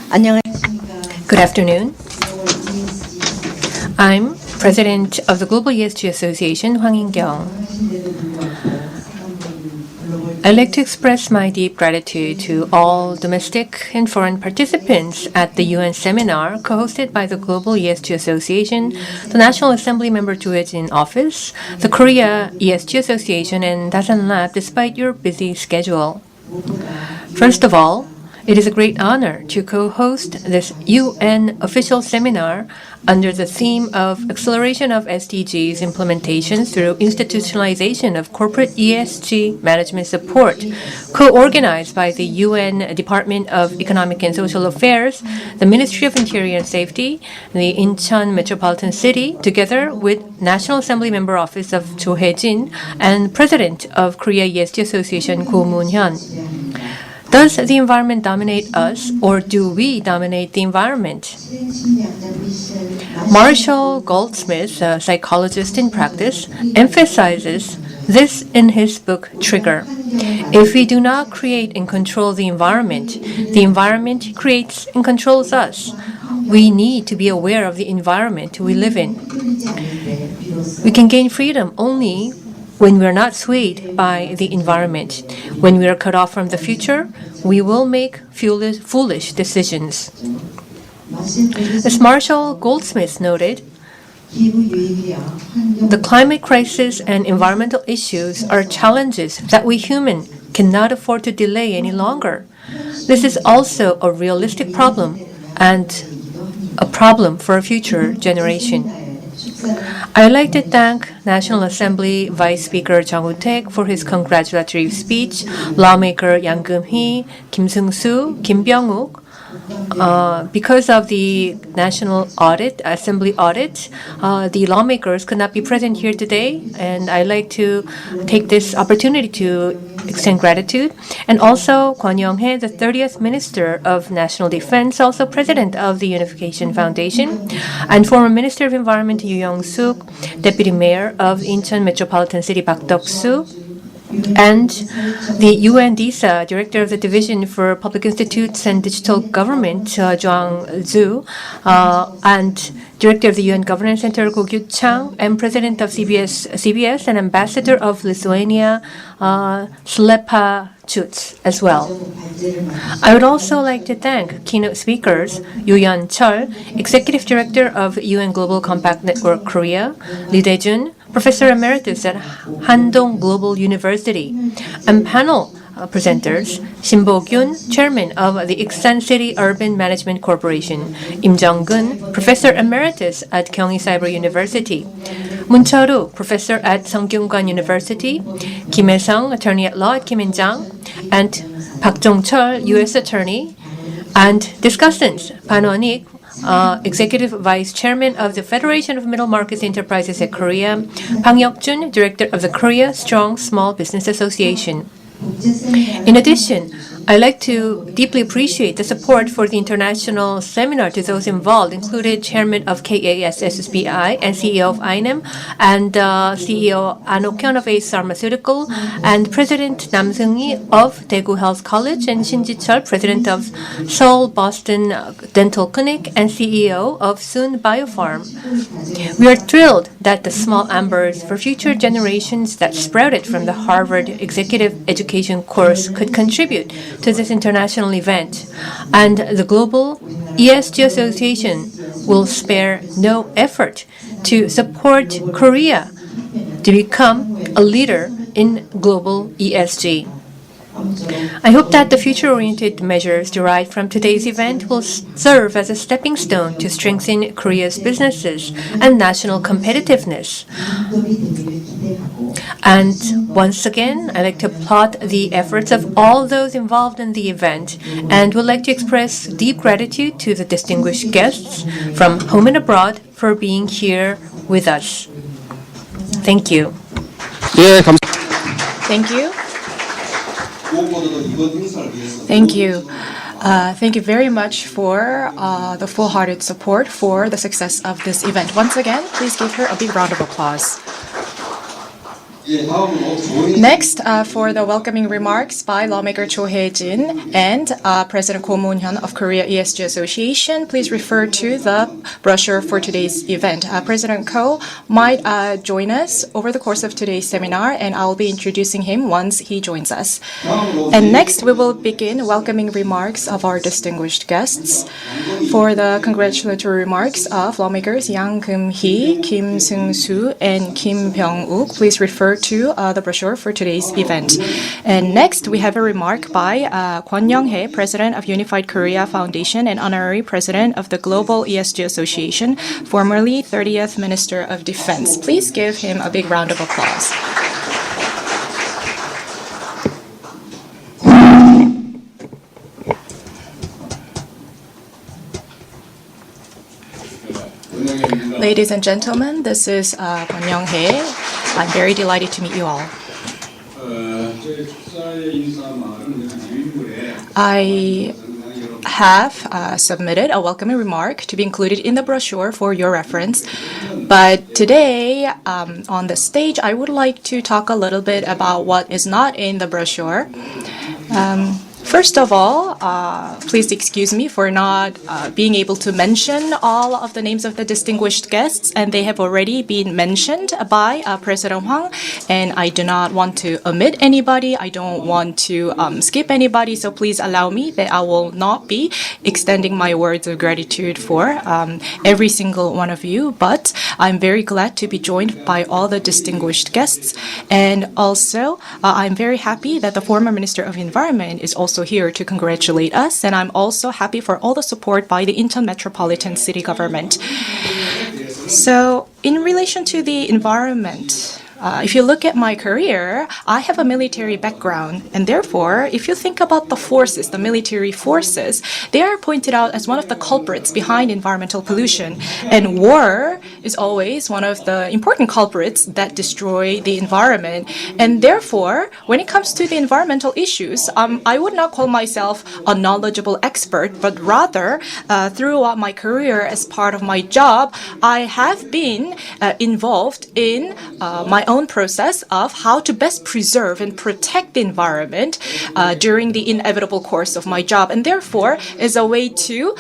Good afternoon. I'm President of the Global ESG Association, Hwang In-kyung. I'd like to express my deep gratitude to all domestic and foreign participants at the UN seminar co-hosted by the Global ESG Association, the National Assembly member to it in office, the Korea ESG Association, and Dasan Lab despite your busy schedule. First of all, it is a great honor to co-host this UN official seminar under the theme of Acceleration of SDGs Implementation through Institutionalization of Corporate ESG Management Support, co-organized by the UN Department of Economic and Social Affairs, the Ministry of Interior and Safety, the Incheon Metropolitan City, together with National Assembly Member Office of Cho Hae-jin and President of Korea ESG Association, Ko Moon-hyun. Does the environment dominate us, or do we dominate the environment? Marshall Goldsmith, a psychologist in practice, emphasizes this in his book Trigger. If we do not create and control the environment creates and controls us. We need to be aware of the environment we live in. We can gain freedom only when we are not swayed by the environment. When we are cut off from the future, we will make foolish decisions. As Marshall Goldsmith noted, the climate crisis and environmental issues are challenges that we humans cannot afford to delay any longer. This is also a realistic problem and a problem for a future generation. I'd like to thank National Assembly Vice Speaker Jung Woo-taek for his congratulatory speech, lawmaker Yang Geum-hee, Kim Seung-soo, Kim Byung-wook. Because of the National Assembly audit, the lawmakers could not be present here today, and I'd like to take this opportunity to extend gratitude. And also Kwon Young-hae, the 30th Minister of National Defense, also President of the Unification Foundation, and former Minister of Environment Yoo Young-suk, Deputy Mayor of Incheon Metropolitan City Park Deok-soo, and the UN DISA, Director of the Division for Public Institutes and Digital Government, Jwang Zu, and Director of the UN Governance Center, Go Kyu-chang, and President of CBS and Ambassador of Lithuania, Slepa Chutz, as well. I would also like to thank keynote speakers Yoo-yeon Chol, Executive Director of UN Global Compact Network Korea, Lee Dae-jun, Professor Emeritus at Handong Global University, and panel presenters Shin Bo-kyun, Chairman of the Iksan City Urban Management Corporation, Im Jung-gun, Professor Emeritus at Gyeonggi Cyber University, Moon Cheol-woo, Professor at Sungkyunkwan University, Kim Hae-sung, Attorney at Law at Kim In-jang, and Park Jong-chol, U.S. Attorney, and discussants Pan Won-ik, Executive Vice Chairman of the Federation of Middle Market Enterprises at Korea, Bang Yeok-jun, Director of the Korea Strong Small Business Association. In addition, I'd like to deeply appreciate the support for the international seminar to those involved, included Chairman of KASSBI and CEO of INM, and CEO An Ok-hyun of Ace Pharmaceutical, and President Nam Seung-hee of Daegu Health College, and Shin Ji-chul, President of Seoul Boston Dental Clinic, and CEO of Soon Biopharm. We are thrilled that the small embers for future generations that sprouted from the Harvard Executive Education course could contribute to this international event, and the Global ESG Association will spare no effort to support Korea to become a leader in global ESG. I hope that the future-oriented measures derived from today's event will serve as a stepping stone to strengthen Korea's businesses and national competitiveness. And once again, I'd like to applaud the efforts of all those involved in the event and would like to express deep gratitude to the distinguished guests from home and abroad for being here with us. Thank you. Thank you. Thank you. Thank you very much for the full-hearted support for the success of this event. Once again, please give her a big round of applause. Next, for the welcoming remarks by lawmaker Cho Hae-jin and President Ko Moon-hyun of Korea ESG Association, please refer to the brochure for today's event. President Ko might join us over the course of today's seminar, and I'll be introducing him once he joins us. And next, we will begin welcoming remarks of our distinguished guests. For the congratulatory remarks of lawmakers Yang Keum-hee, Kim Seung-soo, and Kim Byung-uk, please refer to the brochure for today's event. And next, we have a remark by Kwon Young-hae, President of Unified Korea Foundation and Honorary President of the Global ESG Association, formerly 30th Minister of Defense. Please give him a big round of applause. Ladies and gentlemen, this is Kwon Young-hae. I'm very delighted to meet you all. I have submitted a welcoming remark to be included in the brochure for your reference. But today, on the stage, I would like to talk a little bit about what is not in the brochure. First of all, please excuse me for not being able to mention all of the names of the distinguished guests, and they have already been mentioned by President Hwang, and I do not want to omit anybody. I don't want to skip anybody, so please allow me that I will not be extending my words of gratitude for every single one of you, but I'm very glad to be joined by all the distinguished guests, and also I'm very happy that the former Minister of Environment is also here to congratulate us, and I'm also happy for all the support by the Incheon Metropolitan City Government. So, in relation to the environment, if you look at my career, I have a military background, and therefore, if you think about the forces, the military forces, they are pointed out as one of the culprits behind environmental pollution. And war is always one of the important culprits that destroy the environment. And therefore, when it comes to the environmental issues, I would not call myself a knowledgeable expert, but rather, throughout my career as part of my job, I have been involved in my own process of how to best preserve and protect the environment during the inevitable course of my job, and therefore is a way to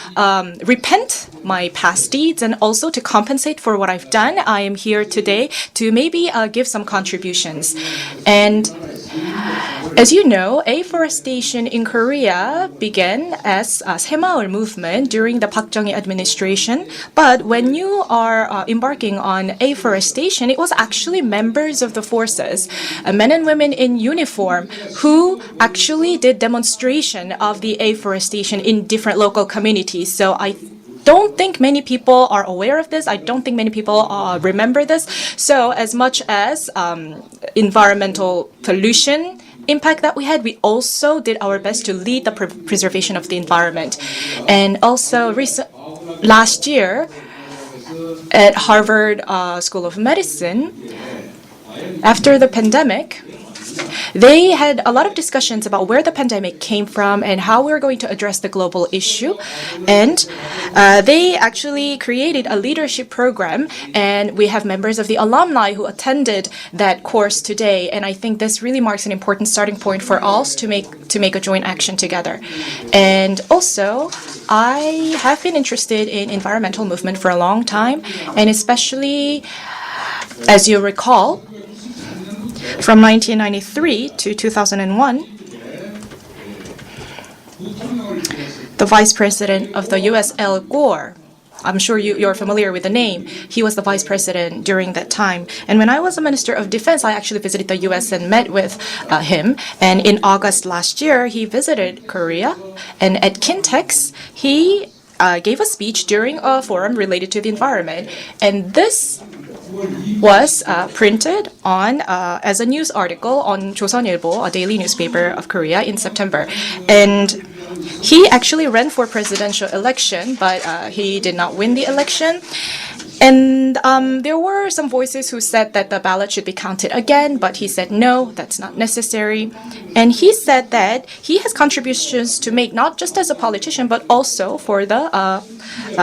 repent my past deeds and also to compensate for what I've done. I am here today to maybe give some contributions. And as you know, afforestation in Korea began as a 새마을 movement during the Park Chung-hee administration. But when you are embarking on afforestation, it was actually members of the forces, men and women in uniform, who actually did demonstration of the afforestation in different local communities. So I don't think many people are aware of this. I don't think many people remember this. So as much as environmental pollution impact that we had, we also did our best to lead the preservation of the environment. And also last year at Harvard School of Medicine, after the pandemic, they had a lot of discussions about where the pandemic came from and how we're going to address the global issue. And they actually created a leadership program, and we have members of the alumni who attended that course today. And I think this really marks an important starting point for us to make a joint action together. And also, I have been interested in environmental movement for a long time, and especially, as you recall, from 1993 to 2001, the Vice President of the U.S., Al Gore, I'm sure you're familiar with the name, he was the Vice President during that time. And when I was a Minister of Defense, I actually visited the U.S. and met with him. And in August last year, he visited Korea. And at Kintex, he gave a speech during a forum related to the environment. And this was printed on as a news article on Joseonilbo, a daily newspaper of Korea, in September. And he actually ran for presidential election, but he did not win the election. And there were some voices who said that the ballot should be counted again, but he said no, that's not necessary. And he said that he has contributions to make, not just as a politician, but also for the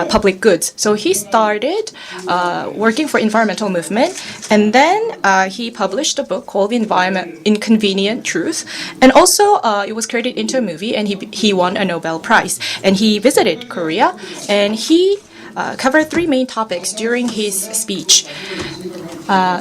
public goods. So he started working for environmental movement, and then he published a book called The Inconvenient Truth. And also it was created into a movie, and he won a Nobel Prize. And he visited Korea, and he covered three main topics during his speech.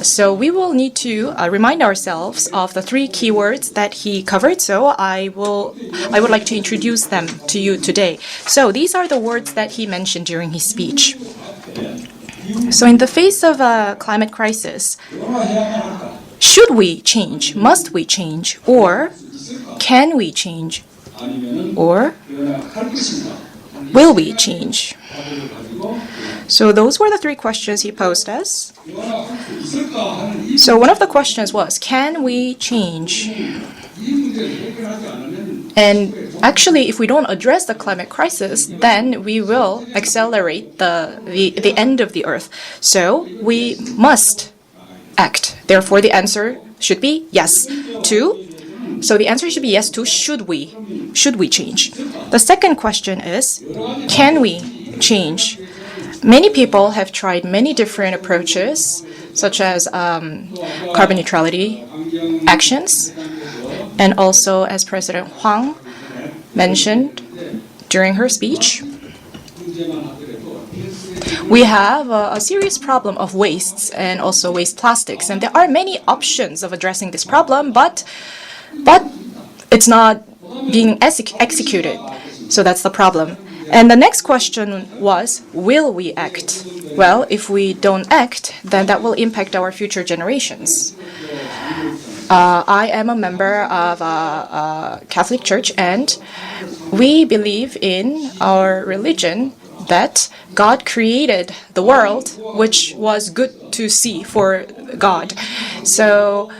So we will need to remind ourselves of the three keywords that he covered. So I would like to introduce them to you today. So these are the words that he mentioned during his speech. So in the face of a climate crisis, should we change? Must we change? Or can we change? Or will we change? So those were the three questions he posed us. So one of the questions was, can we change? And actually, if we don't address the climate crisis, then we will accelerate the end of the Earth. So we must act. Therefore, the answer should be yes to. So the answer should be yes to should we change. The second question is, can we change? Many people have tried many different approaches, such as carbon neutrality actions, and also, as President Hwang mentioned during her speech, we have a serious problem of wastes and also waste plastics. And there are many options of addressing this problem, but it's not being executed. So that's the problem. And the next question was, will we act? Well, if we don't act, then that will impact our future generations. I am a member of a Catholic Church, and we believe in our religion that God created the world, which was good to see for God. So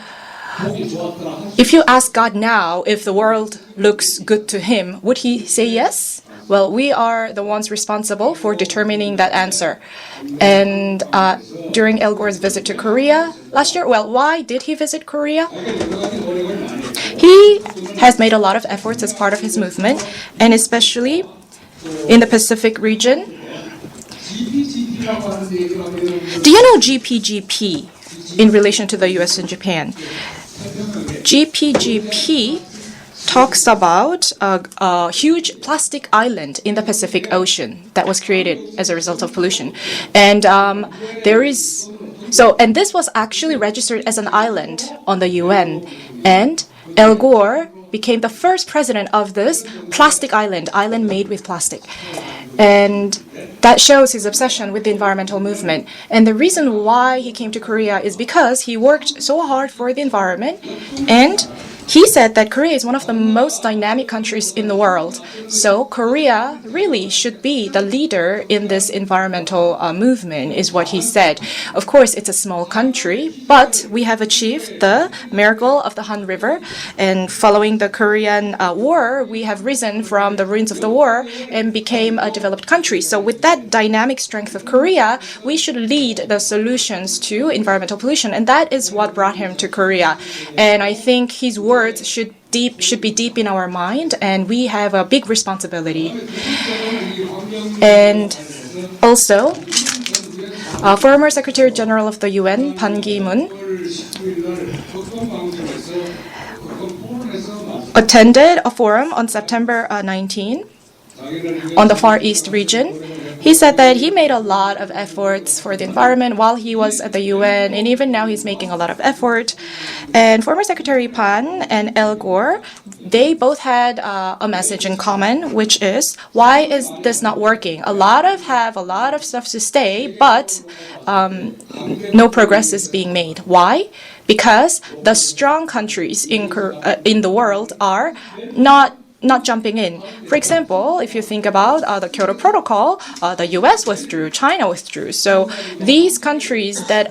if you ask God now if the world looks good to him, would he say yes? Well, we are the ones responsible for determining that answer. And during Al Gore's visit to Korea last year, well, why did he visit Korea? He has made a lot of efforts as part of his movement, and especially in the Pacific region. Do you know GPGP in relation to the US and Japan? GPGP talks about a huge plastic island in the Pacific Ocean that was created as a result of pollution. And and this was actually registered as an island on the UN. And Al Gore became the first president of this plastic island made with plastic. And that shows his obsession with the environmental movement. And the reason why he came to Korea is because he worked so hard for the environment, and he said that Korea is one of the most dynamic countries in the world. So Korea really should be the leader in this environmental movement, is what he said. Of course, it's a small country, but we have achieved the miracle of the Han River. And following the Korean War, we have risen from the ruins of the war and became a developed country. So with that dynamic strength of Korea, we should lead the solutions to environmental pollution. And that is what brought him to Korea. And I think his words should be deep in our mind, and we have a big responsibility. And also, former Secretary General of the UN, Ban Ki-moon, attended a forum on September 19 on the Far East region. He said that he made a lot of efforts for the environment while he was at the UN, and even now he's making a lot of effort. And former Secretary Pan and Al Gore, they both had a message in common, which is, why is this not working? A lot of stuff to say, but no progress is being made. Why? Because the strong countries in the world are not jumping in. For example, if you think about the Kyoto Protocol, the US withdrew, China withdrew. So these countries that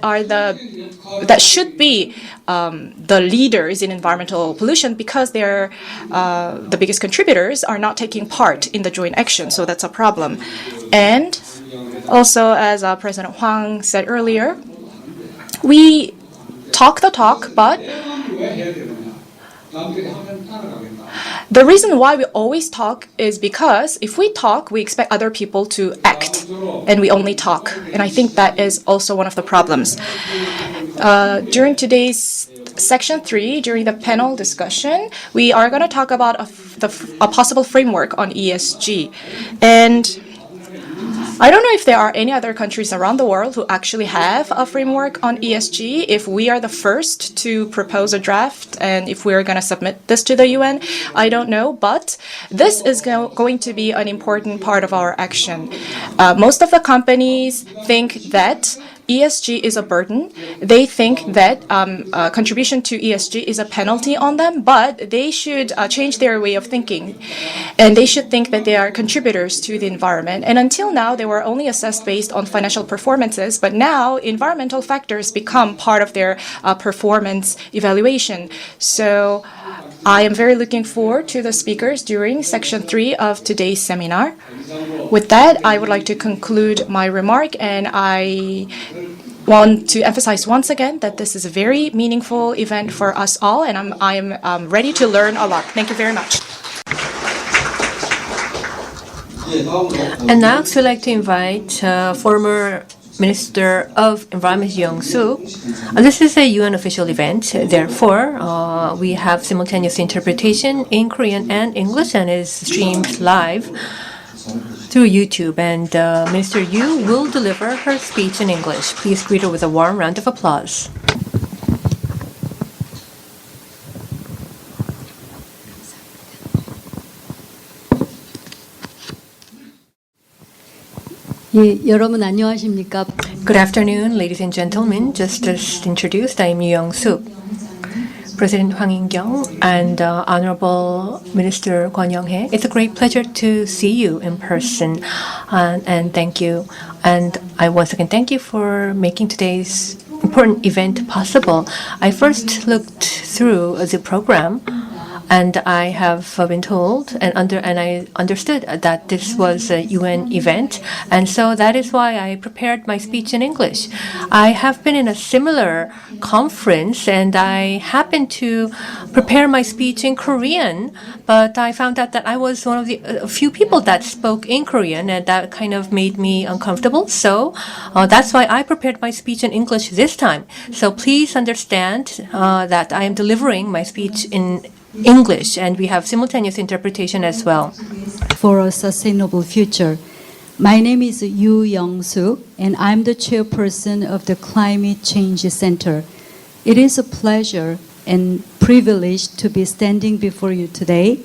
should be the leaders in environmental pollution, because they're the biggest contributors, are not taking part in the joint action. So that's a problem. And Also, as President Hwang said earlier, we talk the talk, but the reason why we always talk is because if we talk, we expect other people to act, and we only talk. And I think that is also one of the problems. During today's Section 3, during the panel discussion, we are going to talk about a possible framework on ESG. And I don't know if there are any other countries around the world who actually have a framework on ESG. If we are the first to propose a draft and if we are going to submit this to the UN, I don't know. But this is going to be an important part of our action. Most of the companies think that ESG is a burden. They think that contribution to ESG is a penalty on them, but they should change their way of thinking. And they should think that they are contributors to the environment. And until now, they were only assessed based on financial performances, but now environmental factors become part of their performance evaluation. So I am very looking forward to the speakers during Section 3 of today's seminar. With that, I would like to conclude my remark, and I want to emphasize once again that this is a very meaningful event for us all, and I'm ready to learn a lot. Thank you very much. And next, we'd like to invite former Minister of Environment Young Suk. This is a UN official event, therefore we have simultaneous interpretation in Korean and English, and is streamed live through YouTube. And Minister Yu will deliver her speech in English. Please greet her with a warm round of applause. 예, 여러분 안녕하십니까? Good afternoon, ladies and gentlemen. Just as introduced, I am Yu Young-suk. President Hwang In-kyung and Honorable Minister Kwon Young-hae, it's a great pleasure to see you in person, and thank you. And I once again thank you for making today's important event possible. I first looked through the program, and I have been told and I understood that this was a UN event, and so that is why I prepared my speech in English. I have been in a similar conference, and I happened to prepare my speech in Korean, but I found out that I was one of the few people that spoke in Korean, and that kind of made me uncomfortable. So that's why I prepared my speech in English this time. So please understand that I am delivering my speech in English, and we have simultaneous interpretation as well. For a sustainable future. My name is Yu Young-suk, and I'm the chairperson of the Climate Change Center. It is a pleasure and privilege to be standing before you today,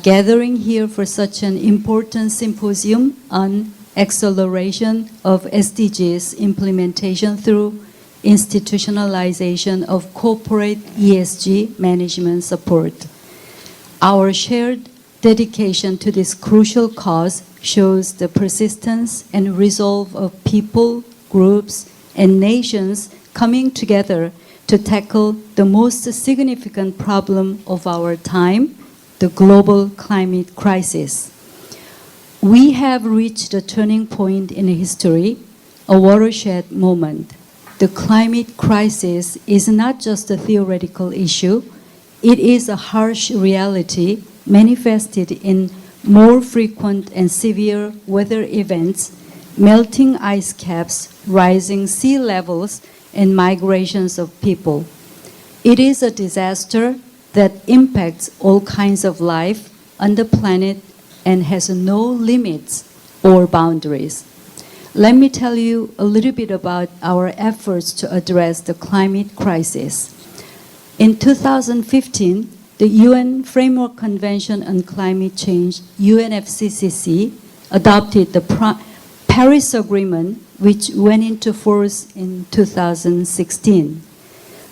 gathering here for such an important symposium on acceleration of SDGs implementation through Institutionalization of Corporate ESG management support. Our shared dedication to this crucial cause shows the persistence and resolve of people, groups, and nations coming together to tackle the most significant problem of our time, the global climate crisis. We have reached a turning point in history, a watershed moment. The climate crisis is not just a theoretical issue, it is a harsh reality manifested in more frequent and severe weather events, melting ice caps, rising sea levels, and migrations of people. It is a disaster that impacts all kinds of life on the planet and has no limits or boundaries. Let me tell you a little bit about our efforts to address the climate crisis. In 2015, the UN Framework Convention on Climate Change, UNFCCC, adopted the Paris Agreement, which went into force in 2016.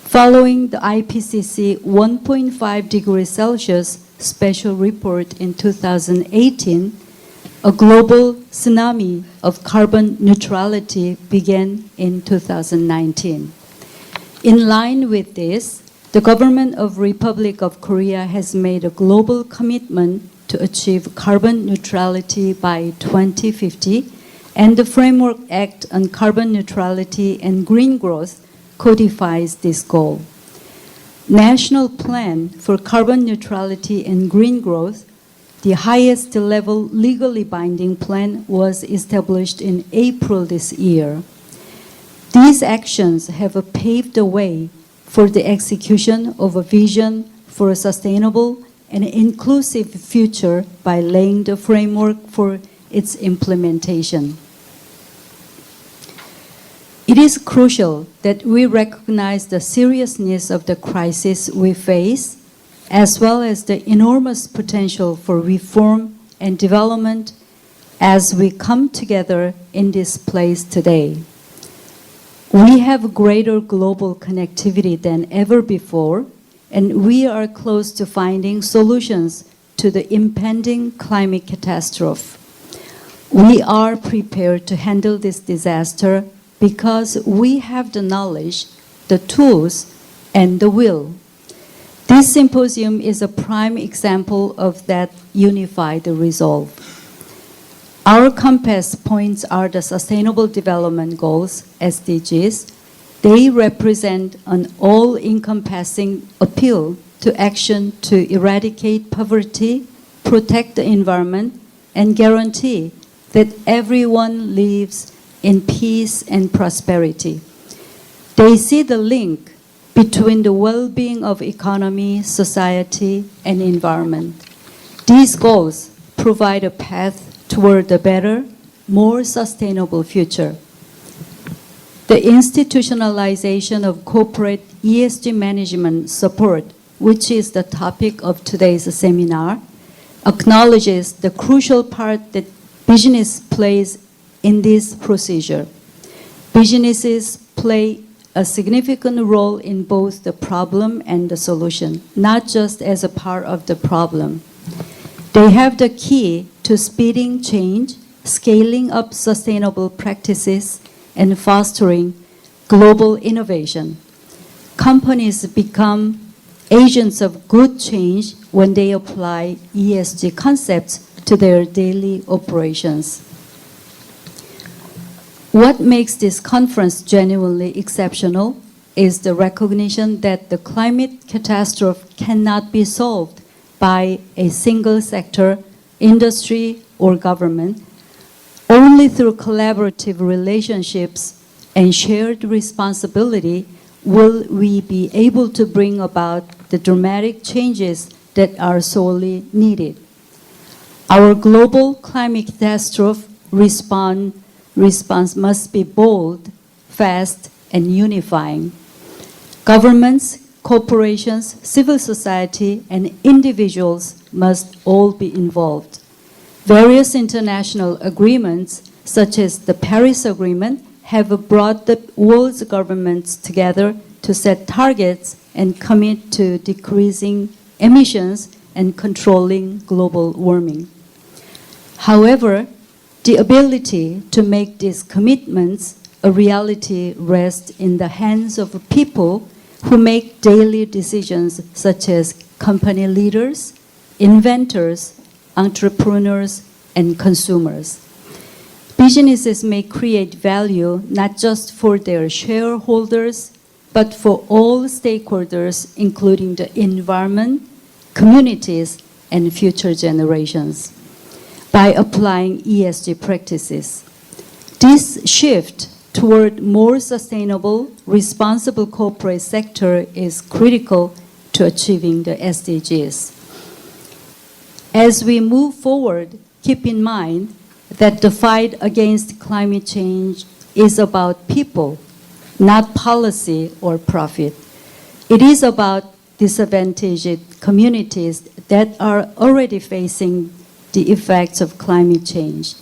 Following the IPCC 1.5 degrees Celsius special report in 2018, a global tsunami of carbon neutrality began in 2019. In line with this, the government of Republic of Korea has made a global commitment to achieve carbon neutrality by 2050 and the Framework Act on Carbon Neutrality and Green Growth codifies this goal. National Plan for Carbon Neutrality and Green Growth, the highest level legally binding plan, was established in April this year. These actions have paved the way for the execution of a vision for a sustainable and inclusive future by laying the framework for its implementation. It is crucial that we recognize the seriousness of the crisis we face, as well as the enormous potential for reform and development as we come together in this place today. We have greater global connectivity than ever before, and we are close to finding solutions to the impending climate catastrophe. We are prepared to handle this disaster because we have the knowledge, the tools, and the will. This symposium is a prime example of that unified resolve. Our compass points are the Sustainable Development Goals, SDGs. They represent an all-encompassing appeal to action to eradicate poverty, protect the environment, and guarantee that everyone lives in peace and prosperity. They see the link between the well-being of economy, society, and environment. These goals provide a path toward a better, more sustainable future. The institutionalization of corporate ESG management support, which is the topic of today's seminar, acknowledges the crucial part that business plays in this procedure. Businesses play a significant role in both the problem and the solution, not just as a part of the problem. They have the key to speeding change, scaling up sustainable practices, and fostering global innovation. Companies become agents of good change when they apply ESG concepts to their daily operations. What makes this conference genuinely exceptional is the recognition that the climate catastrophe cannot be solved by a single sector, industry, or government. Only through collaborative relationships and shared responsibility will we be able to bring about the dramatic changes that are sorely needed. Our global climate catastrophe response must be bold, fast, and unifying. Governments, corporations, civil society, and individuals must all be involved. Various international agreements, such as the Paris Agreement, have brought the world's governments together to set targets and commit to decreasing emissions and controlling global warming. However, the ability to make these commitments a reality rests in the hands of people who make daily decisions, such as company leaders, inventors, entrepreneurs, and consumers. Businesses may create value not just for their shareholders, but for all stakeholders, including the environment, communities, and future generations, by applying ESG practices. This shift toward more sustainable, responsible corporate sector is critical to achieving the SDGs. As we move forward, keep in mind that the fight against climate change is about people, not policy or profit. It is about disadvantaged communities that are already facing the effects of climate change.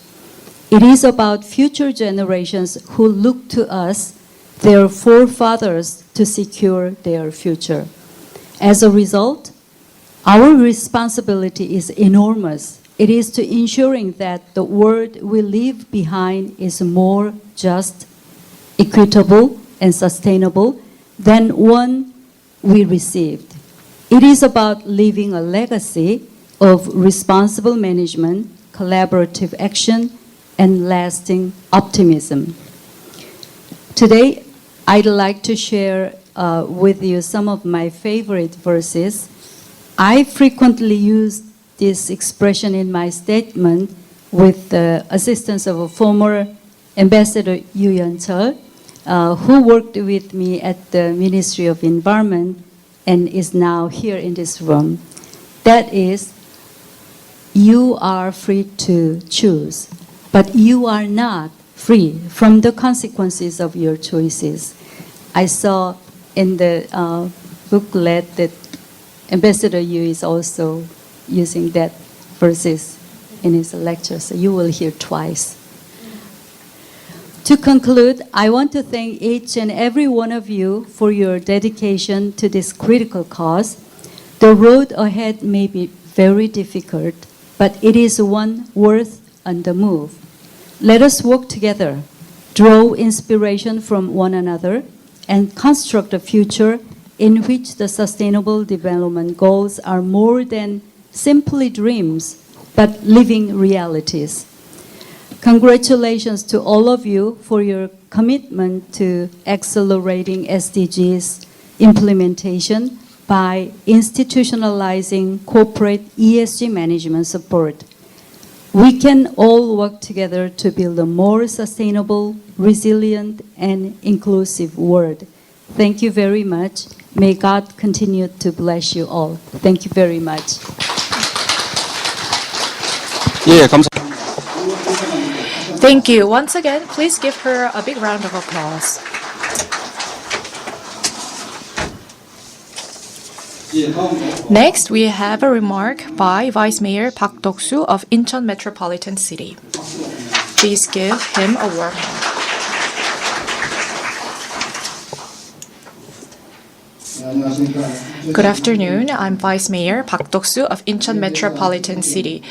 It is about future generations who look to us, their forefathers, to secure their future. As a result, our responsibility is enormous. It is to ensuring that the world we leave behind is more just, equitable, and sustainable than one we received. It is about leaving a legacy of responsible management, collaborative action, and lasting optimism. Today, I'd like to share with you some of my favorite verses. I frequently use this expression in my statement with the assistance of a former Ambassador Yoo Yeon-chul, who worked with me at the Ministry of Environment and is now here in this room. That is, you are free to choose, but you are not free from the consequences of your choices. I saw in the booklet that Ambassador Yoo is also using that verses in his lecture, so you will hear twice. To conclude, I want to thank each and every one of you for your dedication to this critical cause. The road ahead may be very difficult, but it is one worth on the move. Let us work together, draw inspiration from one another, and construct a future in which the Sustainable Development Goals are more than simply dreams, but living realities. Congratulations to all of you for your commitment to accelerating SDGs implementation by institutionalizing corporate ESG management support. We can all work together to build a more sustainable, resilient, and inclusive world. Thank you very much. May God continue to bless you all. Thank you very much. 예, 감사합니다. Thank you. Once again, please give her a big round of applause. Next, we have a remark by Vice Mayor Park Dok-soo of Incheon Metropolitan City. Please give him a warm hand. Good afternoon. I'm Vice Mayor Park Dok-soo of Incheon Metropolitan City.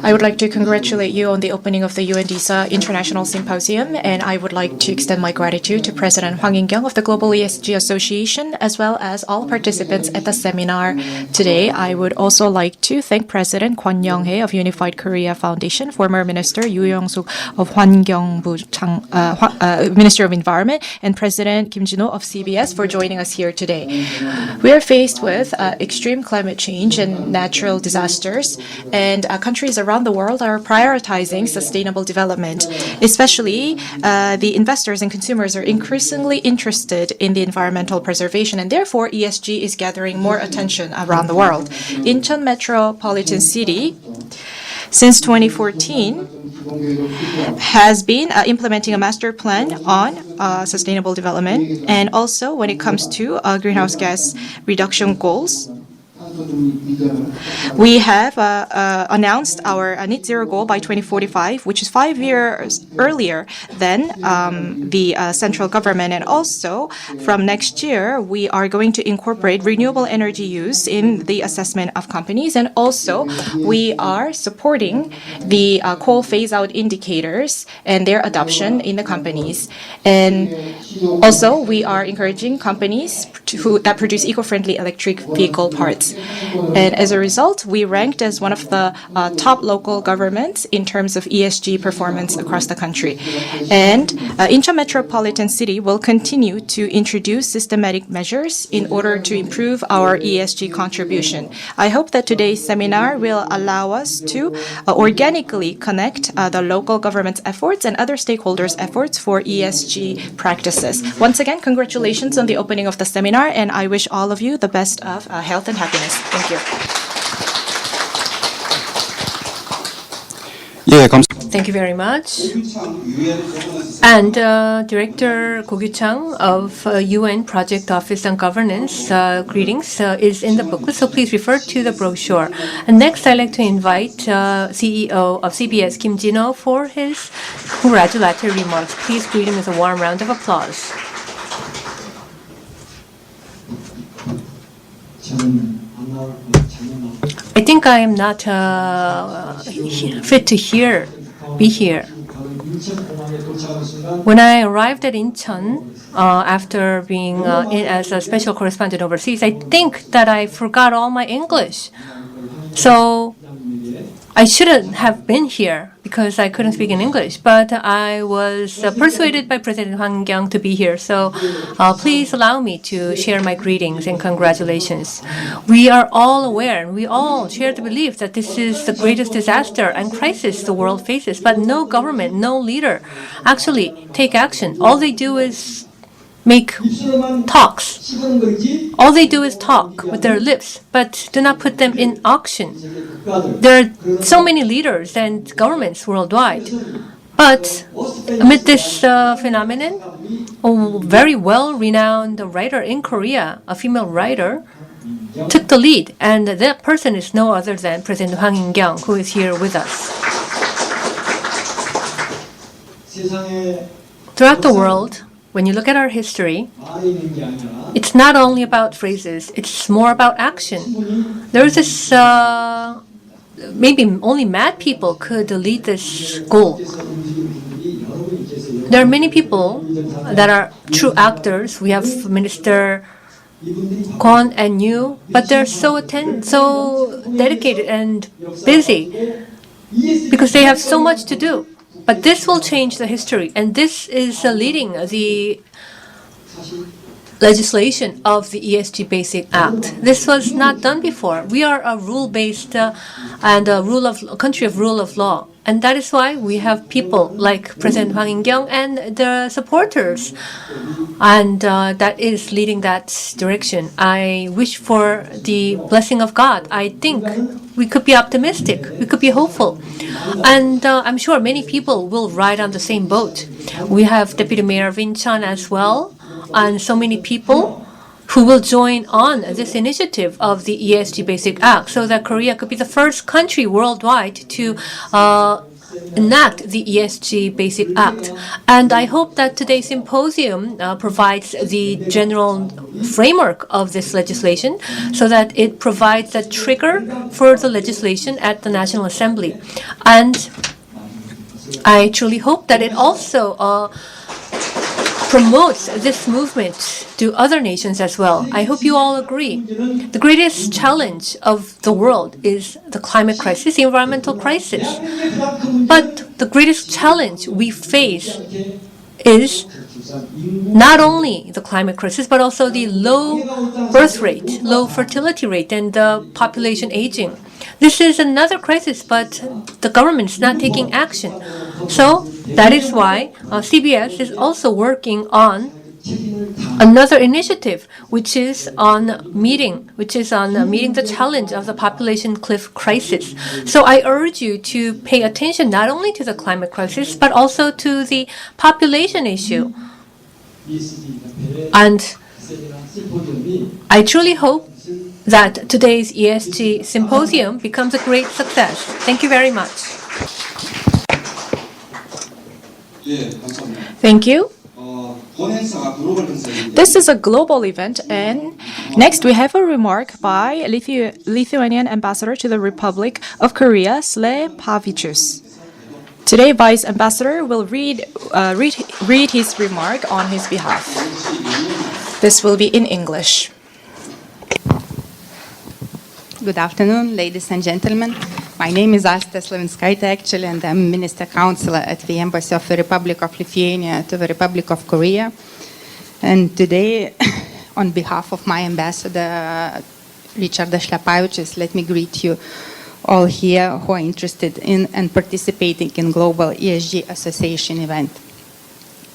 I would like to congratulate you on the opening of the UNDSA International Symposium, and I would like to extend my gratitude to President Hwang In-kyung of the Global ESG Association, as well as all participants at the seminar today. I would also like to thank President Kwon Young-hae of Unified Korea Foundation, former Minister Yoo Young-suk of Minister of Environment, and President Kim Jin-ho of CBS for joining us here today. We are faced with extreme climate change and natural disasters, and countries around the world are prioritizing sustainable development. Especially, the investors and consumers are increasingly interested in the environmental preservation, and therefore ESG is gathering more attention around the world. Incheon Metropolitan City, since 2014, has been implementing a master plan on sustainable development, and also when it comes to greenhouse gas reduction goals. We have announced our net zero goal by 2045, which is 5 years earlier than the central government. And also, from next year, we are going to incorporate renewable energy use in the assessment of companies. And also, we are supporting the coal phase-out indicators and their adoption in the companies. And also, we are encouraging companies that produce eco-friendly electric vehicle parts. And as a result, we ranked as one of the top local governments in terms of ESG performance across the country. And Incheon Metropolitan City will continue to introduce systematic measures in order to improve our ESG contribution. I hope that today's seminar will allow us to organically connect the local government's efforts and other stakeholders' efforts for ESG practices. Once again, congratulations on the opening of the seminar, and I wish all of you the best of health and happiness. Thank you. 예, Thank you very much. And Director Go Kyu-chang of UN Project Office on Governance, greetings, is in the booklet, so please refer to the brochure. And next, I'd like to invite CEO of CBS, Kim Jin-ho, for his congratulatory remarks. Please greet him with a warm round of applause. I think I am not fit to be here. When I arrived at Incheon, after being in as a special correspondent overseas, I think that I forgot all my English. So I shouldn't have been here because I couldn't speak in English, but I was persuaded by President Hwang Kyung to be here. So please allow me to share my greetings and congratulations. We are all aware and we all share the belief that this is the greatest disaster and crisis the world faces, but no government, no leader actually take action. All they do is make talks. All they do is talk with their lips, but do not put them in action. There are so many leaders and governments worldwide. But amid this phenomenon, a very well-renowned writer in Korea, a female writer, took the lead, and that person is no other than President Hwang In-kyung, who is here with us. Throughout the world, when you look at our history, it's not only about phrases, it's more about action. There's this, maybe only mad people could lead this goal. There are many people that are true actors. We have Minister Kwon and Yu, but they're so dedicated and busy because they have so much to do. But this will change the history, and this is leading the legislation of the ESG Basic Act. This was not done before. We are a rule-based and a country of rule of law, and that is why we have people like President Hwang In-kyung and the supporters, and that is leading that direction. I wish for the blessing of God. I think we could be optimistic. We could be hopeful. And I'm sure many people will ride on the same boat. We have Deputy Mayor of Incheon as well, and so many people who will join on this initiative of the ESG Basic Act so that Korea could be the first country worldwide to enact the ESG Basic Act. And I hope that today's symposium provides the general framework of this legislation so that it provides a trigger for the legislation at the National Assembly. And I truly hope that it also promotes this movement to other nations as well. I hope you all agree. The greatest challenge of the world is the climate crisis, the environmental crisis. But the greatest challenge we face is not only the climate crisis, but also the low birth rate, low fertility rate, and the population aging. This is another crisis, but the government is not taking action. So that is why CBS is also working on another initiative, which is on meeting the challenge of the population cliff crisis. So I urge you to pay attention not only to the climate crisis, but also to the population issue. And I truly hope that today's ESG symposium becomes a great success. Thank you very much. Thank you. This is a global event, and next we have a remark by Lithuanian Ambassador to the Republic of Korea, Sle Pavičius. Today, Vice Ambassador will read his remark on his behalf. This will be in English. Good afternoon, ladies and gentlemen. My name is Asta Slavinskaite, actually, and I'm Minister Counselor at the Embassy of the Republic of Lithuania to the Republic of Korea. And today, on behalf of my ambassador, Richardas Šlepavičius, let me greet you all here who are interested in and participating in Global ESG Association event.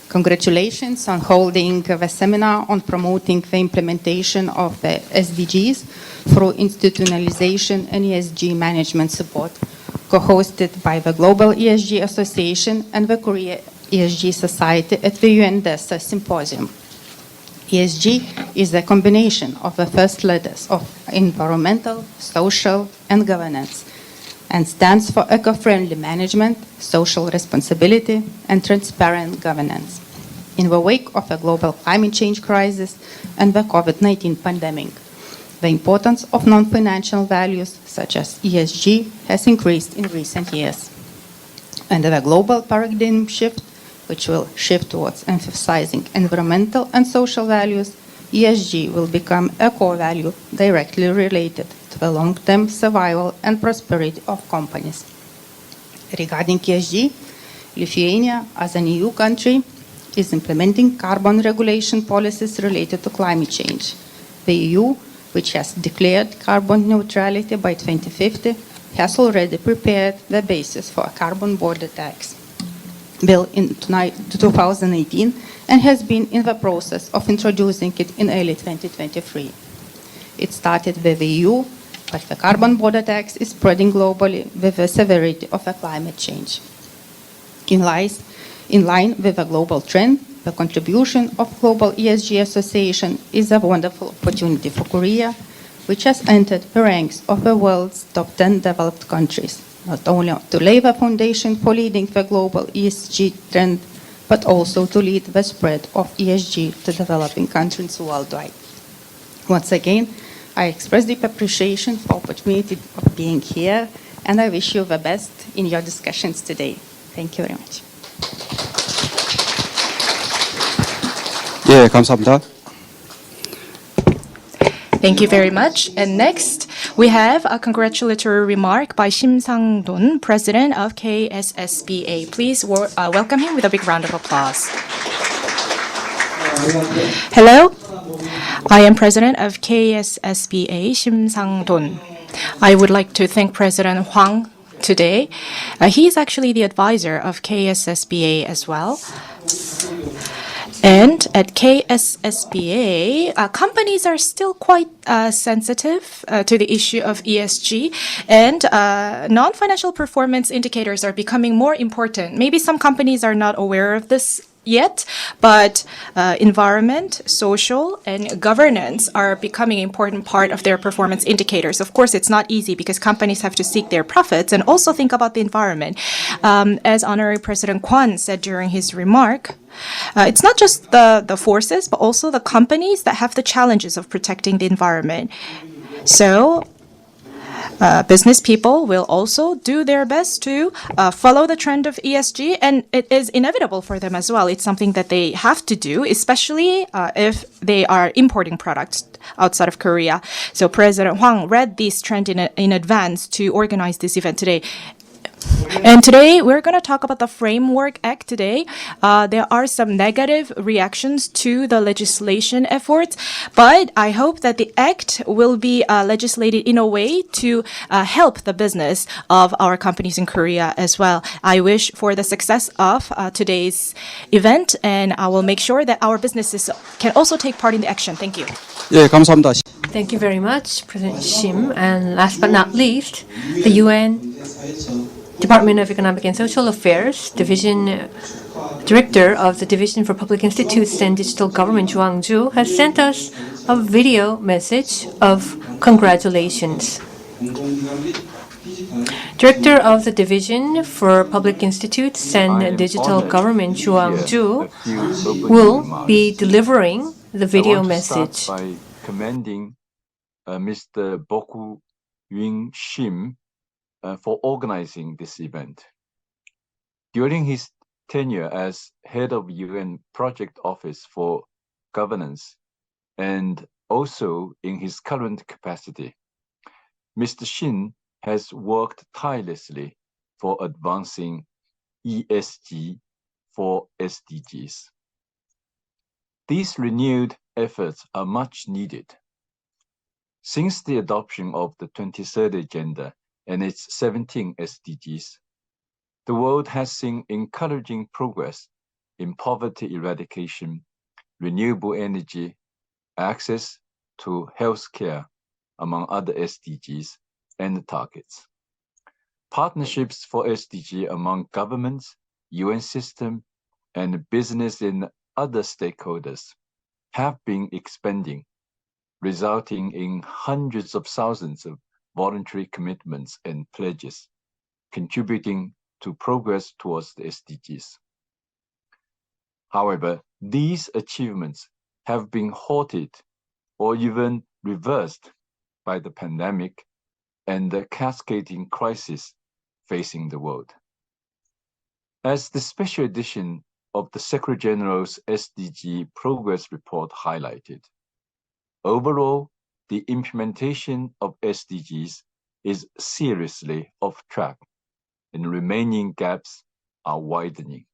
Congratulations on holding the seminar on promoting the implementation of the SDGs through institutionalization and ESG management support, co-hosted by the Global ESG Association and the Korea ESG Society at the UN DESA Symposium. ESG is a combination of the first letters of environmental, social, and governance, and stands for eco-friendly management, social responsibility, and transparent governance. In the wake of the global climate change crisis and the COVID-19 pandemic, the importance of non-financial values such as ESG has increased in recent years. Under the global paradigm shift, which will shift towards emphasizing environmental and social values, ESG will become a core value directly related to the long-term survival and prosperity of companies. Regarding ESG, Lithuania, as an EU country, is implementing carbon regulation policies related to climate change. The EU, which has declared carbon neutrality by 2050, has already prepared the basis for a carbon border tax bill in 2018 and has been in the process of introducing it in early 2023. It started with the EU, but the carbon border tax is spreading globally with the severity of the climate change. In line with the global trend, the contribution of Global ESG Association is a wonderful opportunity for Korea, which has entered the ranks of the world's top 10 developed countries, not only to lay the foundation for leading the global ESG trend, but also to lead the spread of ESG to developing countries worldwide. Once again, I express deep appreciation for the opportunity of being here, and I wish you the best in your discussions today. Thank you very much. 예, 감사합니다. Thank you very much. And next, we have a congratulatory remark by Shim Sang-don, President of KSSBA. Please welcome him with a big round of applause. Hello, I am President of KSSBA, Shim Sang-don. I would like to thank President Hwang today. He is actually the advisor of KSSBA as well. And at KSSBA, companies are still quite sensitive to the issue of ESG, and non-financial performance indicators are becoming more important. Maybe some companies are not aware of this yet, but environment, social, and governance are becoming an important part of their performance indicators. Of course, it's not easy because companies have to seek their profits and also think about the environment. As Honorary President Kwon said during his remark, it's not just the forces, but also the companies that have the challenges of protecting the environment. So business people will also do their best to follow the trend of ESG, and it is inevitable for them as well. It's something that they have to do, especially if they are importing products outside of Korea. So President Hwang read this trend in advance to organize this event today. And today, we're going to talk about the Framework Act today. There are some negative reactions to the legislation efforts, but I hope that the act will be legislated in a way to help the business of our companies in Korea as well. I wish for the success of today's event, and I will make sure that our businesses can also take part in the action. Thank you. 예, 감사합니다. Thank you very much, President Shim. And last but not least, the UN Department of Economic and Social Affairs Director of the Division for Public Institutes and Digital Government, Ju Hwang-ju, has sent us a video message of congratulations. Director of the Division for Public Institutes and Digital Government, Ju Hwang-ju, will be delivering the video message. By commending Mr. Boku Yun Shim for organizing this event. During his tenure as head of UN Project Office for Governance, and also in his current capacity, Mr. Shin has worked tirelessly for advancing ESG for SDGs. These renewed efforts are much needed. Since the adoption of the 2030 Agenda and its 17 SDGs, the world has seen encouraging progress in poverty eradication, renewable energy, access to healthcare, among other SDGs and targets. Partnerships for SDG among governments, UN system, and business and other stakeholders have been expanding, resulting in hundreds of thousands of voluntary commitments and pledges, contributing to progress towards the SDGs. However, these achievements have been halted or even reversed by the pandemic and the cascading crisis facing the world. As the special edition of the Secretary General's SDG Progress Report highlighted, overall, the implementation of SDGs is seriously off track and remaining gaps are widening.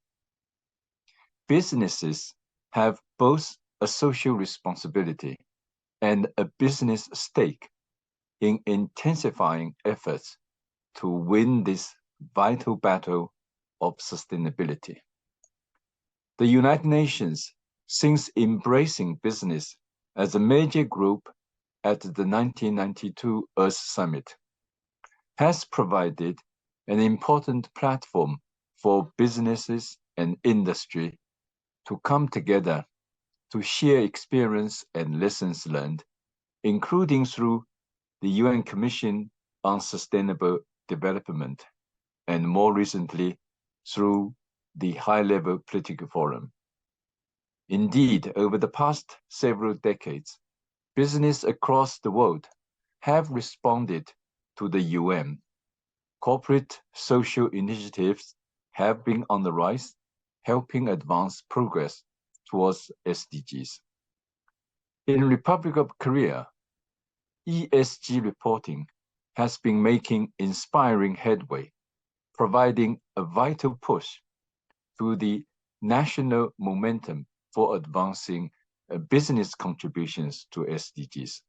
Businesses have both a social responsibility and a business stake in intensifying efforts to win this vital battle of sustainability. The United Nations, since embracing business as a major group at the 1992 Earth Summit, has provided an important platform for businesses and industry to come together to share experience and lessons learned, including through the UN Commission on Sustainable Development, and more recently through the High-Level Political Forum. Indeed, over the past several decades, business across the world have responded to the UN. Corporate social initiatives have been on the rise, helping advance progress towards SDGs. In the Republic of Korea, ESG reporting has been making inspiring headway, providing a vital push to the national momentum for advancing business contributions to SDGs.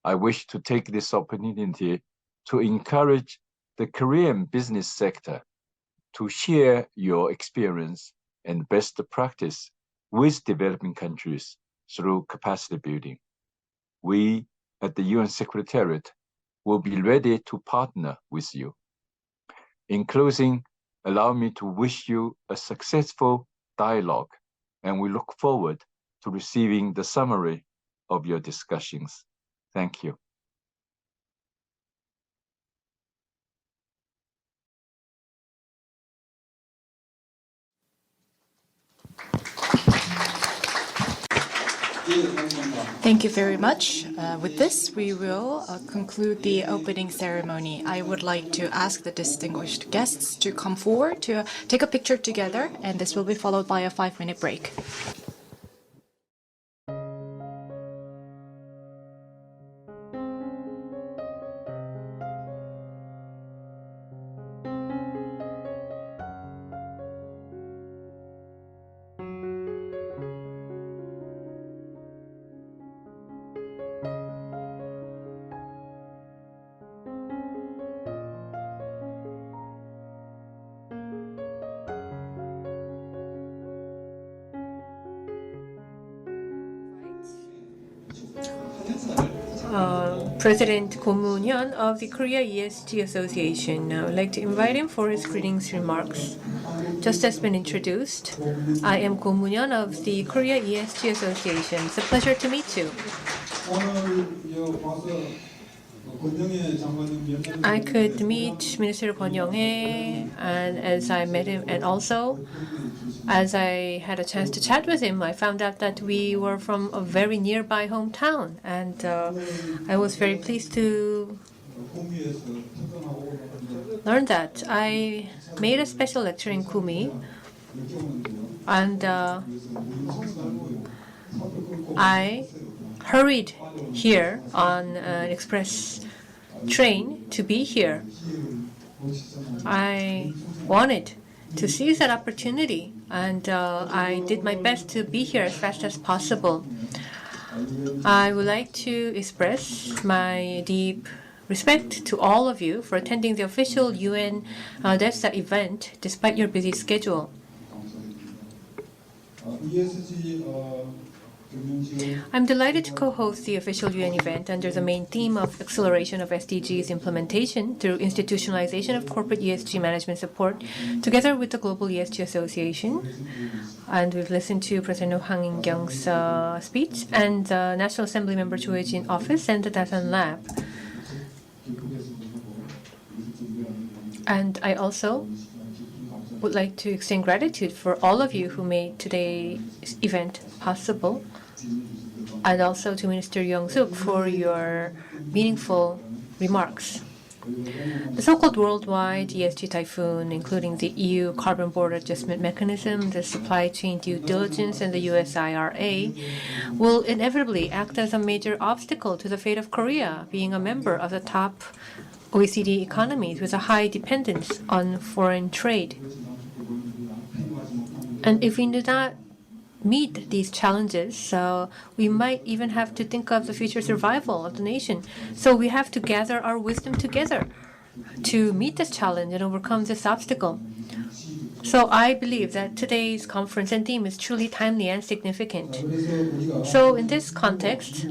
I wish to take this opportunity to encourage the Korean business sector to share your experience and best practice with developing countries through capacity building. We at the UN Secretariat will be ready to partner with you. In closing, allow me to wish you a successful dialogue, and we look forward to receiving the summary of your discussions. Thank you. Thank you very much. With this, we will conclude the opening ceremony. I would like to ask the distinguished guests to come forward to take a picture together, and this will be followed by a 5-minute break. President Ko Moon-hyun of the Korea ESG Association. I would like to invite him for his greetings remarks. Just as been introduced, I am Ko Moon-hyun of the Korea ESG Association. It's a pleasure to meet you. I could meet Minister Kwon Young-hae, and as I met him, and also as I had a chance to chat with him, I found out that we were from a very nearby hometown, and I was very pleased to learn that. I made a special lecture in Kumi, and I hurried here on an express train to be here. I wanted to seize that opportunity, and I did my best to be here as fast as possible. I would like to express my deep respect to all of you for attending the official UN DESA event despite your busy schedule. I'm delighted to co-host the official UN event under the main theme of acceleration of SDGs implementation through institutionalization of corporate ESG management support, together with the Global ESG Association. And we've listened to President Hwang In-kyung's speech, and National Assembly member Cho Hye-jin office, and the Dasan Lab. And I also would like to extend gratitude for all of you who made today's event possible, and also to Minister Young-suk for your meaningful remarks. The so-called worldwide ESG typhoon, including the EU Carbon Border Adjustment Mechanism, the supply chain due diligence, and the US IRA, will inevitably act as a major obstacle to the fate of Korea, being a member of the top OECD economies with a high dependence on foreign trade. And if we do not meet these challenges, we might even have to think of the future survival of the nation. So we have to gather our wisdom together to meet this challenge and overcome this obstacle. So I believe that today's conference and theme is truly timely and significant. So in this context,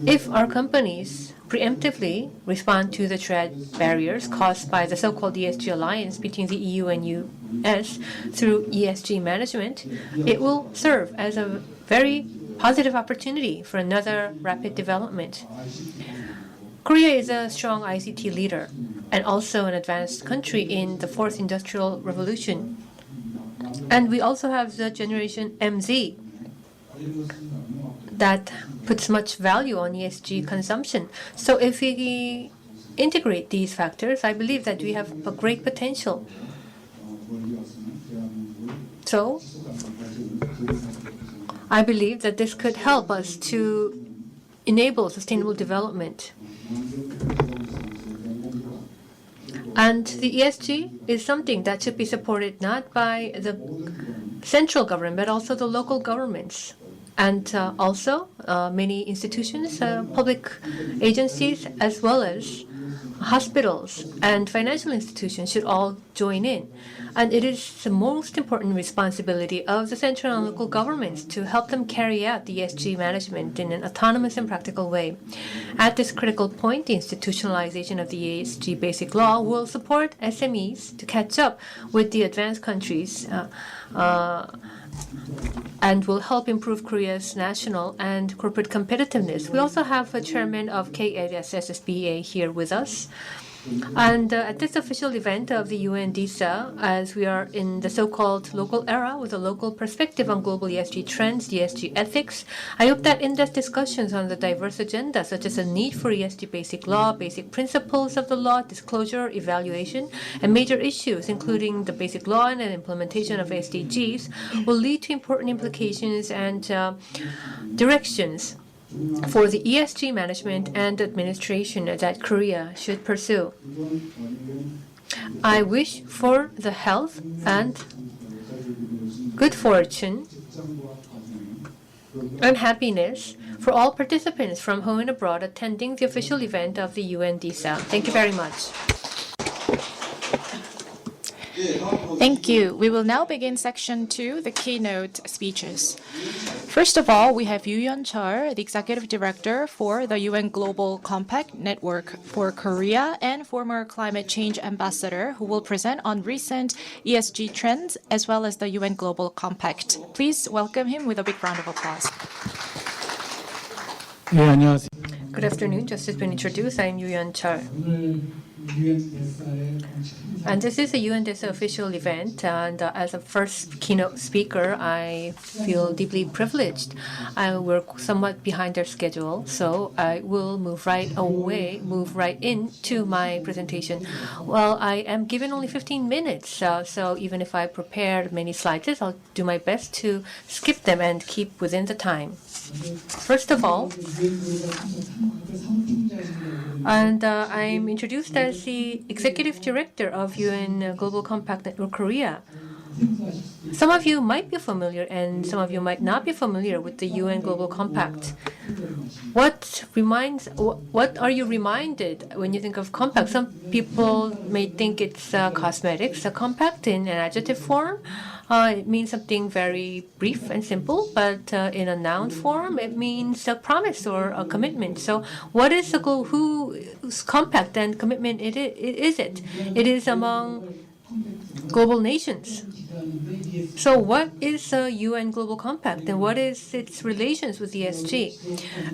if our companies preemptively respond to the trade barriers caused by the so-called ESG alliance between the EU and US through ESG management, it will serve as a very positive opportunity for another rapid development. Korea is a strong ICT leader and also an advanced country in the fourth industrial revolution. And we also have the generation MZ that puts much value on ESG consumption. So if we integrate these factors, I believe that we have a great potential. So I believe that this could help us to enable sustainable development. And the ESG is something that should be supported not by the central government, but also the local governments. And also many institutions, public agencies, as well as hospitals and financial institutions should all join in. And it is the most important responsibility of the central and local governments to help them carry out the ESG management in an autonomous and practical way. At this critical point, the institutionalization of the ESG basic law will support SMEs to catch up with the advanced countries and will help improve Korea's national and corporate competitiveness. We also have a chairman of KSSSBA here with us. And at this official event of the UN DISA, as we are in the so-called local era with a local perspective on global ESG trends, ESG ethics, I hope that in-depth discussions on the diverse agenda, such as the need for ESG basic law, basic principles of the law, disclosure, evaluation, and major issues, including the basic law and implementation of SDGs, will lead to important implications and directions for the ESG management and administration that Korea should pursue. I wish for the health and good fortune and happiness for all participants from home and abroad attending the official event of the UN DISA. Thank you very much. Thank you. We will now begin section 2, the keynote speeches. First of all, we have Yoo Yeon-chul, the Executive Director for the UN Global Compact Network for Korea and former Climate Change Ambassador, who will present on recent ESG trends as well as the UN Global Compact. Please welcome him with a big round of applause. Good afternoon. Just as been introduced, I am Yoo Yeon-chul. And this is a UN DISA official event, and as a first keynote speaker, I feel deeply privileged. I work somewhat behind their schedule, so I will move right into my presentation. Well, I am given only 15 minutes, so even if I prepared many slides, I'll do my best to skip them and keep within the time. First of all, and I'm introduced as the Executive Director of UN Global Compact Network Korea. Some of you might be familiar and some of you might not be familiar with the UN Global Compact. What are you reminded when you think of compact? Some people may think it's cosmetics. A compact in an adjective form, it means something very brief and simple, but in a noun form, it means a promise or a commitment. So what is the goal? Whose compact and commitment it is? It is among global nations. So what is the UN Global Compact and what is its relations with ESG?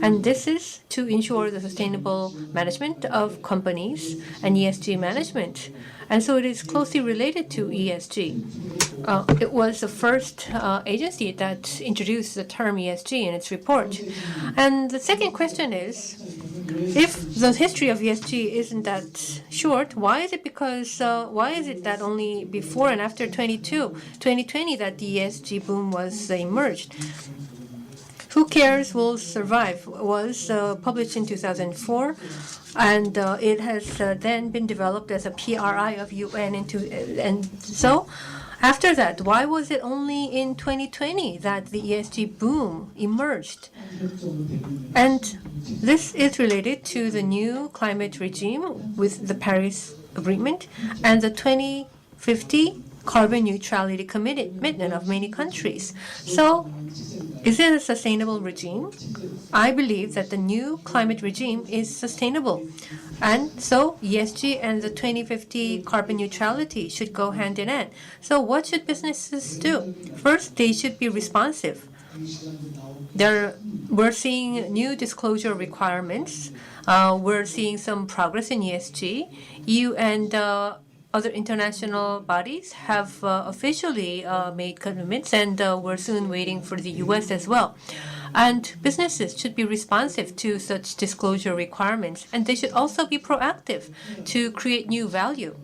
And this is to ensure the sustainable management of companies and ESG management. And so it is closely related to ESG. It was the first agency that introduced the term ESG in its report. And the second question is, If the history of ESG isn't that short, why is it that only before and after 2020 that the ESG boom was emerged? Who Cares Will Survive was published in 2004, and it has then been developed as a PRI of UN. And so, after that, why was it only in 2020 that the ESG boom emerged? And this is related to the new climate regime with the Paris Agreement and the 2050 carbon neutrality commitment of many countries. So, is it a sustainable regime? I believe that the new climate regime is sustainable. And so ESG and the 2050 carbon neutrality should go hand in hand. So what should businesses do? First, they should be responsive. We're seeing new disclosure requirements. We're seeing some progress in ESG. EU and other international bodies have officially made commitments, and we're soon waiting for the US as well. And businesses should be responsive to such disclosure requirements, and they should also be proactive to create new value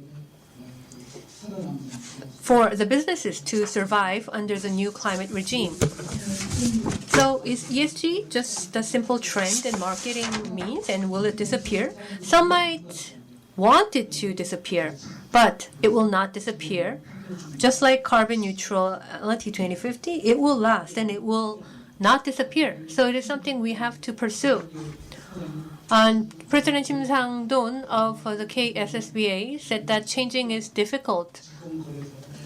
for the businesses to survive under the new climate regime. So is ESG just a simple trend and marketing means, and will it disappear? Some might want it to disappear, but it will not disappear. Just like carbon neutrality 2050, it will last and it will not disappear. So it is something we have to pursue. And President Kim Sang-don of the KSSBA said that changing is difficult.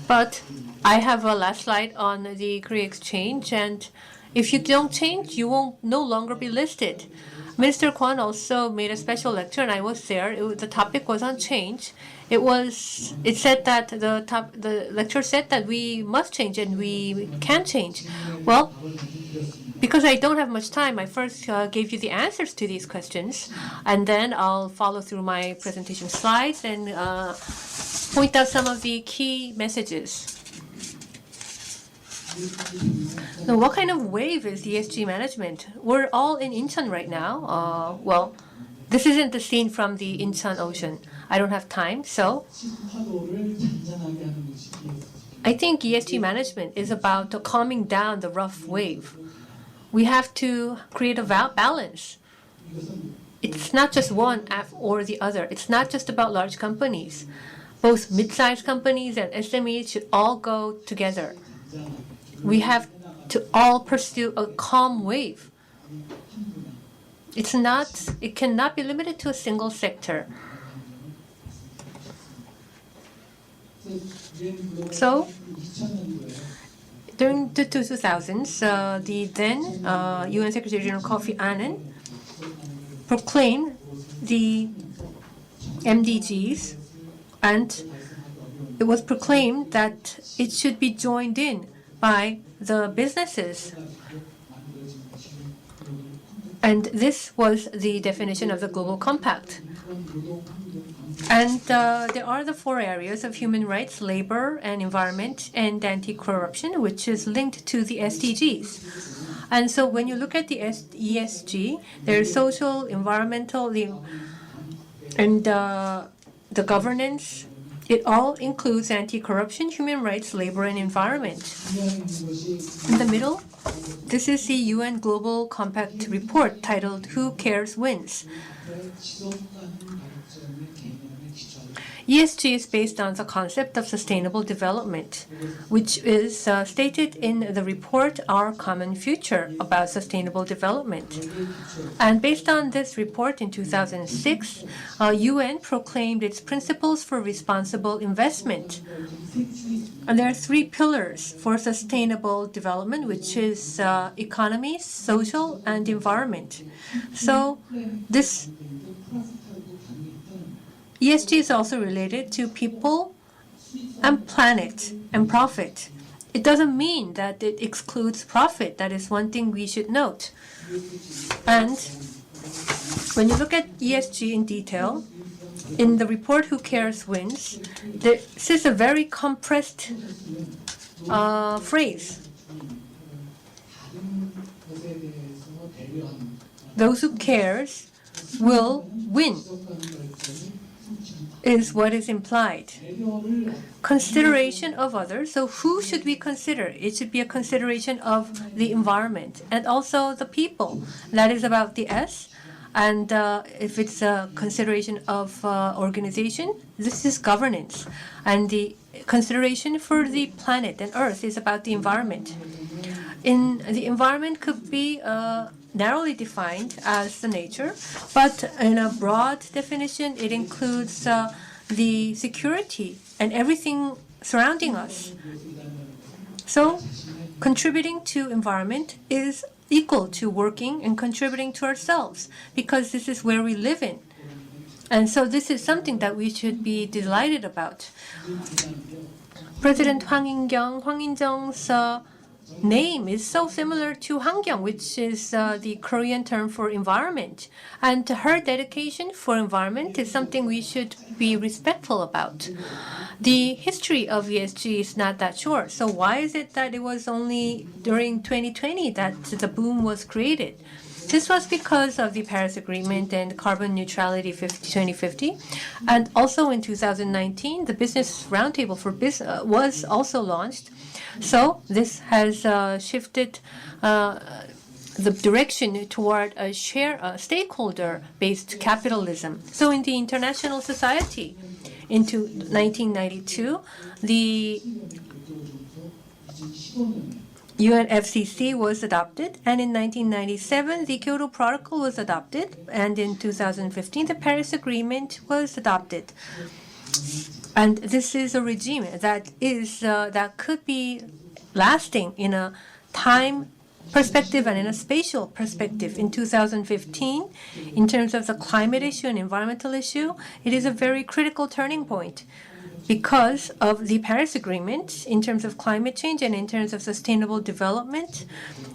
But I have a last slide on the Korea Exchange, and if you don't change, you will no longer be listed. Minister Kwon also made a special lecture, and I was there. The topic was on change. It said that the lecture said that we must change and we can change. Well, because I don't have much time, I first gave you the answers to these questions, and then I'll follow through my presentation slides and point out some of the key messages. Now, what kind of wave is ESG management? We're all in Incheon right now. Well, this isn't the scene from the Incheon Ocean. I don't have time, so I think ESG management is about calming down the rough wave. We have to create a balance. It's not just one or the other. It's not just about large companies. Both mid-sized companies and SMEs should all go together. We have to all pursue a calm wave. It cannot be limited to a single sector. So, during the 2000s, the then UN Secretary General Kofi Annan proclaimed the MDGs, and it was proclaimed that it should be joined in by the businesses. And this was the definition of the Global Compact. And there are the 4 areas of human rights, labor and environment, and anti-corruption, which is linked to the SDGs. And so when you look at the ESG, there's social, environmental, and the governance. It all includes anti-corruption, human rights, labor, and environment. In the middle, this is the UN Global Compact report titled Who Cares Wins. ESG is based on the concept of sustainable development, which is stated in the report Our Common Future about sustainable development. And based on this report in 2006, UN proclaimed its principles for responsible investment. And there are 3 pillars for sustainable development, which is economy, social, and environment. So this ESG is also related to people and planet and profit. It doesn't mean that it excludes profit. That is one thing we should note. And when you look at ESG in detail, in the report Who Cares Wins, this is a very compressed phrase. Those who cares will win, is what is implied. Consideration of others. So who should we consider? It should be a consideration of the environment and also the people. That is about the S. And if it's a consideration of organization, this is governance. And the consideration for the planet and Earth is about the environment. The environment could be narrowly defined as the nature, but in a broad definition, it includes the security and everything surrounding us. So, contributing to environment is equal to working and contributing to ourselves, because this is where we live in. And so this is something that we should be delighted about. President Hwang In-kyung's name is so similar to Hwangkyung, which is the Korean term for environment. And her dedication for environment is something we should be respectful about. The history of ESG is not that short. So why is it that it was only during 2020 that the boom was created? This was because of the Paris Agreement and carbon neutrality 2050. And also in 2019, the Business Roundtable for Business was also launched. So this has shifted the direction toward a stakeholder-based capitalism. So in the international society, into 1992, the UNFCCC was adopted, and in 1997, the Kyoto Protocol was adopted, and in 2015, the Paris Agreement was adopted. And this is a regime that could be lasting in a time perspective and in a spatial perspective. In 2015, in terms of the climate issue and environmental issue, it is a very critical turning point because of the Paris Agreement in terms of climate change and in terms of sustainable development.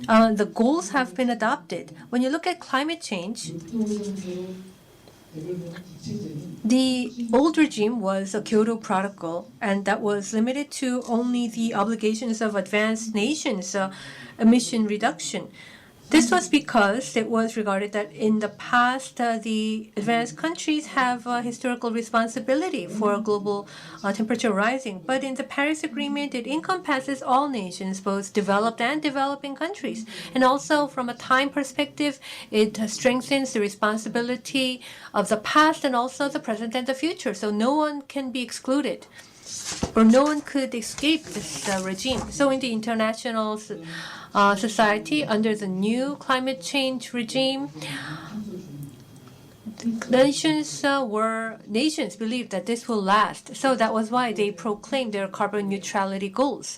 The goals have been adopted. When you look at climate change, the old regime was a Kyoto Protocol, and that was limited to only the obligations of advanced nations' emission reduction. This was because it was regarded that in the past, the advanced countries have a historical responsibility for global temperature rising. But in the Paris Agreement, it encompasses all nations, both developed and developing countries. And also from a time perspective, it strengthens the responsibility of the past and also the present and the future. So no one can be excluded, or no one could escape this regime. So in the international society, under the new climate change regime, nations believed that this will last. So that was why they proclaimed their carbon neutrality goals.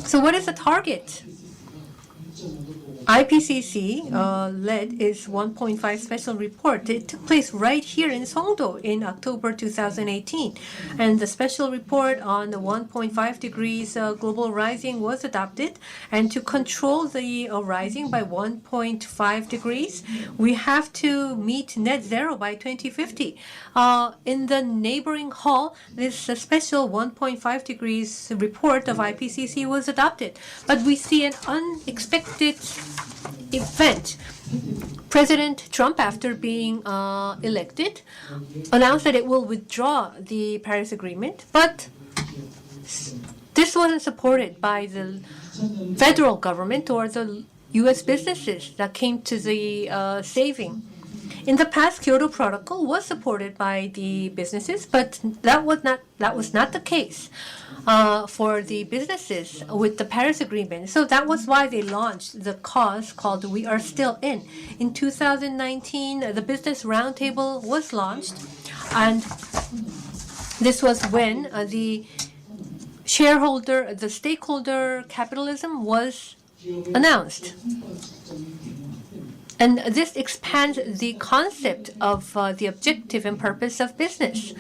So what is the target? IPCC led its 1.5 special report. It took place right here in Songdo in October 2018. And the special report on the 1.5 degrees global rising was adopted. And to control the rising by 1.5 degrees, we have to meet net zero by 2050. In the neighboring hall, this special 1.5 degrees report of IPCC was adopted. But we see an unexpected event. President Trump, after being elected, announced that it will withdraw the Paris Agreement, but this wasn't supported by the federal government or the U.S. businesses that came to the saving. In the past, Kyoto Protocol was supported by the businesses, but that was not the case for the businesses with the Paris Agreement. So that was why they launched the cause called "We Are Still In." In 2019, the Business Roundtable was launched, and this was when the stakeholder capitalism was announced. And this expands the concept of the objective and purpose of business.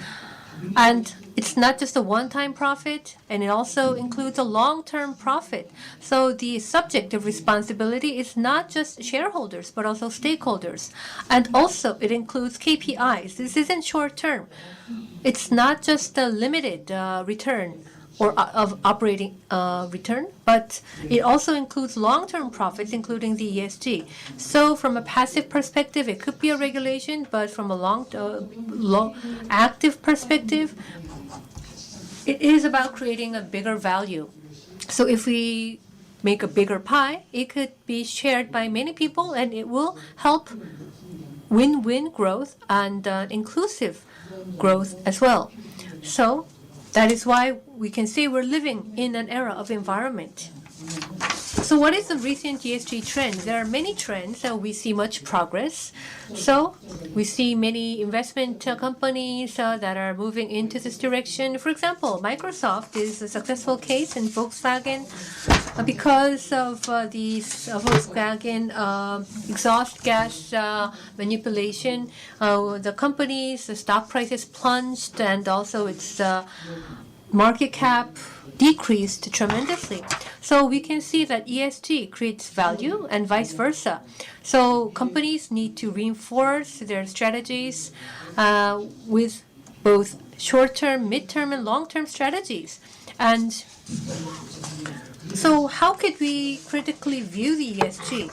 And it's not just a one-time profit, and it also includes a long-term profit. So the subject of responsibility is not just shareholders, but also stakeholders. And also it includes KPIs. This isn't short-term. It's not just a limited return or of operating return, but it also includes long-term profits, including the ESG. So from a passive perspective, it could be a regulation, but from a long active perspective, it is about creating a bigger value. So if we make a bigger pie, it could be shared by many people, and it will help win-win growth and inclusive growth as well. So that is why we can say we're living in an era of environment. So what is the recent ESG trend? There are many trends, and we see much progress. So we see many investment companies that are moving into this direction. For example, Microsoft is a successful case, in Volkswagen because of the Volkswagen exhaust gas manipulation. The company's stock prices plunged, and also its market cap decreased tremendously. So we can see that ESG creates value and vice versa. So companies need to reinforce their strategies with both short-term, mid-term, and long-term strategies. And so how could we critically view the ESG?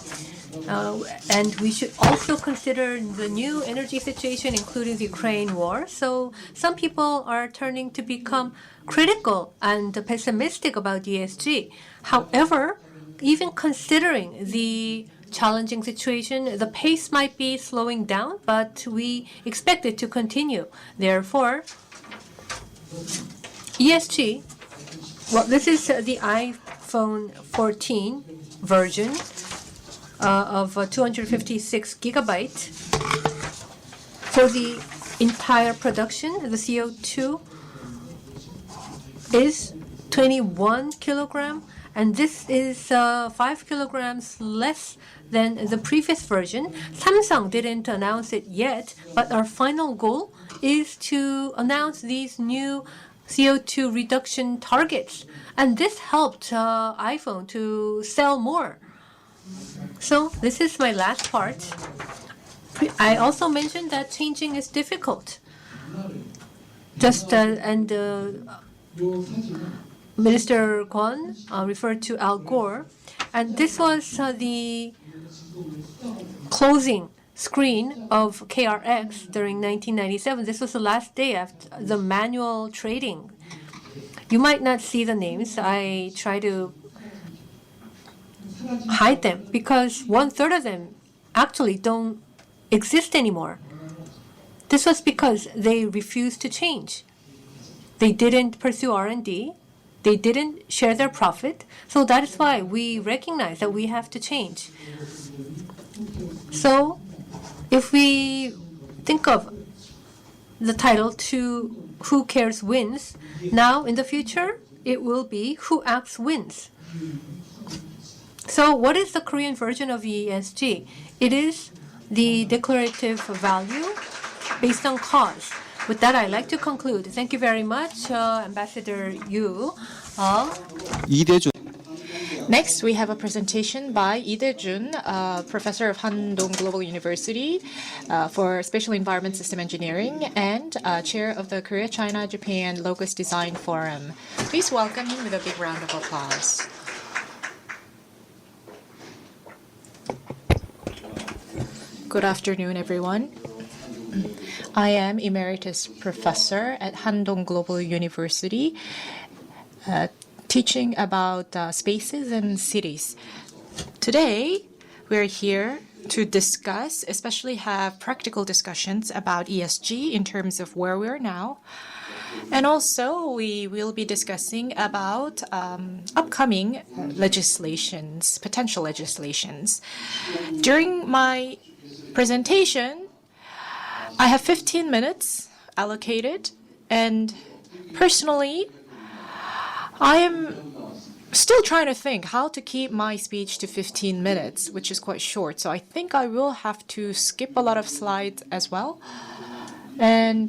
And we should also consider the new energy situation, including the Ukraine war. So some people are turning to become critical and pessimistic about ESG. However, even considering the challenging situation, the pace might be slowing down, but we expect it to continue. Therefore, ESG, well, this is the iPhone 14 version of 256 gigabyte. For the entire production, the CO2 is 21 kilogram, and this is 5 kilograms less than the previous version. Samsung didn't announce it yet, but our final goal is to announce these new CO2 reduction targets, and this helped iPhone to sell more. So this is my last part. I also mentioned that changing is difficult. Minister Kwon referred to Al Gore, and this was the closing screen of KRX during 1997. This was the last day after the manual trading. You might not see the names. I try to hide them because 1/3 of them actually don't exist anymore. This was because they refused to change. They didn't pursue R&D. They didn't share their profit. So that is why we recognize that we have to change. So if we think of the title to Who Cares Wins, now in the future, it will be Who Acts Wins. So what is the Korean version of ESG? It is the declarative value based on cause. With that, I'd like to conclude. Thank you very much, Ambassador Yu. Next, we have a presentation by Lee Dae-jun, professor of Handong Global University for Spatial Environment System Engineering and chair of the Korea-China-Japan Locus Design Forum. Please welcome him with a big round of applause. Good afternoon, everyone. I am Emeritus Professor at Handong Global University, teaching about spaces and cities. Today, we're here to discuss, especially have practical discussions about ESG in terms of where we are now. And also, we will be discussing about upcoming legislations, potential legislations. During my presentation, I have 15 minutes allocated, and personally, I am still trying to think how to keep my speech to 15 minutes, which is quite short. So I think I will have to skip a lot of slides as well. And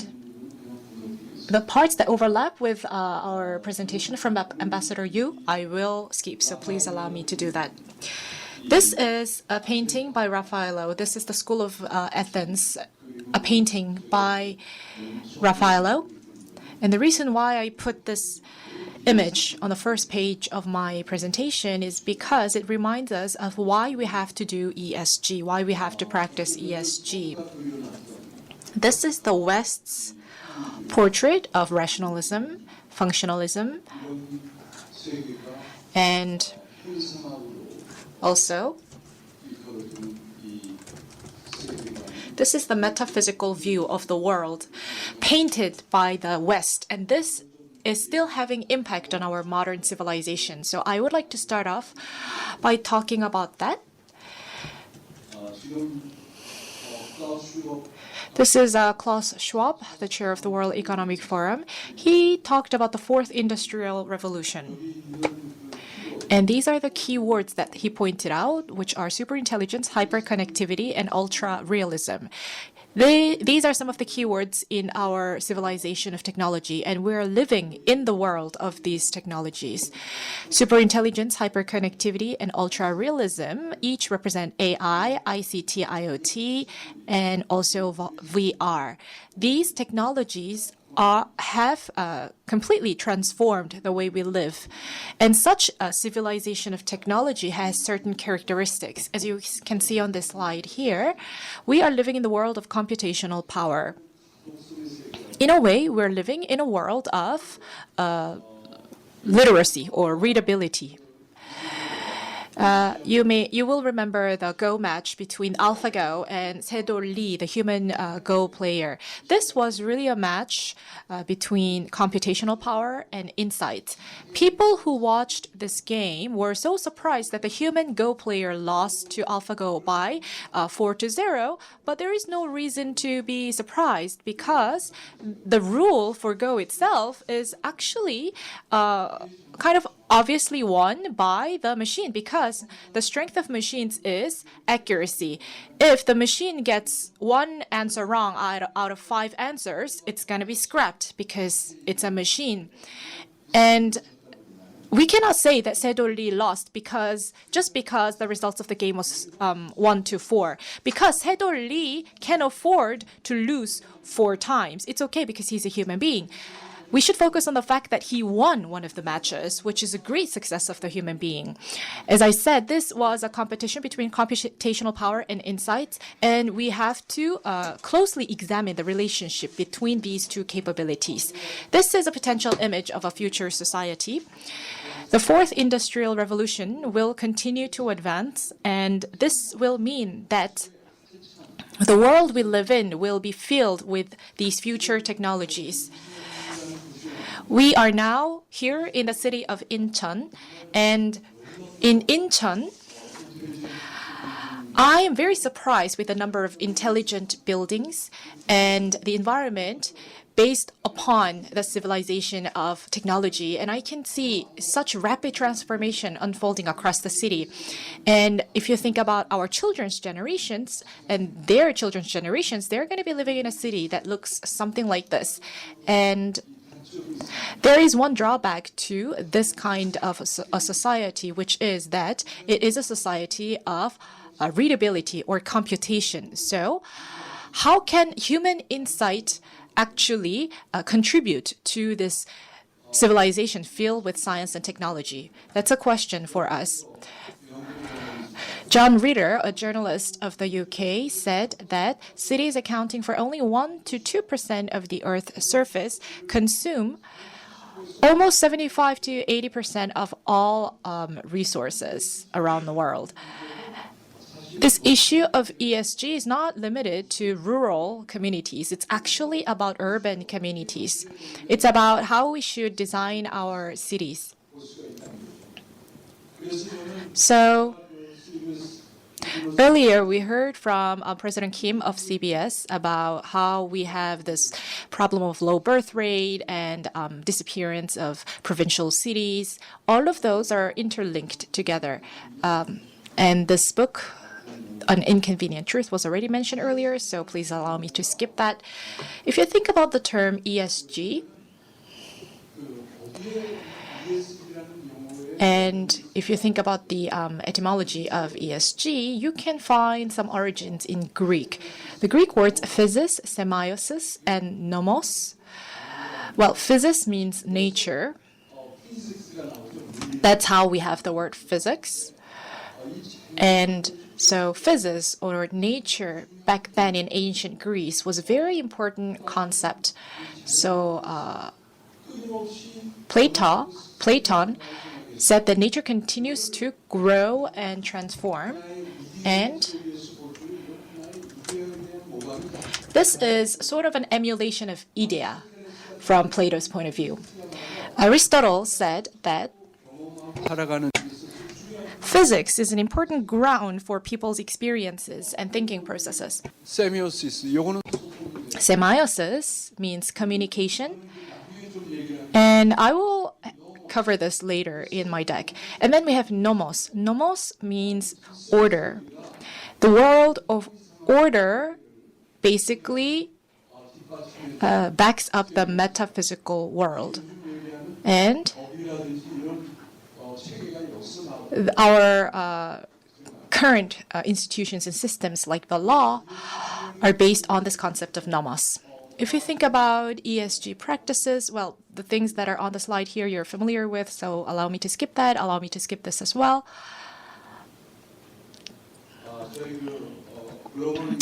the parts that overlap with our presentation from Ambassador Yu, I will skip. So please allow me to do that. This is a painting by Raffaello. This is the School of Athens, a painting by Raffaello. And the reason why I put this image on the first page of my presentation is because it reminds us of why we have to do ESG, why we have to practice ESG. This is the West's portrait of rationalism, functionalism, and also this is the metaphysical view of the world painted by the West, and this is still having impact on our modern civilization. So I would like to start off by talking about that. This is Klaus Schwab, the chair of the World Economic Forum. He talked about the fourth industrial revolution. And these are the key words that he pointed out, which are superintelligence, hyperconnectivity, and ultra-realism. These are some of the keywords in our civilization of technology, and we're living in the world of these technologies. Superintelligence, hyperconnectivity, and ultra-realism each represent AI, ICT, IoT, and also VR. These technologies have completely transformed the way we live. And such a civilization of technology has certain characteristics. As you can see on this slide here, we are living in the world of computational power. In a way, we're living in a world of literacy or readability. You will remember the Go match between AlphaGo and Sedol Lee, the human Go player. This was really a match between computational power and insight. People who watched this game were so surprised that the human Go player lost to AlphaGo by 4-0, but there is no reason to be surprised because the rule for Go itself is actually kind of obviously won by the machine because the strength of machines is accuracy. If the machine gets one answer wrong out of 5 answers, it's going to be scrapped because it's a machine. And we cannot say that Sedol Lee lost just because the results of the game was 1-4. Because Sedol Lee can afford to lose 4 times. It's okay because he's a human being. We should focus on the fact that he won one of the matches, which is a great success of the human being. As I said, this was a competition between computational power and insight, and we have to closely examine the relationship between these two capabilities. This is a potential image of a future society. The fourth industrial revolution will continue to advance, and this will mean that the world we live in will be filled with these future technologies. We are now here in the city of Incheon, and in Incheon, I am very surprised with the number of intelligent buildings and the environment based upon the civilization of technology. And I can see such rapid transformation unfolding across the city. And if you think about our children's generations and their children's generations, they're going to be living in a city that looks something like this. And there is one drawback to this kind of a society, which is that it is a society of readability or computation. So how can human insight actually contribute to this civilization filled with science and technology? That's a question for us. John Reader, a journalist of the UK, said that cities accounting for only 1-2% of the Earth's surface consume almost 75-80% of all resources around the world. This issue of ESG is not limited to rural communities. It's actually about urban communities. It's about how we should design our cities. So, earlier, we heard from President Kim of CBS about how we have this problem of low birth rate and disappearance of provincial cities. All of those are interlinked together. And this book, An Inconvenient Truth, was already mentioned earlier, so please allow me to skip that. If you think about the term ESG, and if you think about the etymology of ESG, you can find some origins in Greek. The Greek words physis, semiosis, and nomos. Well, physis means nature, That's how we have the word physics. And so physics, or nature, back then in ancient Greece was a very important concept. So Platon said that nature continues to grow and transform, and this is sort of an emulation of idea from Plato's point of view. Aristotle said that physics is an important ground for people's experiences and thinking processes. Semiosis, 요거는 Semiosis means communication, and I will cover this later in my deck. And then we have nomos. Nomos means order. The world of order basically backs up the metaphysical world. And our current institutions and systems like the law are based on this concept of nomos. If you think about ESG practices, well, the things that are on the slide here you're familiar with, so allow me to skip that, allow me to skip this as well.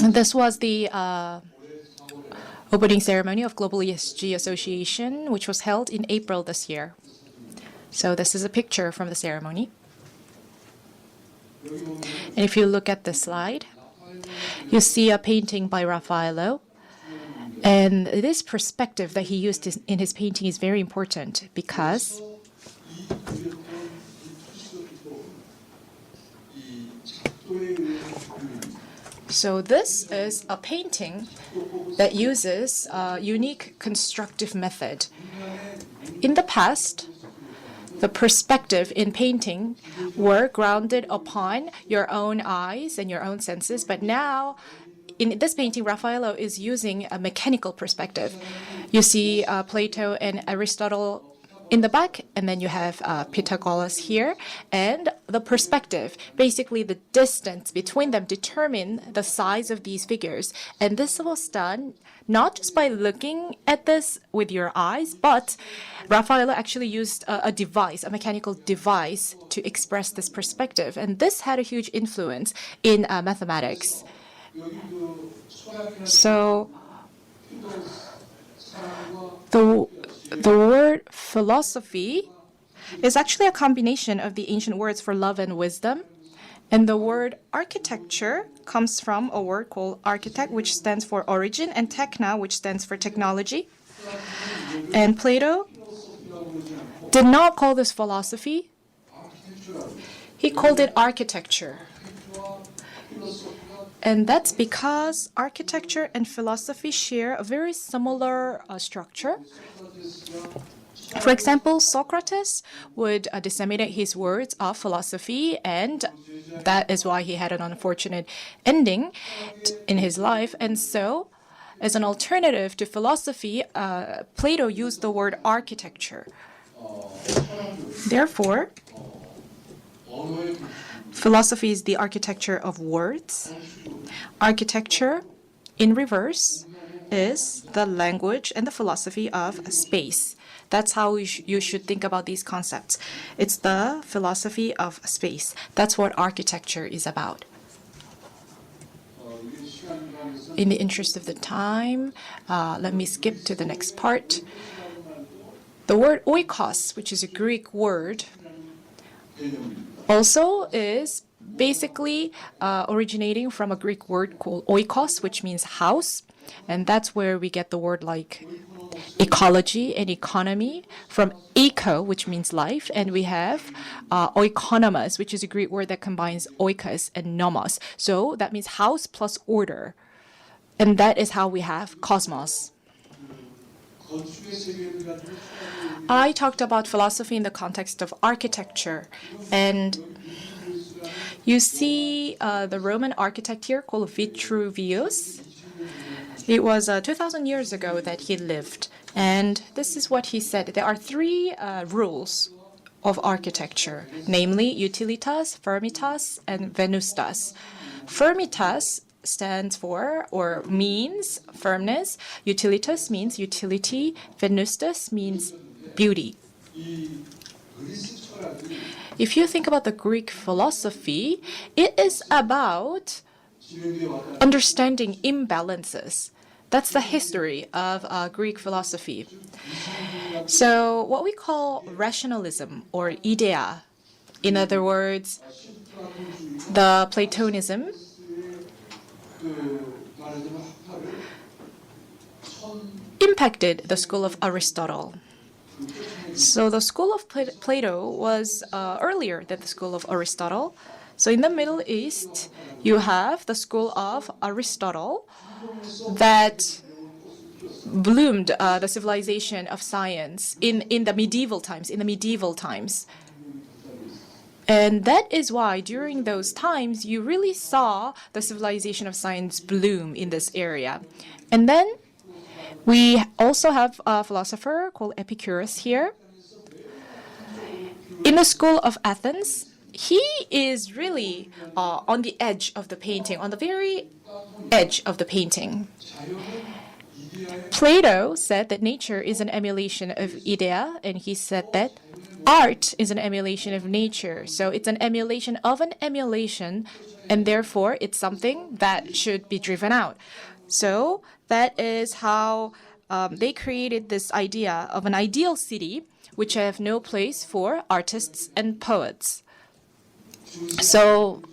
And this was the opening ceremony of Global ESG Association, which was held in April this year. So this is a picture from the ceremony. And if you look at the slide, you see a painting by Raffaello. And this perspective that he used in his painting is very important because so this is a painting that uses a unique constructive method. In the past, the perspective in painting were grounded upon your own eyes and your own senses, but now in this painting, Raffaello is using a mechanical perspective. You see Plato and Aristotle in the back, and then you have Pythagoras here, and the perspective, basically the distance between them, determine the size of these figures. And this was done not just by looking at this with your eyes, but Raffaello actually used a device, a mechanical device, to express this perspective. And this had a huge influence in mathematics. So the word philosophy is actually a combination of the ancient words for love and wisdom. And the word architecture comes from a word called architect, which stands for origin, and techna, which stands for technology. And Plato did not call this philosophy. He called it architecture. And that's because architecture and philosophy share a very similar structure. For example, Socrates would disseminate his words of philosophy, and that is why he had an unfortunate ending in his life. And so, as an alternative to philosophy, Plato used the word architecture. Therefore, philosophy is the architecture of words. Architecture, in reverse, is the language and the philosophy of space. That's how you should think about these concepts. It's the philosophy of space. That's what architecture is about. In the interest of the time, let me skip to the next part. The word oikos, which is a Greek word, also is basically originating from a Greek word called oikos, which means house. And that's where we get the word like ecology and economy from eco, which means life. And we have oikonomos, which is a Greek word that combines oikos and nomos. So that means house plus order. And that is how we have cosmos. I talked about philosophy in the context of architecture. And you see the Roman architect here called Vitruvius. It was 2,000 years ago that he lived. And this is what he said. There are three rules of architecture, namely utilitas, firmitas, and venustas. Firmitas stands for or means firmness. Utilitas means utility. Venustas means beauty. If you think about the Greek philosophy, it is about understanding imbalances. That's the history of Greek philosophy. So what we call rationalism or idea, in other words, the Platonism, impacted the school of Aristotle. So the school of Plato was earlier than the school of Aristotle. So in the Middle East, you have the school of Aristotle that bloomed the civilization of science in the medieval times. And that is why during those times, you really saw the civilization of science bloom in this area. And then we also have a philosopher called Epicurus here. In the school of Athens, he is really on the edge of the painting, on the very edge of the painting. Plato said that nature is an emulation of idea, and he said that art is an emulation of nature. So it's an emulation of an emulation, and therefore it's something that should be driven out. So that is how they created this idea of an ideal city which have no place for artists and poets. So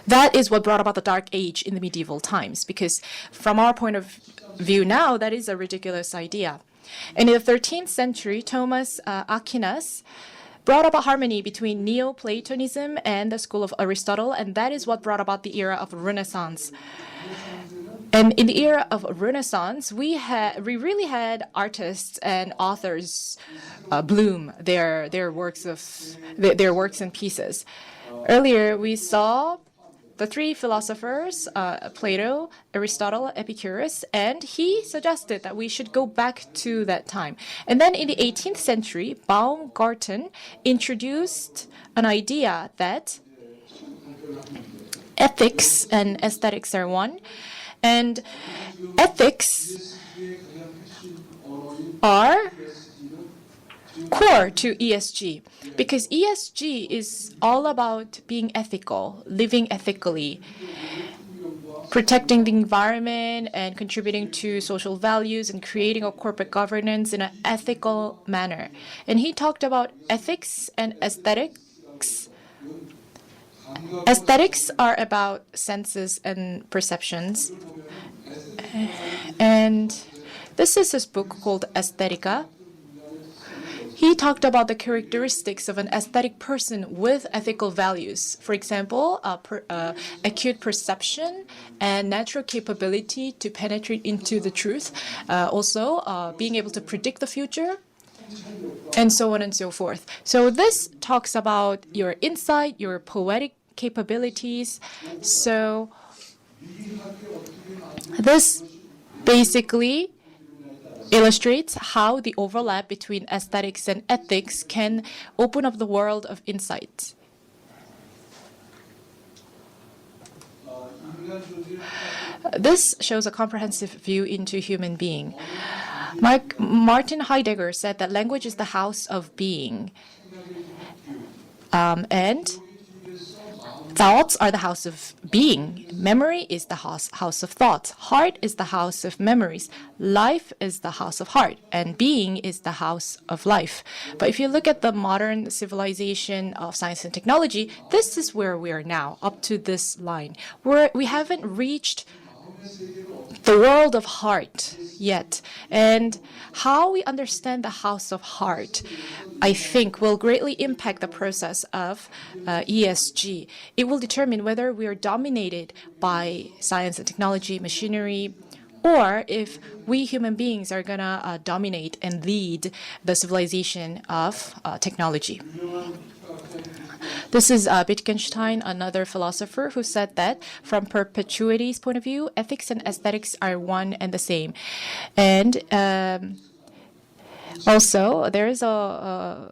that is what brought about the Dark Age in the medieval times, because from our point of view now, that is a ridiculous idea. And in the 13th century, Thomas Aquinas brought about harmony between Neoplatonism and the school of Aristotle, and that is what brought about the era of Renaissance. And in the era of Renaissance, we really had artists and authors bloom their works and pieces. Earlier, we saw the three philosophers, Plato, Aristotle, Epicurus, and he suggested that we should go back to that time. And then in the 18th century, Baumgarten introduced an idea that ethics and aesthetics are one. And ethics are core to ESG, because ESG is all about being ethical, living ethically, protecting the environment and contributing to social values and creating a corporate governance in an ethical manner. And he talked about ethics and aesthetics. Aesthetics are about senses and perceptions. And this is his book called Aesthetica. He talked about the characteristics of an aesthetic person with ethical values. For example, acute perception and natural capability to penetrate into the truth. Also, being able to predict the future, and so on and so forth. So this talks about your insight, your poetic capabilities. So this basically illustrates how the overlap between aesthetics and ethics can open up the world of insight. This shows a comprehensive view into human being. Martin Heidegger said that language is the house of being. And thoughts are the house of being. Memory is the house of thoughts. Heart is the house of memories. Life is the house of heart. And being is the house of life. But if you look at the modern civilization of science and technology, this is where we are now, up to this line. We haven't reached the world of heart yet. And how we understand the house of heart, I think, will greatly impact the process of ESG. It will determine whether we are dominated by science and technology, machinery, or if we human beings are going to dominate and lead the civilization of technology. This is Wittgenstein, another philosopher, who said that from perpetuity's point of view, ethics and aesthetics are one and the same. And also, there's a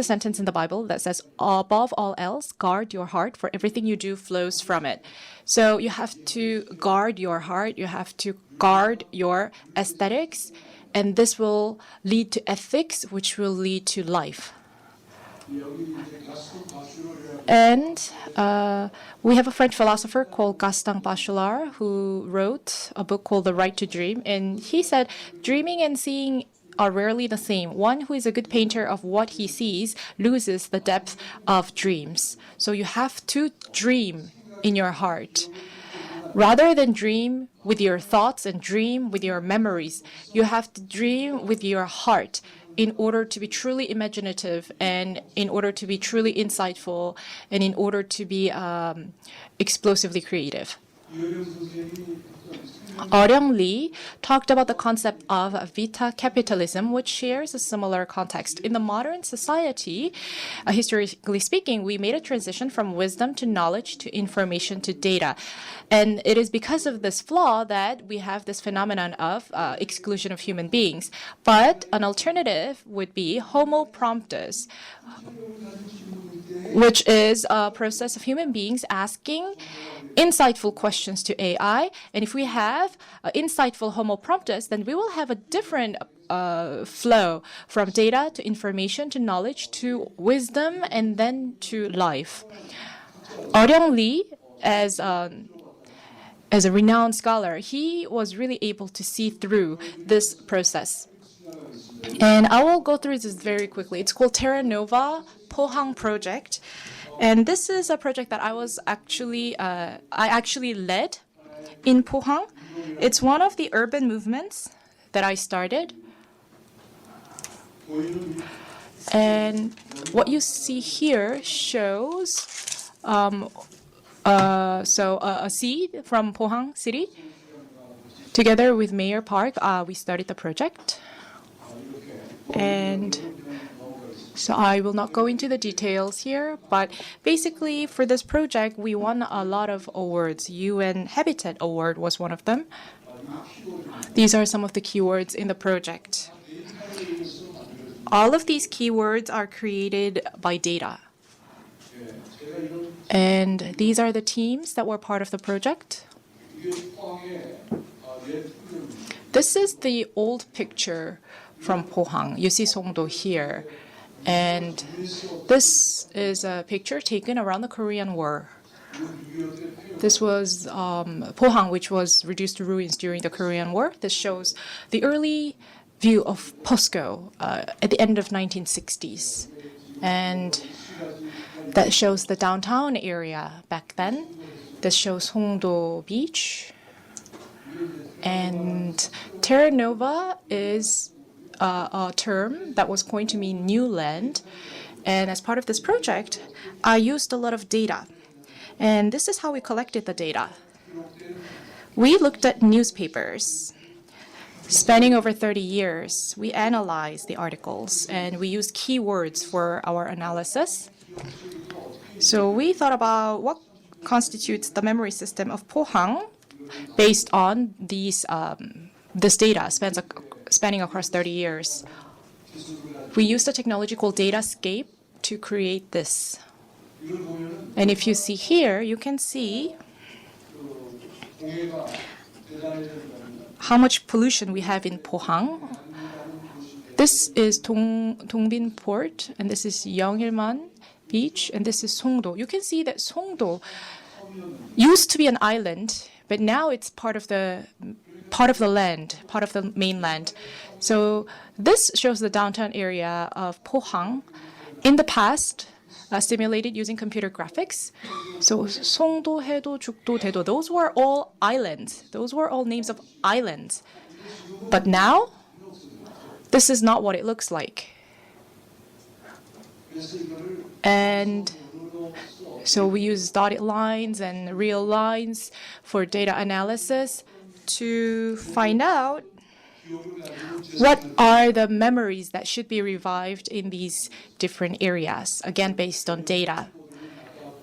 sentence in the Bible that says, above all else, guard your heart, for everything you do flows from it. So you have to guard your heart, you have to guard your aesthetics, and this will lead to ethics, which will lead to life. And we have a French philosopher called Gaston Bachelard who wrote a book called The Right to Dream. And he said, dreaming and seeing are rarely the same. One who is a good painter of what he sees loses the depth of dreams. So you have to dream in your heart. Rather than dream with your thoughts and dream with your memories, you have to dream with your heart in order to be truly imaginative and in order to be truly insightful and in order to be explosively creative. Aryang Lee talked about the concept of vita capitalism, which shares a similar context. In the modern society, historically speaking, we made a transition from wisdom to knowledge to information to data. And it is because of this flaw that we have this phenomenon of exclusion of human beings. But an alternative would be Homo promptus, which is a process of human beings asking insightful questions to AI. And if we have insightful Homo promptus, then we will have a different flow from data to information to knowledge to wisdom and then to life. Aryang Lee, as a renowned scholar, he was really able to see through this process. And I will go through this very quickly. It's called Terra Nova Pohang Project. And this is a project that I actually led in Pohang. It's one of the urban movements that I started. And what you see here shows a seed from Pohang City. Together with Mayor Park, we started the project. And so I will not go into the details here, but basically for this project, we won a lot of awards. UN Habitat Award was one of them. These are some of the keywords in the project. All of these keywords are created by data. And these are the teams that were part of the project. This is the old picture from Pohang. You see Songdo here. And this is a picture taken around the Korean War. This was Pohang, which was reduced to ruins during the Korean War. This shows the early view of POSCO at the end of 1960s. And that shows the downtown area back then. This shows Songdo Beach. And Terra Nova is a term that was coined to mean new land. And as part of this project, I used a lot of data. And this is how we collected the data. We looked at newspapers. Spanning over 30 years, we analyzed the articles and we used keywords for our analysis. So we thought about what constitutes the memory system of Pohang based on this data spanning across 30 years. We used a technology called Datascape to create this. And if you see here, you can see how much pollution we have in Pohang. This is Dongbin Port, and this is Yeongilman Beach, and this is Songdo. You can see that Songdo used to be an island, but now it's part of the land, part of the mainland. So this shows the downtown area of Pohang in the past, simulated using computer graphics. So Songdo, Haedo, Jukdo, Daedo, those were all islands. Those were all names of islands. But now, this is not what it looks like. And so we use dotted lines and real lines for data analysis to find out what are the memories that should be revived in these different areas, again, based on data.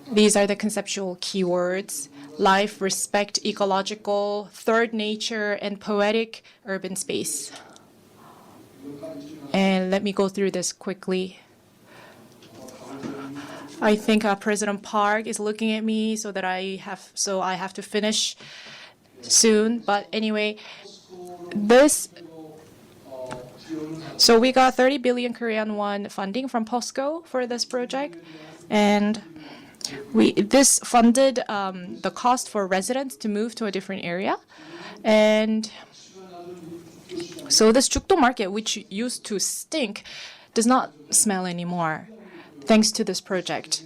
These are the conceptual keywords: life, respect, ecological, third nature, and poetic urban space. And let me go through this quickly. I think President Park is looking at me so I have to finish soon. But anyway, this So we got 30 billion Korean won funding from POSCO for this project, and this funded the cost for residents to move to a different area. And so this Jukdo market, which used to stink, does not smell anymore, thanks to this project.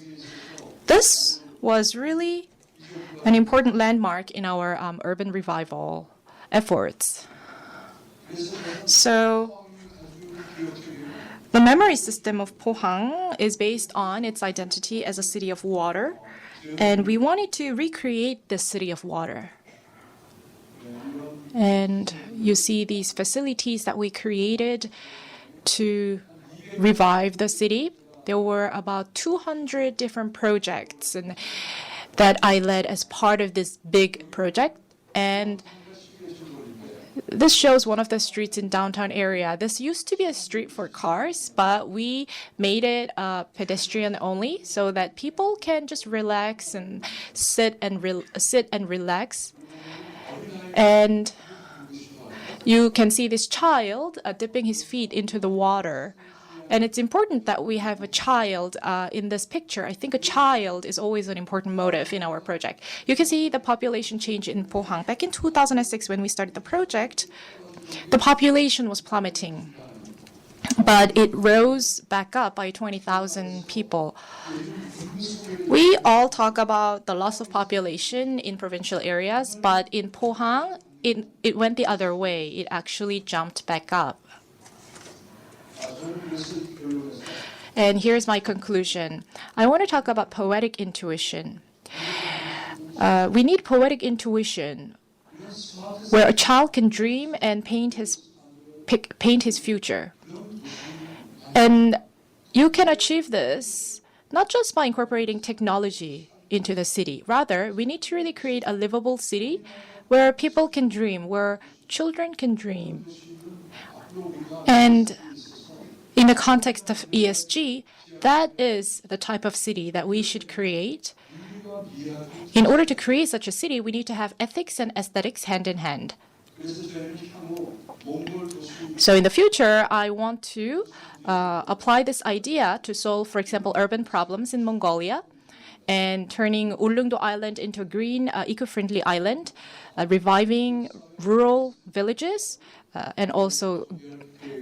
This was really an important landmark in our urban revival efforts. So the memory system of Pohang is based on its identity as a city of water, and we wanted to recreate the city of water. And you see these facilities that we created to revive the city. There were about 200 different projects that I led as part of this big project. And this shows one of the streets in downtown area. This used to be a street for cars, but we made it pedestrian only so that people can just relax and sit and relax. And you can see this child dipping his feet into the water. And it's important that we have a child in this picture. I think a child is always an important motive in our project. You can see the population change in Pohang. Back in 2006, when we started the project, the population was plummeting. But it rose back up by 20,000 people. We all talk about the loss of population in provincial areas, but in Pohang, it went the other way. It actually jumped back up. And here's my conclusion. I want to talk about poetic intuition. We need poetic intuition where a child can dream and paint his future. And you can achieve this not just by incorporating technology into the city. Rather, we need to really create a livable city where people can dream, where children can dream. And in the context of ESG, that is the type of city that we should create. In order to create such a city, we need to have ethics and aesthetics hand in hand. So in the future, I want to apply this idea to solve, for example, urban problems in Mongolia, and turning Ulleungdo Island into a green, eco-friendly island, reviving rural villages, and also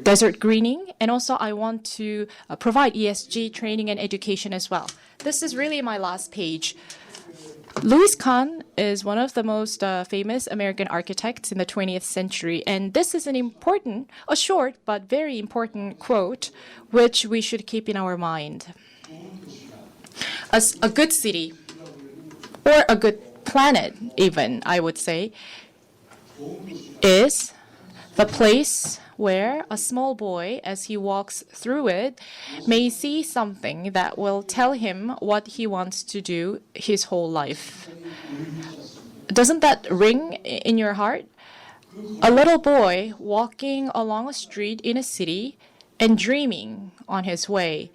desert greening. And also I want to provide ESG training and education as well. This is really my last page. Louis Kahn is one of the most famous American architects in the 20th century, and this is a short but very important quote, which we should keep in our mind. As a good city, or a good planet even, I would say, is the place where a small boy, as he walks through it, may see something that will tell him what he wants to do his whole life. Doesn't that ring in your heart? A little boy walking along a street in a city and dreaming on his way,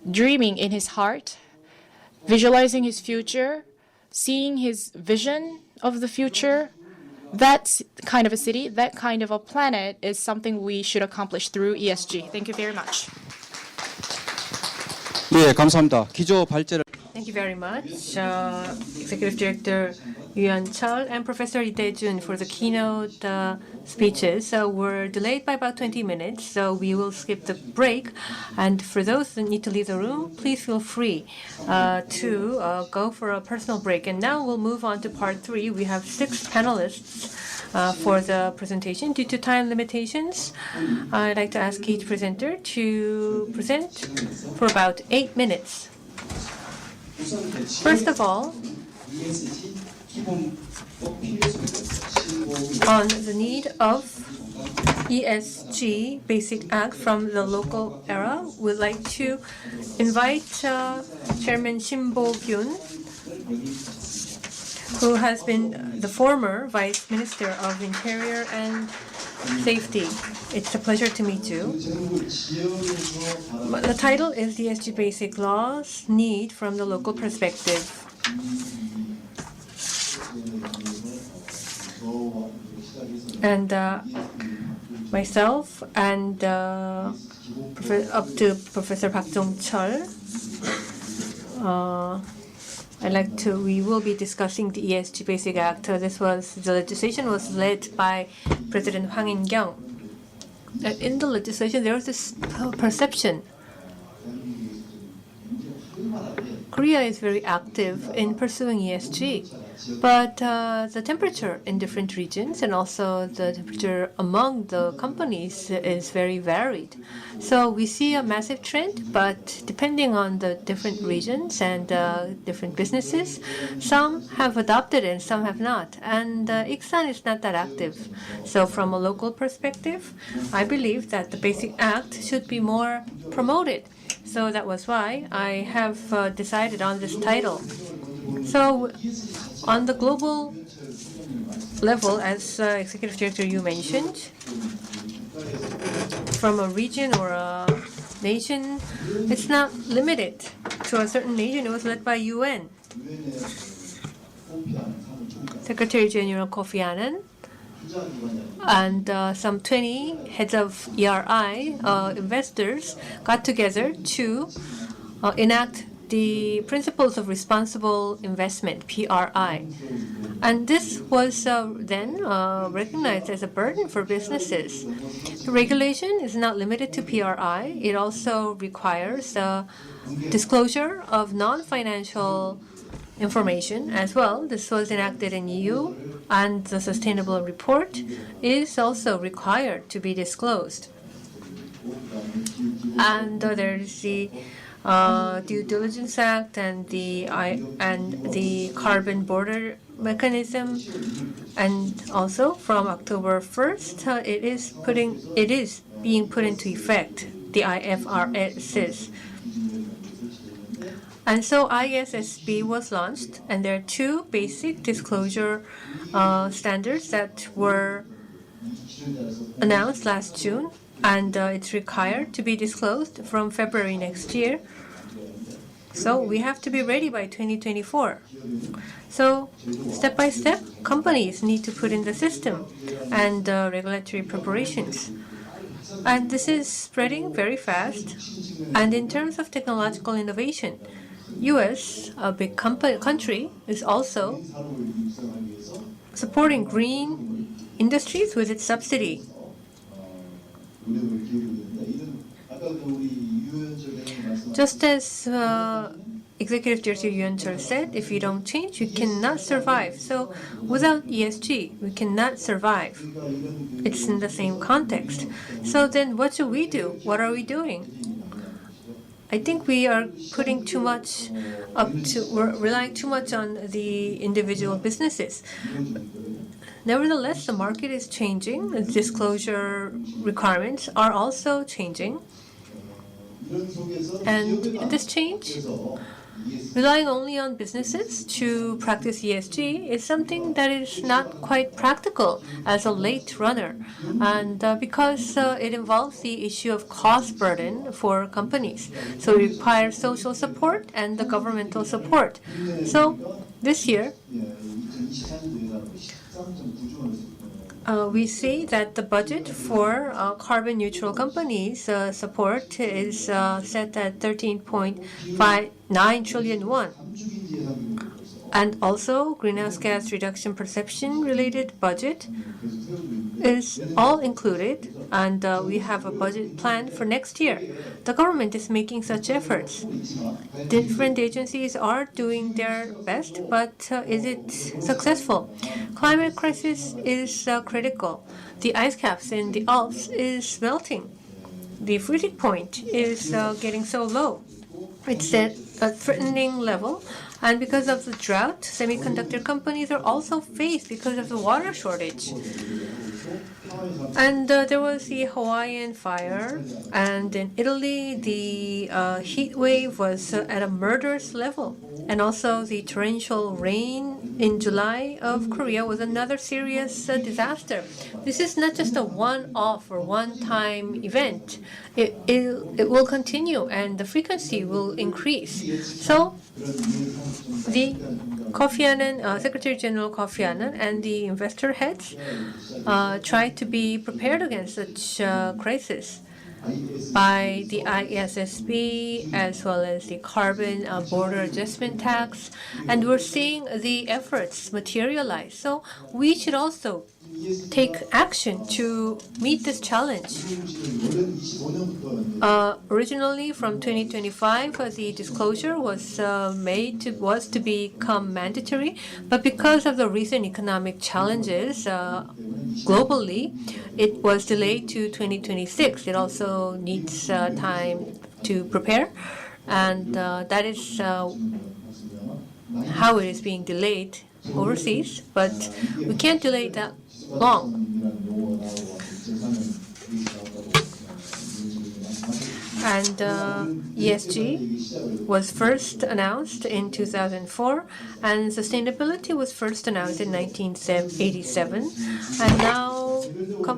dreaming in his heart, visualizing his future, seeing his vision of the future. That kind of a city, that kind of a planet is something we should accomplish through ESG. Thank you very much. 예, 감사합니다. 기조 발제를 Thank you very much, Executive Director Yu Yeon-chul and Professor Lee Tae-jun for the keynote speeches. So we're delayed by about 20 minutes, so we will skip the break. And for those that need to leave the room, please feel free to go for a personal break. And now we'll move on to part 3. We have 6 panelists for the presentation. Due to time limitations, I'd like to ask each presenter to present for about 8 minutes. First of all, on the need of ESG Basic Act from the local era, we'd like to invite Chairman Shin Bo-kyun, who has been the former Vice Minister of Interior and Safety. It's a pleasure to meet you. The title is the ESG Basic Laws Need from the Local Perspective. And myself and up to Professor Park Jong-chul, we will be discussing the ESG Basic Act. The legislation was led by President Hwang In-kyung. In the legislation, there was this perception Korea is very active in pursuing ESG, but the temperature in different regions and also the temperature among the companies is very varied. So we see a massive trend, but depending on the different regions and different businesses, some have adopted it and some have not. And Iksan is not that active. So from a local perspective, I believe that the Basic Act should be more promoted. So that was why I have decided on this title. So on the global level, as Executive Director you mentioned, from a region or a nation, it's not limited to a certain nation. It was led by UN. Secretary General Kofi Annan and some 20 heads of ERI investors got together to enact the Principles of Responsible Investment, PRI. And this was then recognized as a burden for businesses. The regulation is not limited to PRI. It also requires disclosure of non-financial information as well. This was enacted in EU, and the sustainable report is also required to be disclosed. And there is the Due Diligence Act and the Carbon Border Mechanism, and also from October 1st, it is being put into effect. The IFRS. And so ISSB was launched, and there are two basic disclosure standards that were announced last June, and it's required to be disclosed from February next year. So we have to be ready by 2024. So step by step, companies need to put in the system and regulatory preparations. And this is spreading very fast. And in terms of technological innovation, U.S., a big country, is also supporting green industries with its subsidy. Just as Executive Director Yoon Chul said, if you don't change, you cannot survive. So without ESG, we cannot survive. It's in the same context. So then what should we do? What are we doing? I think we are putting too much we're relying too much on the individual businesses. Nevertheless, the market is changing. The disclosure requirements are also changing. And in this change, relying only on businesses to practice ESG is something that is not quite practical as a late runner, and because it involves the issue of cost burden for companies. So it requires social support and the governmental support. So this year, we see that the budget for carbon neutral companies support is set at 13.59 trillion won. And also, greenhouse gas reduction perception related budget is all included, and we have a budget plan for next year. The government is making such efforts. Different agencies are doing their best, but is it successful? Climate crisis is critical. The ice caps in the Alps is melting. The freezing point is getting so low. It's at a threatening level, and because of the drought, semiconductor companies are also faced because of the water shortage. And there was the Hawaiian fire, and in Italy, the heat wave was at a murderous level. And also the torrential rain in July of Korea was another serious disaster. This is not just a one-off or one-time event. It will continue, and the frequency will increase. So the Kofi Annan, Secretary General Kofi Annan, and the investor heads try to be prepared against such crisis by the ISSB as well as the carbon border adjustment tax, and we're seeing the efforts materialize. So we should also take action to meet this challenge. Originally, from 2025, the disclosure was to become mandatory, but because of the recent economic challenges globally, it was delayed to 2026. It also needs time to prepare, and that is how it is being delayed overseas. But we can't delay that long. And ESG was first announced in 2004, and sustainability was first announced in 1987. And now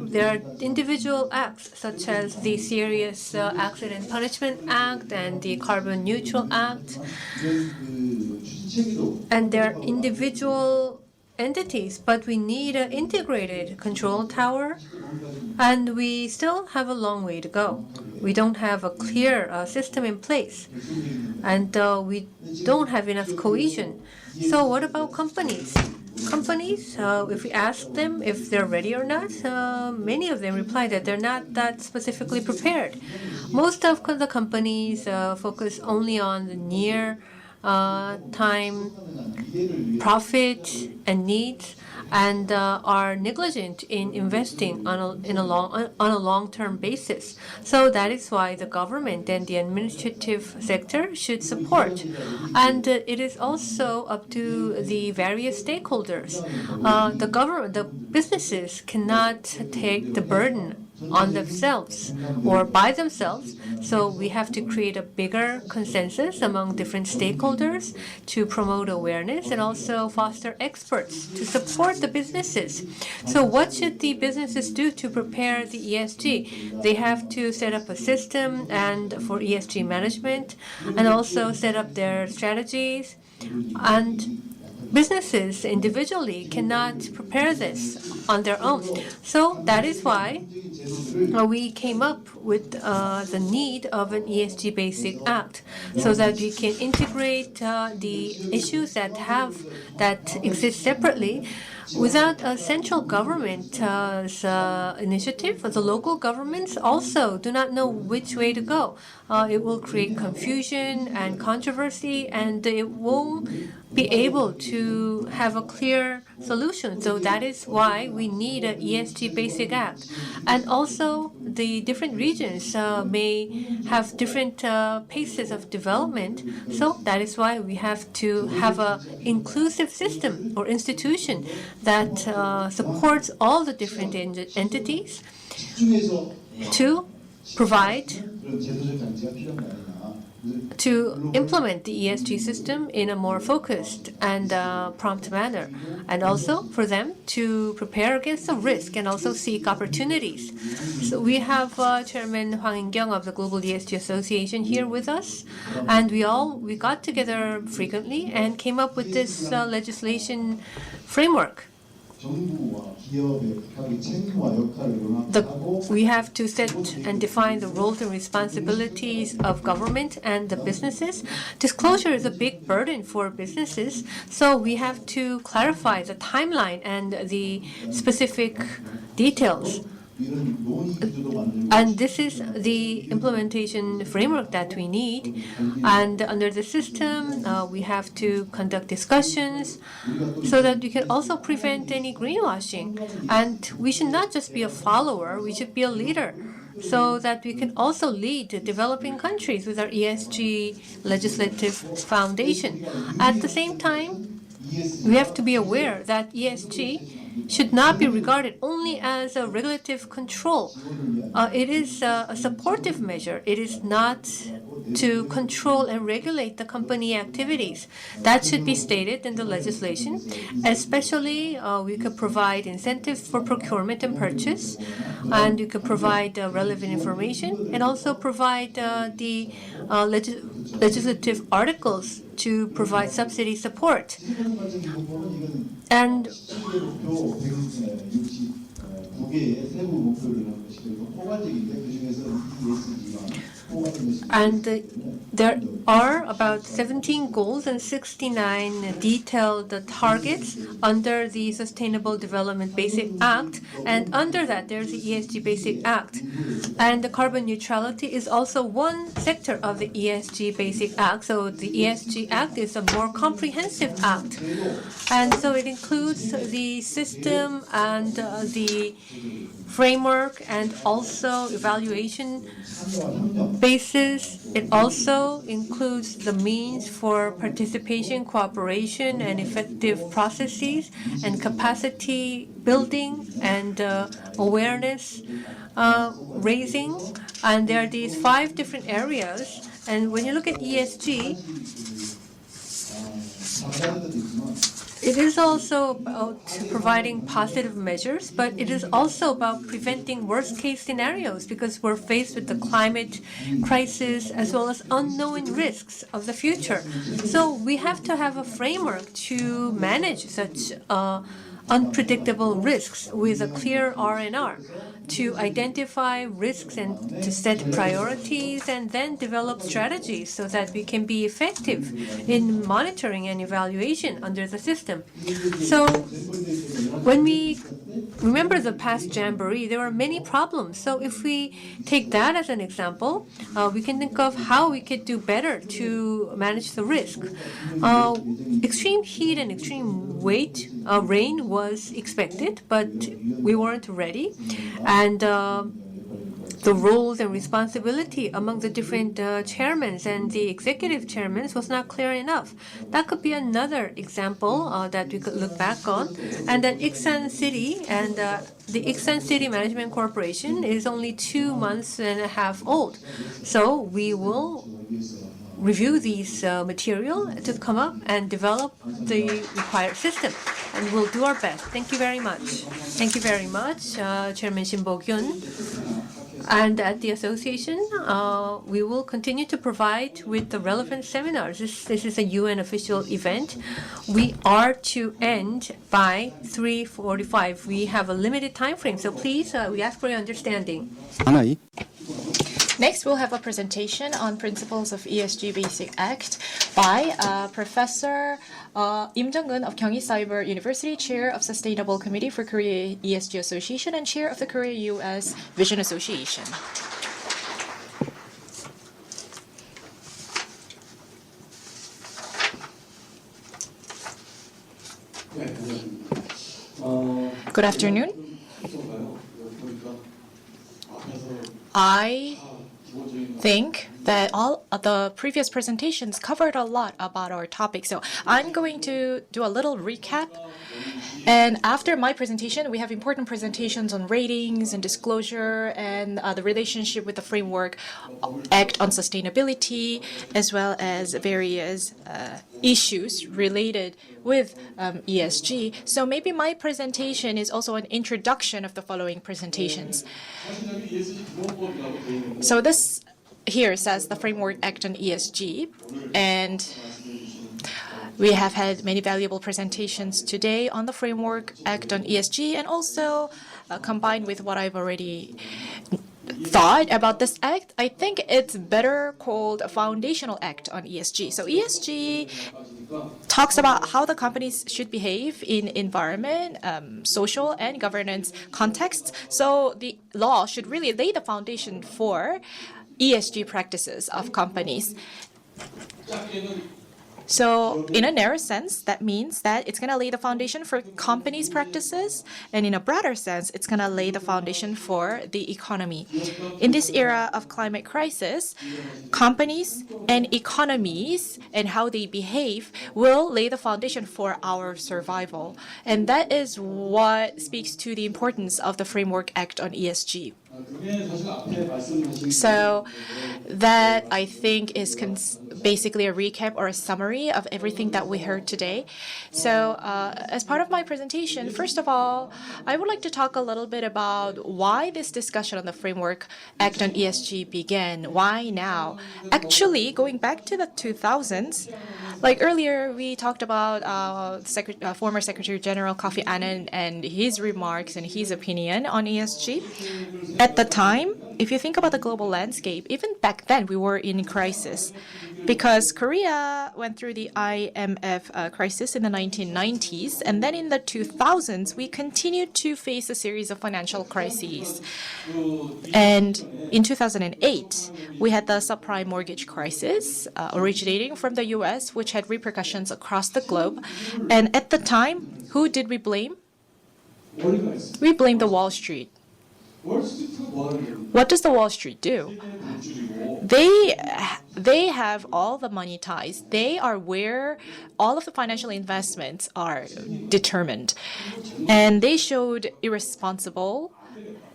there are individual acts such as the Serious Accident Punishment Act and the Carbon Neutral Act. And they're individual entities, but we need an integrated control tower, and we still have a long way to go. We don't have a clear system in place, and we don't have enough cohesion. So what about companies? Companies, if we ask them if they're ready or not, many of them reply that they're not that specifically prepared. Most of the companies focus only on the near time profit and needs, and are negligent in investing on a long-term basis. So that is why the government and the administrative sector should support, and it is also up to the various stakeholders. The businesses cannot take the burden on themselves or by themselves. So we have to create a bigger consensus among different stakeholders to promote awareness and also foster experts to support the businesses. So what should the businesses do to prepare the ESG? They have to set up a system and for ESG management, and also set up their strategies. And businesses individually cannot prepare this on their own. So that is why we came up with the need of an ESG Basic Act, so that we can integrate the issues that exist separately. Without a central government's initiative, the local governments also do not know which way to go. It will create confusion and controversy, and it won't be able to have a clear solution. So that is why we need an ESG Basic Act. And also, the different regions may have different paces of development. So that is why we have to have an inclusive system or institution that supports all the different entities to provide to implement the ESG system in a more focused and prompt manner, and also for them to prepare against the risk and also seek opportunities. So we have Chairman Hwang In-kyung of the Global ESG Association here with us, and we got together frequently and came up with this legislation framework. We have to set and define the roles and responsibilities of government and the businesses. Disclosure is a big burden for businesses, so we have to clarify the timeline and the specific details. And this is the implementation framework that we need. And under the system, we have to conduct discussions so that we can also prevent any greenwashing. And we should not just be a follower, we should be a leader, so that we can also lead developing countries with our ESG legislative foundation. At the same time, we have to be aware that ESG should not be regarded only as a regulative control. It is a supportive measure. It is not to control and regulate the company activities. That should be stated in the legislation. Especially, we could provide incentives for procurement and purchase, and you could provide relevant information, and also provide the legislative articles to provide subsidy support. And there are about 17 goals and 69 detailed targets under the Sustainable Development Basic Act, and under that there's the ESG Basic Act. And the carbon neutrality is also one sector of the ESG Basic Act, so the ESG Act is a more comprehensive act. And so it includes the system and the framework and also evaluation basis. It also includes the means for participation, cooperation, and effective processes, and capacity building and awareness raising. And there are these 5 different areas. And when you look at ESG, it is also about providing positive measures, but it is also about preventing worst-case scenarios, because we're faced with the climate crisis as well as unknown risks of the future. So we have to have a framework to manage such unpredictable risks with a clear R&R, to identify risks and to set priorities, and then develop strategies so that we can be effective in monitoring and evaluation under the system. So when we remember the past Jamboree, there were many problems. So if we take that as an example, we can think of how we could do better to manage the risk. Extreme heat and extreme rain was expected, but we weren't ready. And the roles and responsibility among the different chairmen and the executive chairmen was not clear enough. That could be another example that we could look back on. And that Iksan City and the Iksan City Management Corporation is only 2 months and a half old. So we will review these material to come up and develop the required system. And we'll do our best. Thank you very much. Thank you very much, Chairman Shin Bo-kyun. And at the association, we will continue to provide with the relevant seminars. This is a UN official event. We are to end by 3:45. We have a limited time frame, so please, we ask for your understanding. 하나이. Next, we'll have a presentation on Principles of ESG Basic Act by Professor Im Jung-eun of Kyunghee Cyber University, Chair of Sustainable Committee for Korea ESG Association and Chair of the Korea-US Vision Association. Good afternoon. I think that all of the previous presentations covered a lot about our topic, so I'm going to do a little recap. And after my presentation, we have important presentations on ratings and disclosure and the relationship with the Framework Act on Sustainability, as well as various issues related with ESG. So maybe my presentation is also an introduction of the following presentations. So this here says the Framework Act on ESG, and we have had many valuable presentations today on the Framework Act on ESG, and also combined with what I've already thought about this act, I think it's better called a foundational act on ESG. So ESG talks about how the companies should behave in environment, social, and governance contexts. So the law should really lay the foundation for ESG practices of companies. So in a narrow sense, that means that it's going to lay the foundation for companies' practices, and in a broader sense, it's going to lay the foundation for the economy. In this era of climate crisis, companies and economies and how they behave will lay the foundation for our survival. And that is what speaks to the importance of the Framework Act on ESG. So that, I think, is basically a recap or a summary of everything that we heard today. So as part of my presentation, first of all, I would like to talk a little bit about why this discussion on the Framework Act on ESG began. Why now? Actually, going back to the 2000s, like earlier, we talked about former Secretary General Kofi Annan and his remarks and his opinion on ESG. At the time, if you think about the global landscape, even back then we were in crisis because Korea went through the IMF crisis in the 1990s, and then in the 2000s we continued to face a series of financial crises. And in 2008, we had the subprime mortgage crisis originating from the US, which had repercussions across the globe. And at the time, who did we blame? We blamed the Wall Street. What does the Wall Street do? They have all the money ties. They are where all of the financial investments are determined. And they showed irresponsible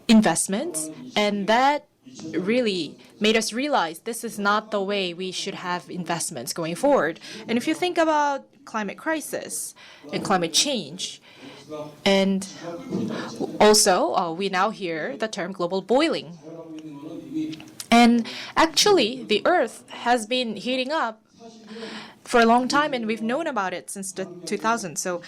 investments, and that really made us realize this is not the way we should have investments going forward. And if you think about climate crisis and climate change, and also we now hear the term global boiling. And actually, the Earth has been heating up for a long time, and we've known about it since the 2000s. So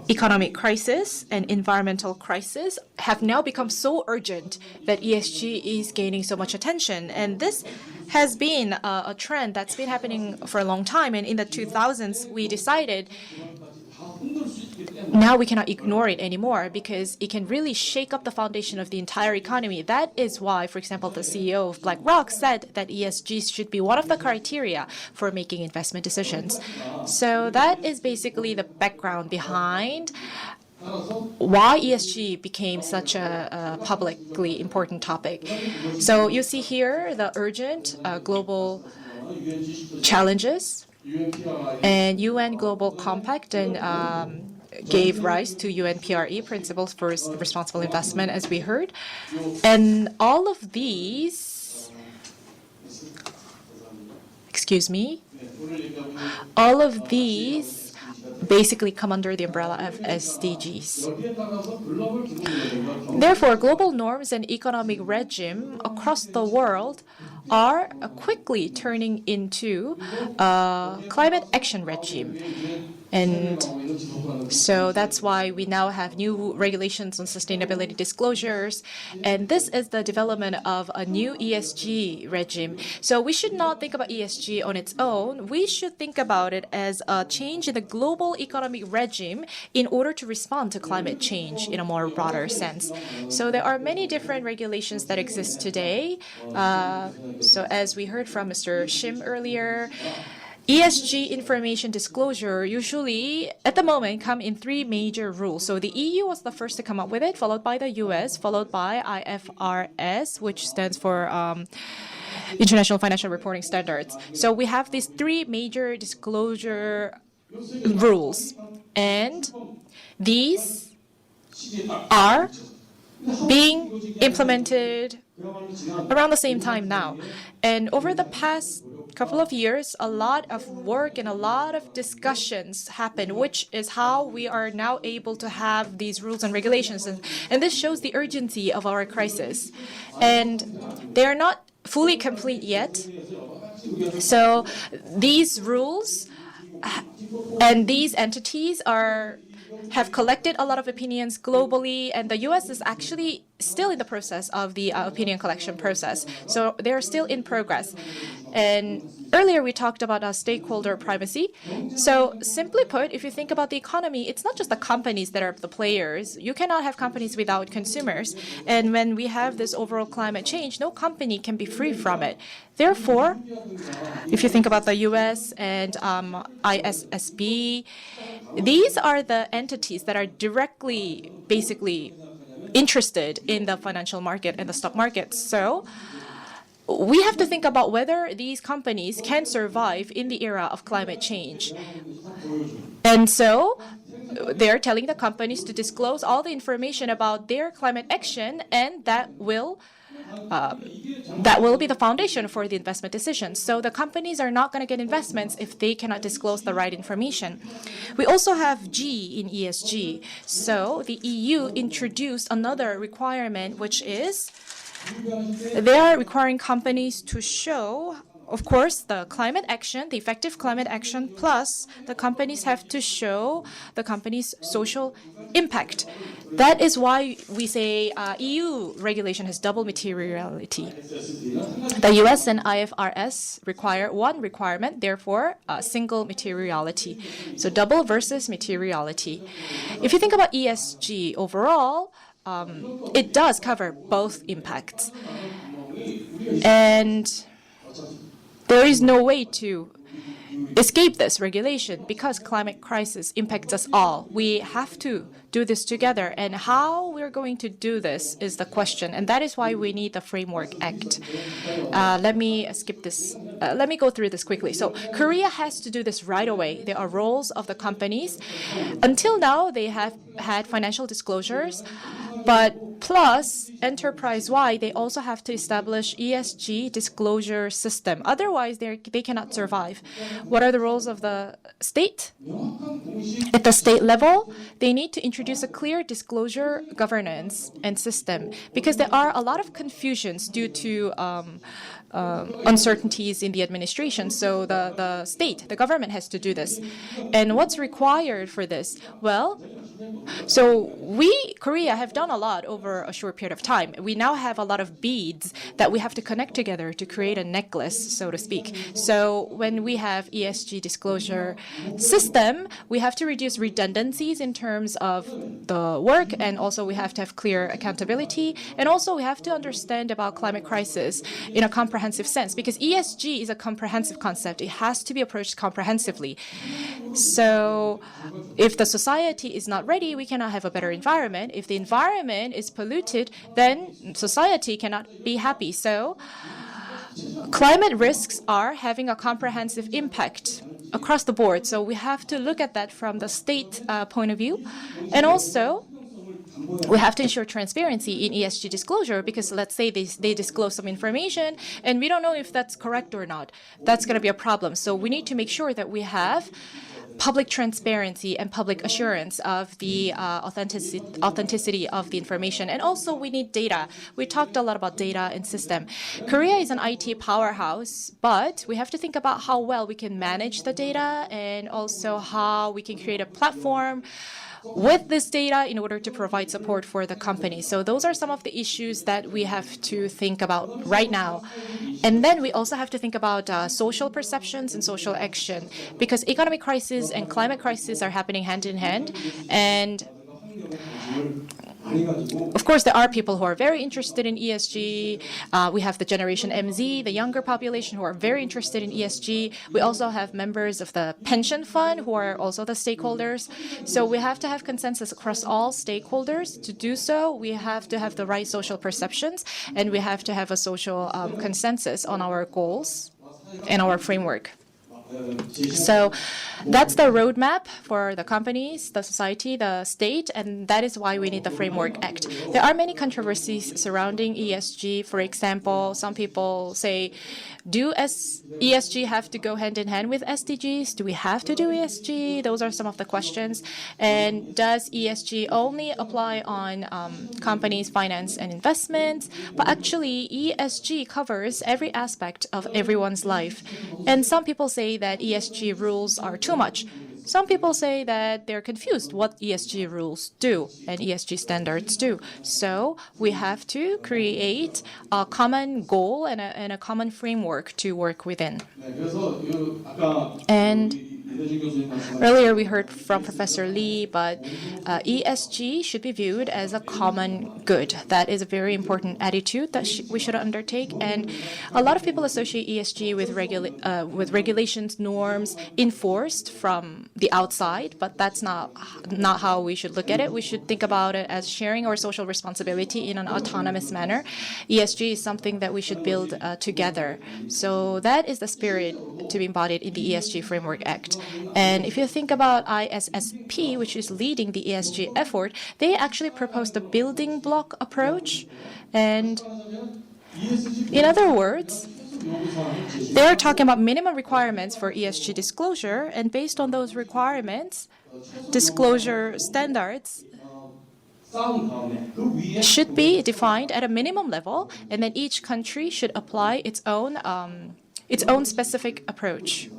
economic crisis and environmental crisis have now become so urgent that ESG is gaining so much attention. And this has been a trend that's been happening for a long time. And in the 2000s, we decided now we cannot ignore it anymore because it can really shake up the foundation of the entire economy. That is why, for example, the CEO of BlackRock said that ESG should be one of the criteria for making investment decisions. So that is basically the background behind why ESG became such a publicly important topic. So you see here the urgent global challenges, and UN Global Compact and gave rise to UNPRE, Principles for Responsible Investment, as we heard. And all of these, all of these basically come under the umbrella of SDGs. Therefore, global norms and economic regime across the world are quickly turning into a climate action regime. And so that's why we now have new regulations on sustainability disclosures. And this is the development of a new ESG regime. So we should not think about ESG on its own. We should think about it as a change in the global economic regime in order to respond to climate change in a more broader sense. So there are many different regulations that exist today. So as we heard from Mr. Shim earlier, ESG information disclosure usually, at the moment, come in three major rules. So the EU was the first to come up with it, followed by the US, followed by IFRS, which stands for International Financial Reporting Standards. So we have these three major disclosure rules, and these are being implemented around the same time now. And over the past couple of years, a lot of work and a lot of discussions happen, which is how we are now able to have these rules and regulations. And this shows the urgency of our crisis. And they are not fully complete yet. So these rules and these entities have collected a lot of opinions globally, and the US is actually still in the process of the opinion collection process. So they're still in progress. And earlier we talked about stakeholder primacy. So simply put, if you think about the economy, it's not just the companies that are the players. You cannot have companies without consumers. And when we have this overall climate change, no company can be free from it. Therefore, if you think about the US and ISSB, these are the entities that are directly, basically, interested in the financial market and the stock market. So we have to think about whether these companies can survive in the era of climate change. And so they're telling the companies to disclose all the information about their climate action, and that will be the foundation for the investment decisions. So the companies are not going to get investments if they cannot disclose the right information. We also have G in ESG. So the EU introduced another requirement, which is they are requiring companies to show, of course, the climate action, the effective climate action, plus the companies have to show the company's social impact. That is why we say EU regulation has double materiality. The US and IFRS require one requirement, therefore single materiality. So double versus materiality. If you think about ESG overall, it does cover both impacts. And there is no way to escape this regulation because climate crisis impacts us all. We have to do this together, and how we're going to do this is the question, and that is why we need the Framework Act. Let me skip this. Let me go through this quickly. So Korea has to do this right away. There are roles of the companies. Until now, they have had financial disclosures, but plus enterprise-wide, they also have to establish ESG disclosure system. Otherwise, they cannot survive. What are the roles of the state? At the state level, they need to introduce a clear disclosure governance and system because there are a lot of confusions due to uncertainties in the administration. So the state, the government has to do this. And what's required for this? Well, so we, Korea, have done a lot over a short period of time. We now have a lot of beads that we have to connect together to create a necklace, so to speak. So when we have ESG disclosure system, we have to reduce redundancies in terms of the work, and also we have to have clear accountability, and also we have to understand about climate crisis in a comprehensive sense, because ESG is a comprehensive concept. It has to be approached comprehensively. So if the society is not ready, we cannot have a better environment. If the environment is polluted, then society cannot be happy. So climate risks are having a comprehensive impact across the board. So we have to look at that from the state point of view. And also, we have to ensure transparency in ESG disclosure because let's say they disclose some information and we don't know if that's correct or not. That's going to be a problem. So we need to make sure that we have public transparency and public assurance of the authenticity of the information. And also we need data. We talked a lot about data and system. Korea is an IT powerhouse, but we have to think about how well we can manage the data and also how we can create a platform with this data in order to provide support for the company. So those are some of the issues that we have to think about right now. And then we also have to think about social perceptions and social action because economic crisis and climate crisis are happening hand in hand. And of course, there are people who are very interested in ESG. We have the Generation MZ, the younger population who are very interested in ESG. We also have members of the pension fund who are also the stakeholders. So we have to have consensus across all stakeholders. To do so, we have to have the right social perceptions, and we have to have a social consensus on our goals and our framework. So that's the roadmap for the companies, the society, the state, and that is why we need the Framework Act. There are many controversies surrounding ESG. For example, some people say, do ESG have to go hand in hand with SDGs? Do we have to do ESG? Those are some of the questions. And does ESG only apply on companies, finance, and investments? But actually, ESG covers every aspect of everyone's life. And some people say that ESG rules are too much. some people say that they're confused what ESG rules do and ESG standards do. So we have to create a common goal and a common framework to work within. And earlier we heard from Professor Lee, but ESG should be viewed as a common good. That is a very important attitude that we should undertake. And a lot of people associate ESG with regulations, norms enforced from the outside, but that's not how we should look at it. We should think about it as sharing our social responsibility in an autonomous manner. ESG is something that we should build together. So that is the spirit to be embodied in the ESG Framework Act. And if you think about ISSP, which is leading the ESG effort, they actually proposed a building block approach. And in other words, they're talking about minimum requirements for ESG disclosure, and based on those requirements, disclosure standards should be defined at a minimum level, and then each country should apply its own specific approach.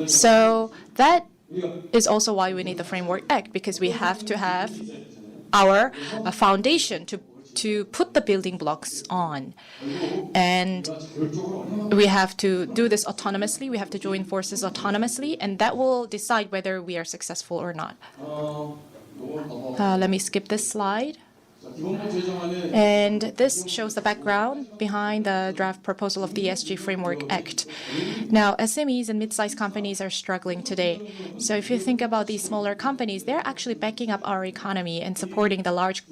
So that is also why we need the Framework Act, because we have to have our foundation to put the building blocks on. And we have to do this autonomously. We have to join forces autonomously, and that will decide whether we are successful or not. Let me skip this slide. And this shows the background behind the draft proposal of the ESG Framework Act. Now, SMEs and mid-sized companies are struggling today. So if you think about these smaller companies, they're actually backing up our economy and supporting the large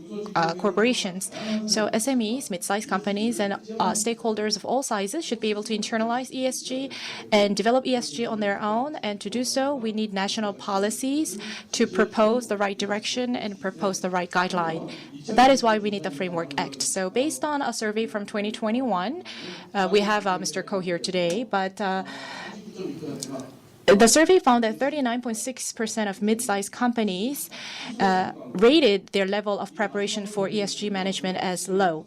corporations. So SMEs, mid-sized companies, and stakeholders of all sizes should be able to internalize ESG and develop ESG on their own. And to do so, we need national policies to propose the right direction and propose the right guideline. That is why we need the Framework Act. So based on a survey from 2021, we have Mr. Ko here today, but the survey found that 39.6% of mid-sized companies rated their level of preparation for ESG management as low.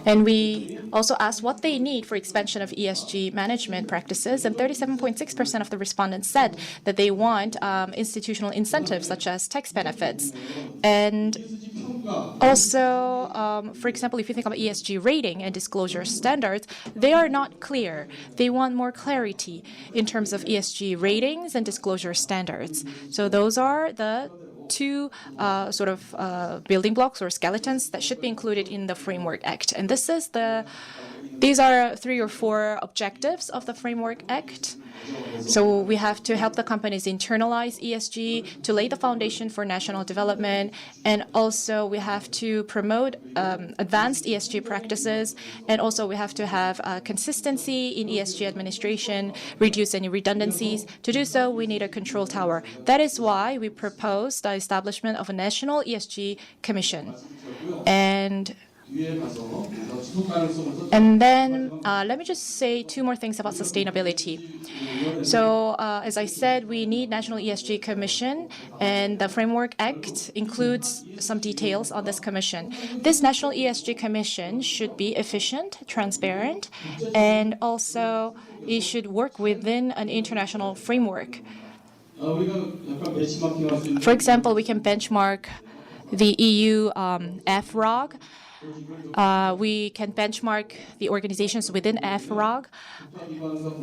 And we also asked what they need for expansion of ESG management practices, and 37.6% of the respondents said that they want institutional incentives such as tax benefits. And also, for example, if you think about ESG rating and disclosure standards, they are not clear. They want more clarity in terms of ESG ratings and disclosure standards. So those are the two building blocks or skeletons that should be included in the Framework Act. And these are 3 or 4 objectives of the Framework Act. So we have to help the companies internalize ESG, to lay the foundation for national development, and also we have to promote advanced ESG practices, and also we have to have consistency in ESG administration, reduce any redundancies. To do so, we need a control tower. That is why we proposed the establishment of a national ESG commission. And then let me just say 2 more things about sustainability. So as I said, we need National ESG Commission, and the Framework Act includes some details on this commission. This National ESG Commission should be efficient, transparent, and also it should work within an international framework. For example, we can benchmark the EU FROG. We can benchmark the organizations within FROG.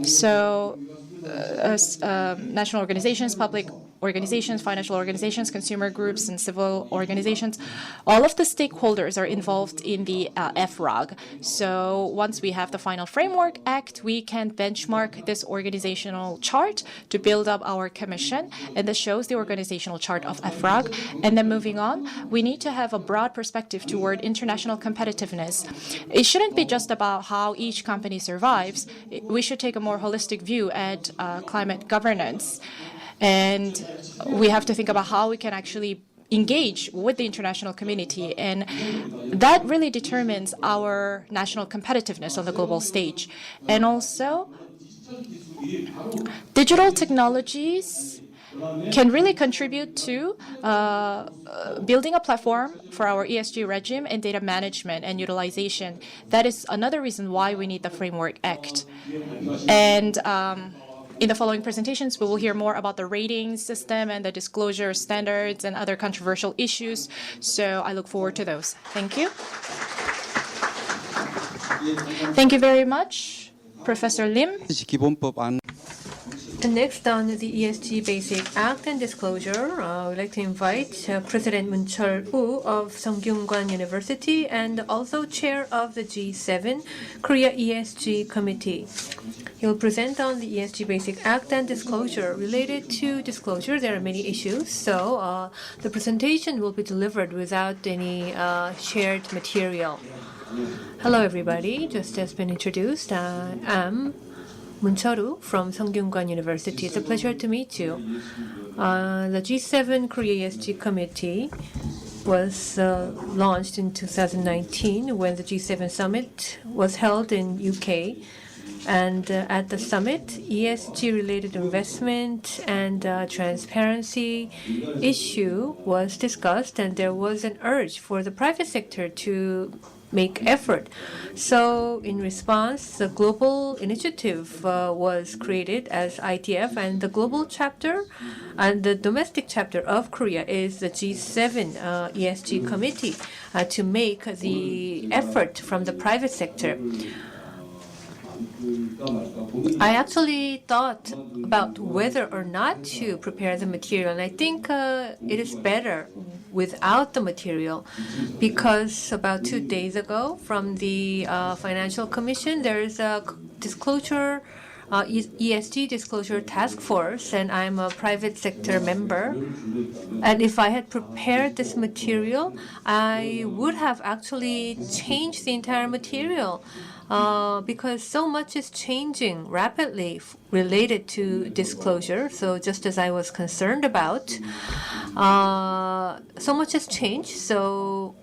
So national organizations, public organizations, financial organizations, consumer groups, and civil organizations, all of the stakeholders are involved in the FROG. So once we have the final Framework Act, we can benchmark this organizational chart to build up our commission, and this shows the organizational chart of FROG. And then moving on, we need to have a broad perspective toward international competitiveness. It shouldn't be just about how each company survives. We should take a more holistic view at climate governance. And we have to think about how we can actually engage with the international community. And that really determines our national competitiveness on the global stage. And also, digital technologies can really contribute to building a platform for our ESG regime and data management and utilization. That is another reason why we need the Framework Act. And In the following presentations, we will hear more about the rating system and the disclosure standards and other controversial issues. So I look forward to those. Thank you. Thank you very much, Professor Lim. 기본법 안 And next on the ESG Basic Act and Disclosure, I would like to invite President Moon Chul-woo of Songdo University and also Chair of the G7 Korea ESG Committee. He will present on the ESG Basic Act and Disclosure. Related to disclosure, there are many issues, so the presentation will be delivered without any shared material. Hello, everybody. Just as been introduced, I am Moon Chul-woo from Songdo University. It's a pleasure to meet you. The G7 Korea ESG Committee was launched in 2019 when the G7 summit was held in UK. And at the summit, ESG-related investment and transparency issue was discussed, and there was an urge for the private sector to make effort. So in response, the global initiative was created as ITF, and the global chapter and the domestic chapter of Korea is the G7 ESG Committee to make the effort from the private sector. I actually thought about whether or not to prepare the material, and I think it is better without the material, because about 2 days ago from the Financial Commission, there is a disclosure, ESG disclosure task force, and I'm a private sector member. And if I had prepared this material, I would have actually changed the entire material. Because so much is changing rapidly related to disclosure. So just as I was concerned about, so much has changed. So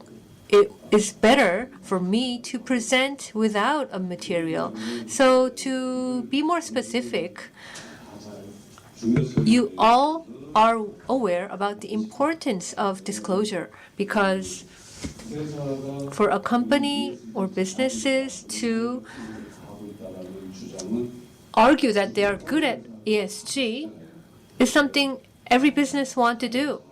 it is better for me to present without a material. So to be more specific, you all are aware about the importance of disclosure, because for a company or businesses to argue that they are good at ESG is something every business wants to do.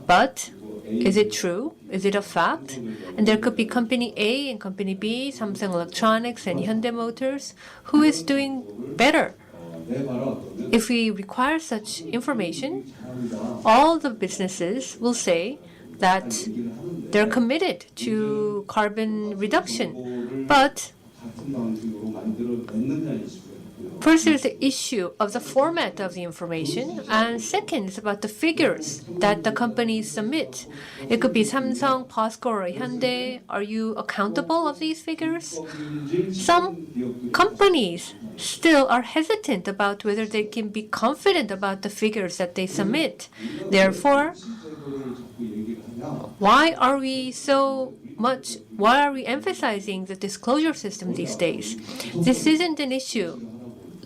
But is it true? Is it a fact? And there could be company A and company B, Samsung Electronics and Hyundai Motors, who is doing better. If we require such information, all the businesses will say that they're committed to carbon reduction. But first, there's the issue of the format of the information, and second is about the figures that the companies submit. It could be Samsung, POSCO, or Hyundai. Are you accountable of these figures? Some companies still are hesitant about whether they can be confident about the figures that they submit. Therefore, why are we emphasizing the disclosure system these days? This isn't an issue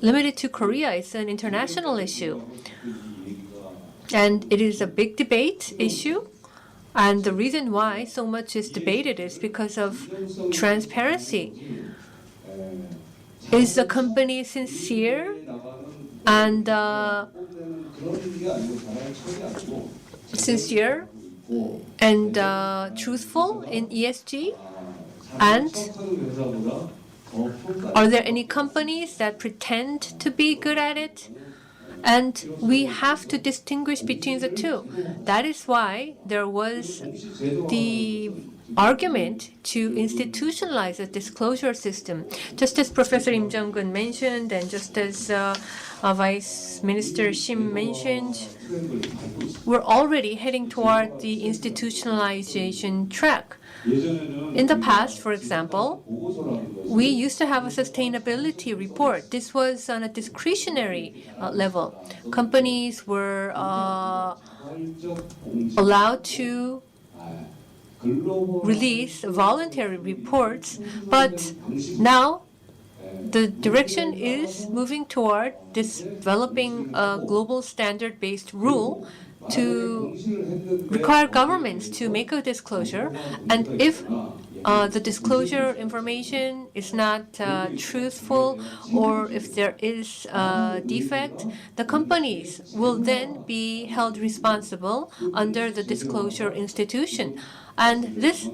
limited to Korea. It's an international issue. And it is a big debate issue. And the reason why so much is debated is because of transparency. Is the company sincere and truthful in ESG? And are there any companies that pretend to be good at it? And we have to distinguish between the two. That is why there was the argument to institutionalize a disclosure system. Just as Professor Im Jung-gun mentioned, and just as Vice Minister Shim mentioned, we're already heading toward the institutionalization track. In the past, for example, we used to have a sustainability report. This was on a discretionary level. Companies were allowed to release voluntary reports, but now the direction is moving toward developing a global standard-based rule to require governments to make a disclosure. And if the disclosure information is not truthful, or if there is a defect, the companies will then be held responsible under the disclosure institution. And this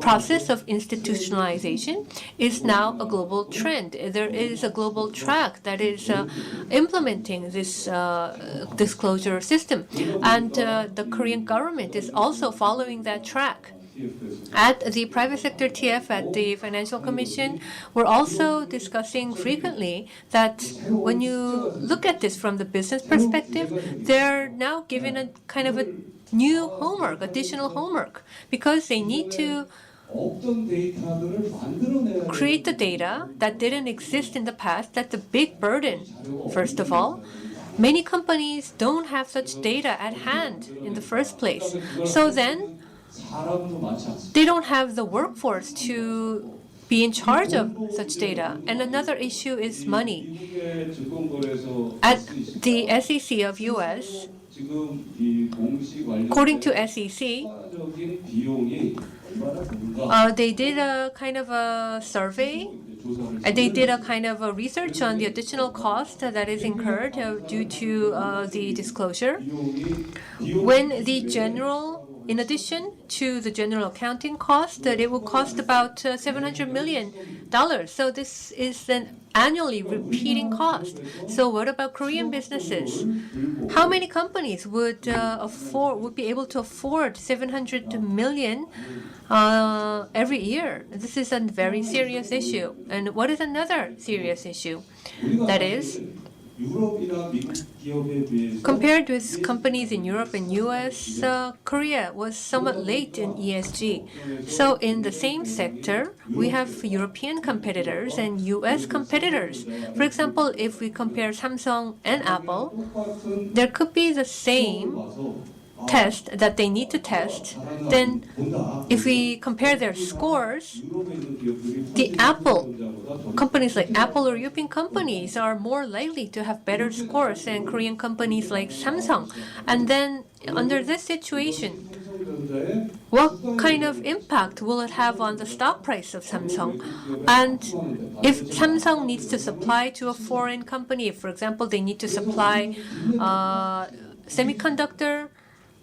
process of institutionalization is now a global trend. There is a global track that is implementing this disclosure system. And the Korean government is also following that track. At the private sector TF at the Financial Commission, we're also discussing frequently that when you look at this from the business perspective, they're now given a kind of a new homework, additional homework, because they need to create the data that didn't exist in the past. That's a big burden, first of all. Many companies don't have such data at hand in the first place. So then, they don't have the workforce to be in charge of such data. And another issue is money. At the SEC of US, according to SEC, they did a kind of a survey. They did a kind of a research on the additional cost that is incurred due to the disclosure. In addition to the general accounting cost, that it will cost about $700 million. So this is an annually repeating cost. So what about Korean businesses? How many companies would be able to afford 700 million every year? This is a very serious issue. And what is another serious issue? That is, compared with companies in Europe and US, Korea was somewhat late in ESG. So in the same sector, we have European competitors and US competitors. For example, if we compare Samsung and Apple, there could be the same test that they need to test. Then if we compare their scores, companies like Apple or European companies are more likely to have better scores than Korean companies like Samsung. And then under this situation, what kind of impact will it have on the stock price of Samsung? And if Samsung needs to supply to a foreign company, if, for example, they need to supply semiconductor,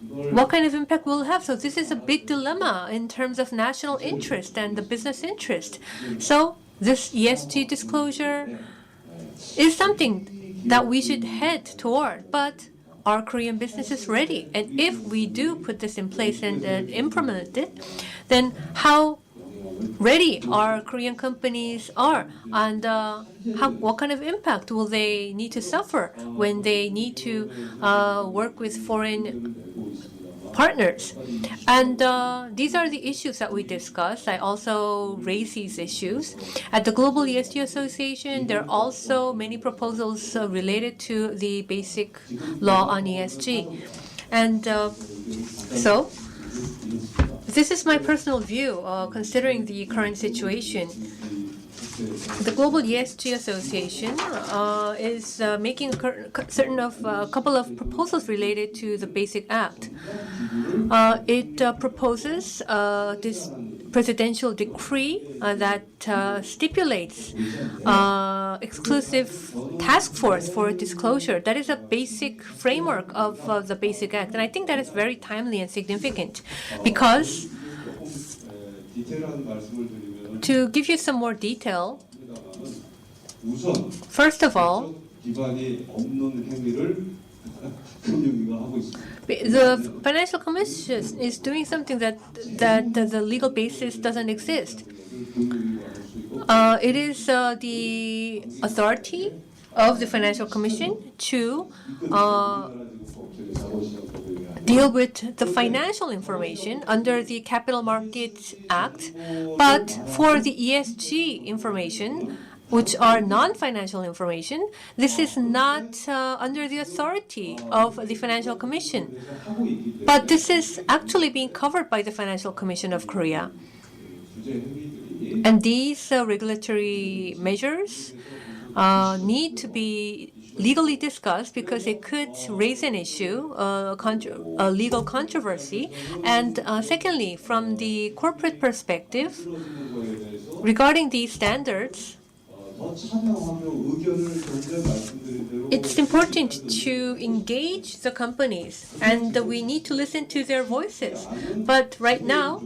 what kind of impact will it have? So this is a big dilemma in terms of national interest and the business interest. So this ESG disclosure is something that we should head toward. But are Korean businesses ready? And if we do put this in place and implement it, then how ready our Korean companies are, and what kind of impact will they need to suffer when they need to work with foreign partners? And these are the issues that we discussed. I also raise these issues. At the Global ESG Association, there are also many proposals related to the basic law on ESG. And so this is my personal view, considering the current situation. The Global ESG Association is making a couple of proposals related to the Basic Act. It proposes this presidential decree that stipulates exclusive task force for disclosure. That is a basic framework of the Basic Act. And I think that is very timely and significant because, to give you some more detail, first of all, the Financial Commission is doing something that the legal basis doesn't exist. It is the authority of the Financial Commission to deal with the financial information under the Capital Markets Act, but for the ESG information, which are non-financial information, this is not under the authority of the Financial Commission. But this is actually being covered by the Financial Commission of Korea. And these regulatory measures need to be legally discussed because it could raise an issue, a legal controversy. And secondly, from the corporate perspective, regarding these standards, it's important to engage the companies, and we need to listen to their voices. But right now,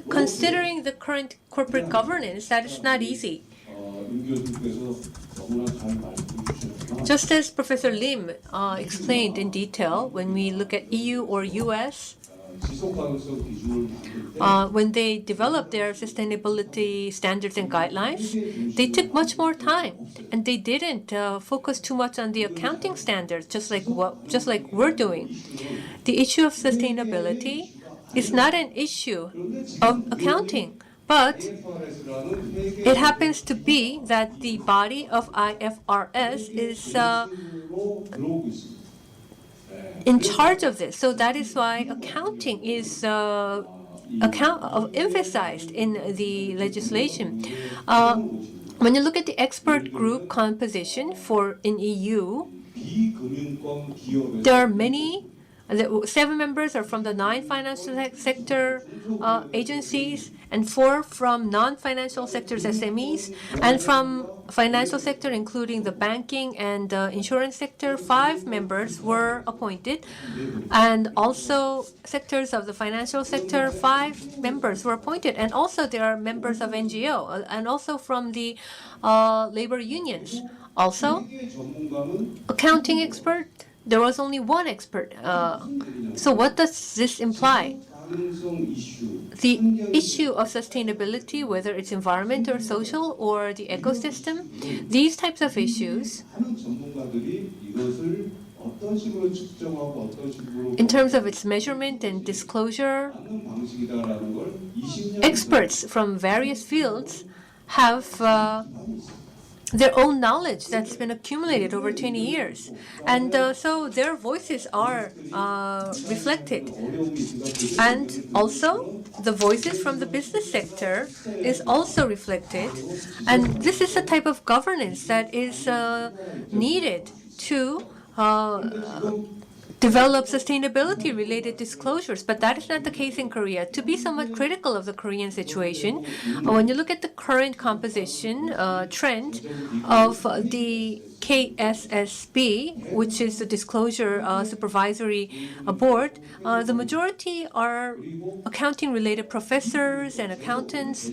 considering the current corporate governance, that is not easy. Just as Professor Lim explained in detail, when we look at EU or US, when they developed their sustainability standards and guidelines, they took much more time, and they didn't focus too much on the accounting standards, just like we're doing. The issue of sustainability is not an issue of accounting, but it happens to be that the body of IFRS is in charge of this. So that is why accounting is emphasized in the legislation. When you look at the expert group composition in EU, there are many. 7 members are from the 9 financial sector agencies, and 4 from non-financial sectors SMEs, and from financial sector, including the banking and insurance sector, 5 members were appointed, and also sectors of the financial sector, 5 members were appointed, and also there are members of NGO, and also from the labor unions. Also, accounting expert. There was only 1 expert. So what does this imply? The issue of sustainability, whether it's environment or social or the ecosystem, these types of issues, in terms of its measurement and disclosure, experts from various fields have their own knowledge that's been accumulated over 20 years. And so their voices are reflected. And also, the voices from the business sector is also reflected. And this is a type of governance that is needed to develop sustainability-related disclosures, but that is not the case in Korea. To be somewhat critical of the Korean situation, when you look at the current composition trend of the KSSB, which is the Disclosure Supervisory Board, the majority are accounting-related professors and accountants,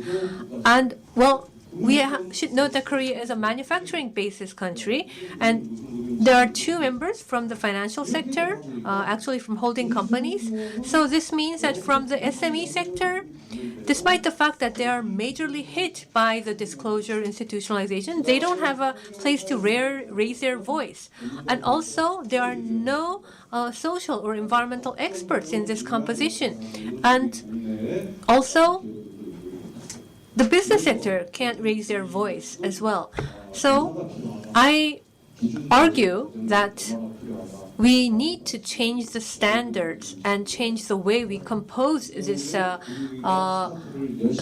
and well, we should note that Korea is a manufacturing-based country, and there are 2 members from the financial sector, actually from holding companies. So this means that from the SME sector, despite the fact that they are majorly hit by the disclosure institutionalization, they don't have a place to raise their voice. And also, there are no social or environmental experts in this composition. And also, the business sector can't raise their voice as well. So I argue that we need to change the standards and change the way we compose this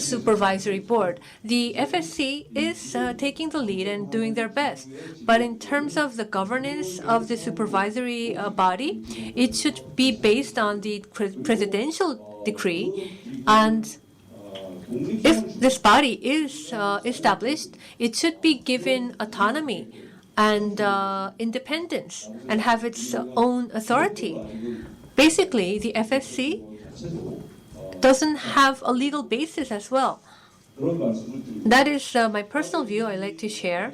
supervisory board. The FSC is taking the lead and doing their best. But in terms of the governance of the supervisory body, it should be based on the presidential decree, and if this body is established, it should be given autonomy and independence and have its own authority. Basically, the FSC doesn't have a legal basis as well. That is my personal view I like to share.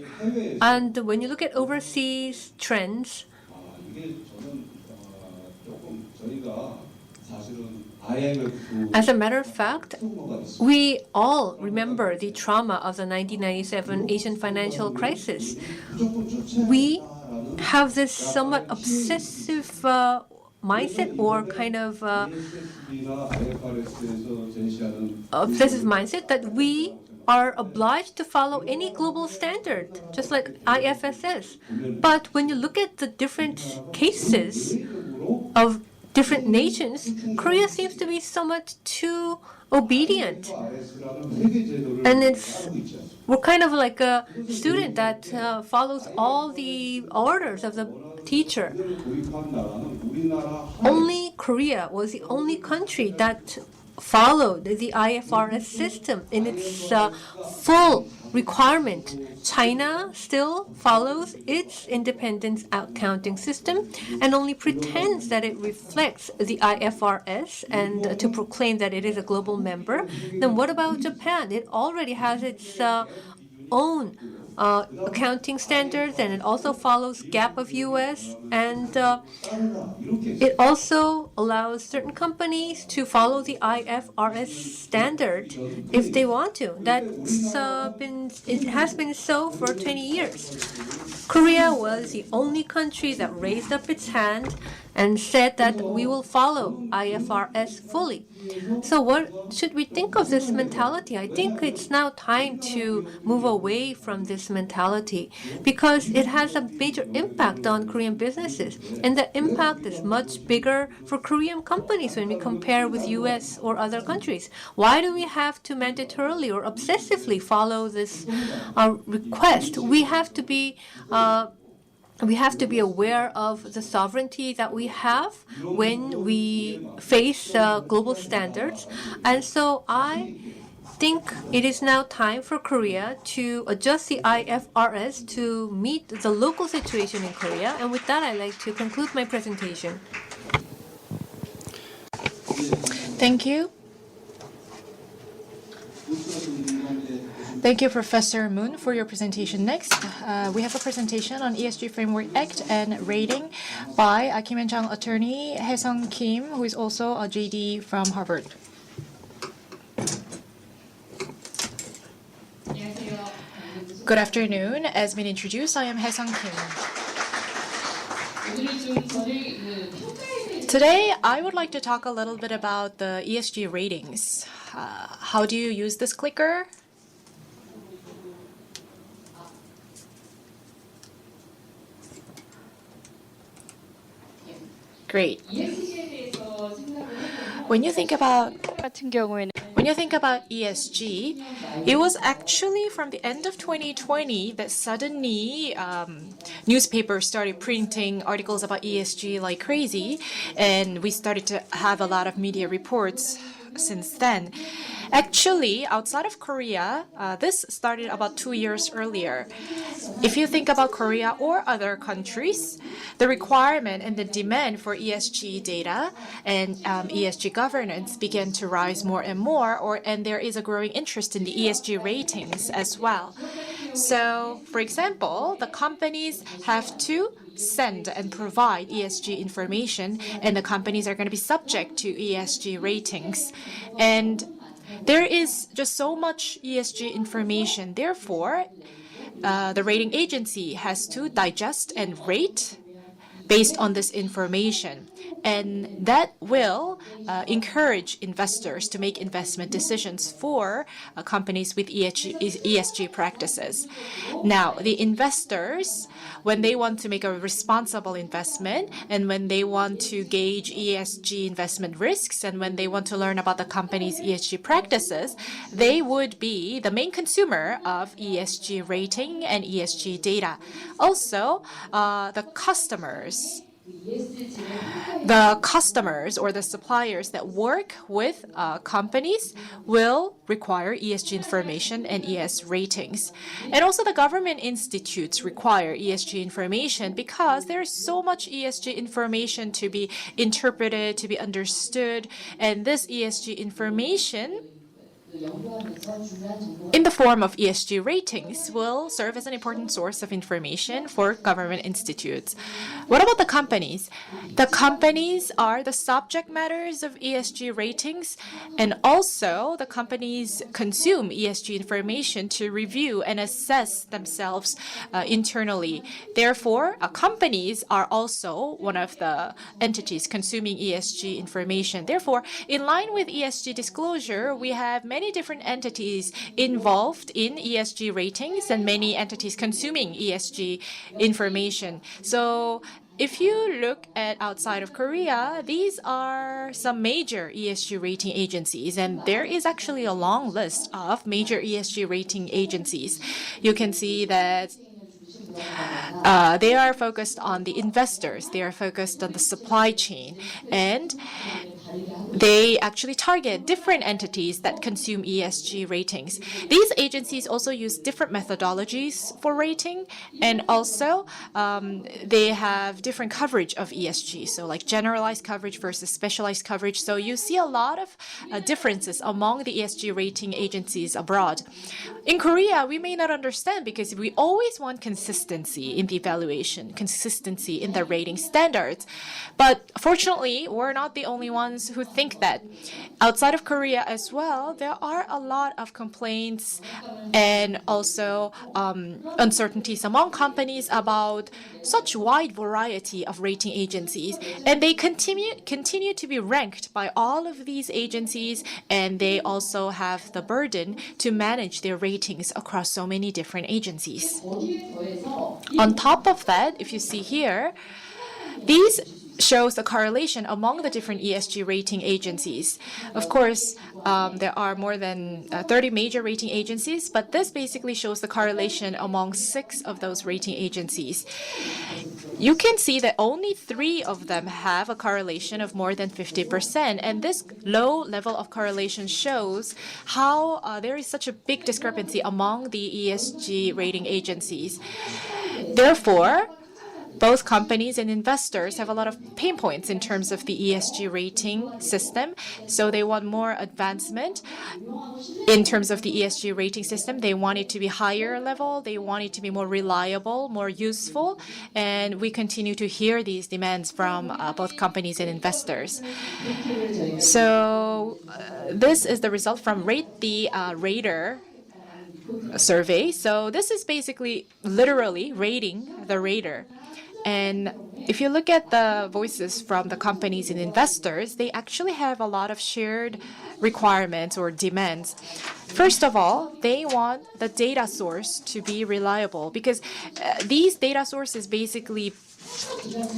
And when you look at overseas trends, as a matter of fact, we all remember the trauma of the 1997 Asian financial crisis. We have this somewhat obsessive mindset, or kind of obsessive mindset, that we are obliged to follow any global standard, just like IFSS. But when you look at the different cases of different nations, Korea seems to be somewhat too obedient. And we're kind of like a student that follows all the orders of the teacher. Only Korea was the only country that followed the IFRS system in its full requirement. China still follows its independent accounting system and only pretends that it reflects the IFRS and to proclaim that it is a global member. Then what about Japan? It already has its own accounting standards, and it also follows GAAP of US, and it also allows certain companies to follow the IFRS standard if they want to. It has been so for 20 years. Korea was the only country that raised up its hand and said that we will follow IFRS fully. So what should we think of this mentality? I think it's now time to move away from this mentality because it has a major impact on Korean businesses. And the impact is much bigger for Korean companies when we compare with US or other countries. Why do we have to mandatorily or obsessively follow this request? We have to be aware of the sovereignty that we have when we face global standards. And so I think it is now time for Korea to adjust the IFRS to meet the local situation in Korea. And with that, I'd like to conclude my presentation. Thank you. Thank you, Professor Moon, for your presentation. Next, we have a presentation on ESG Framework Act and Rating by Kim Hyun-chang attorney Hae-sung Kim, who is also a JD from Harvard. Good afternoon. As been introduced, I am Hae-sung Kim. Today, I would like to talk a little bit about the ESG ratings. How do you use this clicker? Great. When you think about ESG, it was actually from the end of 2020 that suddenly newspapers started printing articles about ESG like crazy, and we started to have a lot of media reports since then. Actually, outside of Korea, this started about 2 years earlier. If you think about Korea or other countries, the requirement and the demand for ESG data and ESG governance began to rise more and more, and there is a growing interest in the ESG ratings as well. So, for example, the companies have to send and provide ESG information, and the companies are going to be subject to ESG ratings. And there is just so much ESG information. Therefore, the rating agency has to digest and rate based on this information. And that will encourage investors to make investment decisions for companies with ESG practices. Now, the investors, when they want to make a responsible investment and when they want to gauge ESG investment risks and when they want to learn about the company's ESG practices, they would be the main consumer of ESG rating and ESG data. Also, the customers or the suppliers that work with companies will require ESG information and ES ratings. And also the government institutes require ESG information because there's so much ESG information to be interpreted, to be understood, and this ESG information in the form of ESG ratings will serve as an important source of information for government institutes. What about the companies? The companies are the subject matters of ESG ratings, and also the companies consume ESG information to review and assess themselves internally. Therefore, companies are also one of the entities consuming ESG information. Therefore, in line with ESG disclosure, we have many different entities involved in ESG ratings and many entities consuming ESG information. So if you look at outside of Korea, these are some major ESG rating agencies, and there is actually a long list of major ESG rating agencies. You can see that they are focused on the investors, they are focused on the supply chain, and they actually target different entities that consume ESG ratings. These agencies also use different methodologies for rating, and also they have different coverage of ESG, so like generalized coverage versus specialized coverage. So you see a lot of differences among the ESG rating agencies abroad. In Korea, we may not understand because we always want consistency in the evaluation, consistency in the rating standards. But fortunately, we're not the only ones who think that. Outside of Korea as well, there are a lot of complaints and also uncertainties among companies about such wide variety of rating agencies, and they continue to be ranked by all of these agencies, and they also have the burden to manage their ratings across so many different agencies. On top of that, if you see here, these shows the correlation among the different ESG rating agencies. Of course, there are more than 30 major rating agencies, but this basically shows the correlation among 6 of those rating agencies. You can see that only 3 of them have a correlation of more than 50%, and this low level of correlation shows how there is such a big discrepancy among the ESG rating agencies. Therefore, both companies and investors have a lot of pain points in terms of the ESG rating system. So they want more advancement in terms of the ESG rating system. They want it to be higher level. They want it to be more reliable, more useful. And we continue to hear these demands from both companies and investors. So this is the result from Rate the Rater survey. So this is basically literally rating the rater. And if you look at the voices from the companies and investors, they actually have a lot of shared requirements or demands. First of all, they want the data source to be reliable, because these data sources basically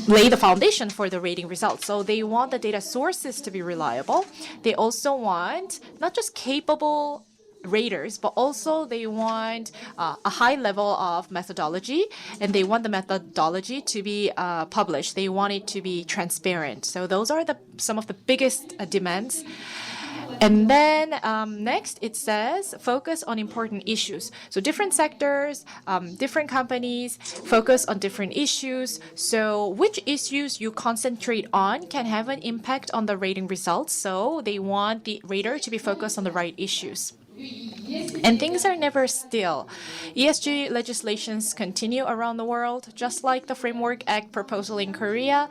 lay the foundation for the rating results. So they want the data sources to be reliable. They also want not just capable raters, but also they want a high level of methodology, and they want the methodology to be published. They want it to be transparent. So those are some of the biggest demands. And then next, it says focus on important issues. So different sectors, different companies focus on different issues. So which issues you concentrate on can have an impact on the rating results. So they want the rater to be focused on the right issues. And things are never still. ESG legislations continue around the world, just like the Framework Act proposal in Korea.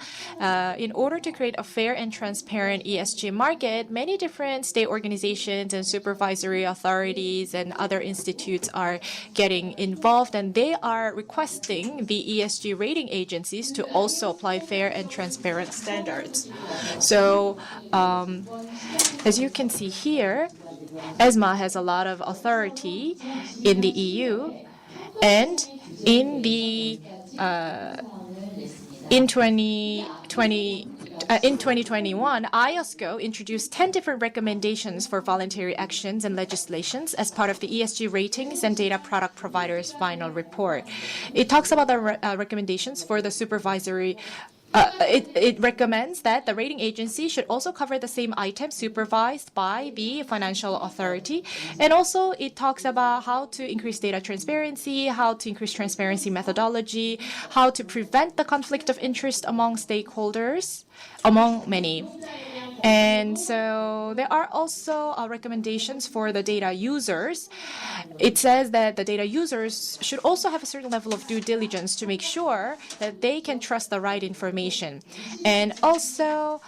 In order to create a fair and transparent ESG market, many different state organizations and supervisory authorities and other institutes are getting involved, and they are requesting the ESG rating agencies to also apply fair and transparent standards. So, as you can see here, ESMA has a lot of authority in the EU, and in 2021, IOSCO introduced 10 different recommendations for voluntary actions and legislations as part of the ESG ratings and data product providers' final report. It talks about the recommendations for the supervisory. It recommends that the rating agency should also cover the same items supervised by the financial authority. And also, it talks about how to increase data transparency, how to increase transparency methodology, how to prevent the conflict of interest among stakeholders, among many. And so there are also recommendations for the data users. It says that the data users should also have a certain level of due diligence to make sure that they can trust the right information. And also,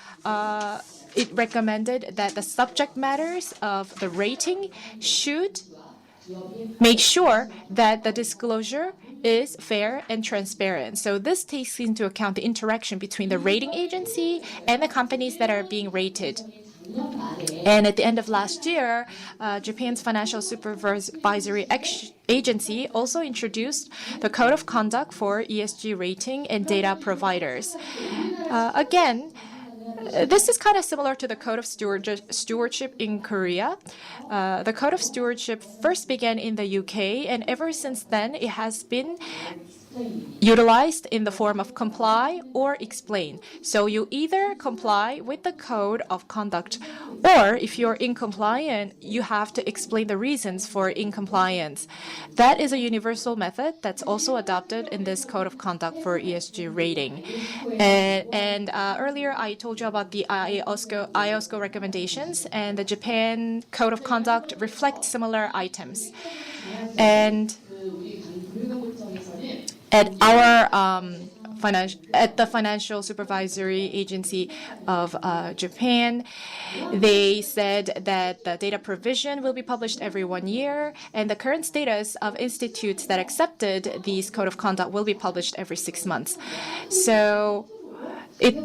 it recommended that the subject matters of the rating should make sure that the disclosure is fair and transparent. So this takes into account the interaction between the rating agency and the companies that are being rated. And at the end of last year, Japan's Financial Supervisory Agency also introduced the Code of Conduct for ESG rating and data providers. Again, this is kind of similar to the Code of Stewardship in Korea. The Code of Stewardship first began in the UK, and ever since then, it has been utilized in the form of comply or explain. So you either comply with the code of conduct, or if you're incompliant, you have to explain the reasons for incompliance. That is a universal method that's also adopted in this code of conduct for ESG rating. And earlier I told you about the IOSCO recommendations, and the Japan code of conduct reflects similar items. And at the Financial Supervisory Agency of Japan, they said that the data provision will be published every 1 year, and the current status of institutes that accepted these code of conduct will be published every 6 months. So it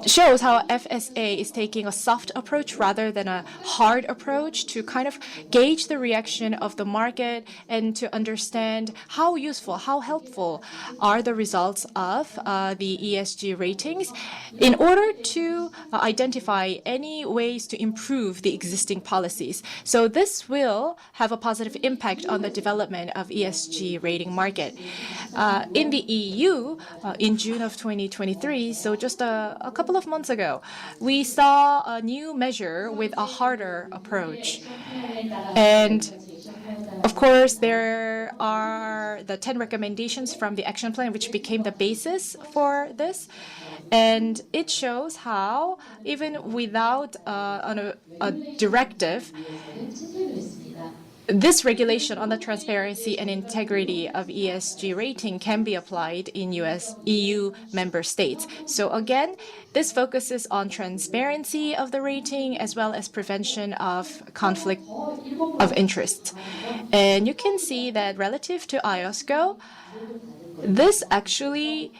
shows how FSA is taking a soft approach rather than a hard approach to kind of gauge the reaction of the market and to understand how useful, how helpful are the results of the ESG ratings in order to identify any ways to improve the existing policies. So this will have a positive impact on the development of ESG rating market. In the EU, in June of 2023, so just a couple of months ago, we saw a new measure with a harder approach. And of course, there are the 10 recommendations from the action plan, which became the basis for this. And it shows how, even without a directive, this regulation on the transparency and integrity of ESG rating can be applied in EU member states. So again, this focuses on transparency of the rating as well as prevention of conflict of interest. And you can see that relative to IOSCO, this actually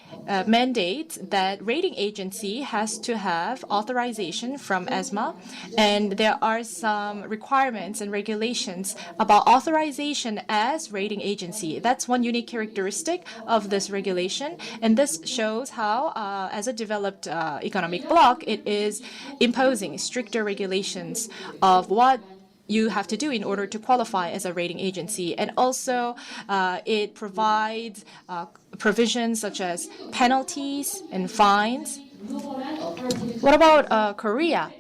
mandates that rating agency has to have authorization from ESMA, and there are some requirements and regulations about authorization as rating agency. That's one unique characteristic of this regulation, and this shows how, as a developed economic bloc, it is imposing stricter regulations of what you have to do in order to qualify as a rating agency. And also, it provides provisions such as penalties and fines. What about Korea?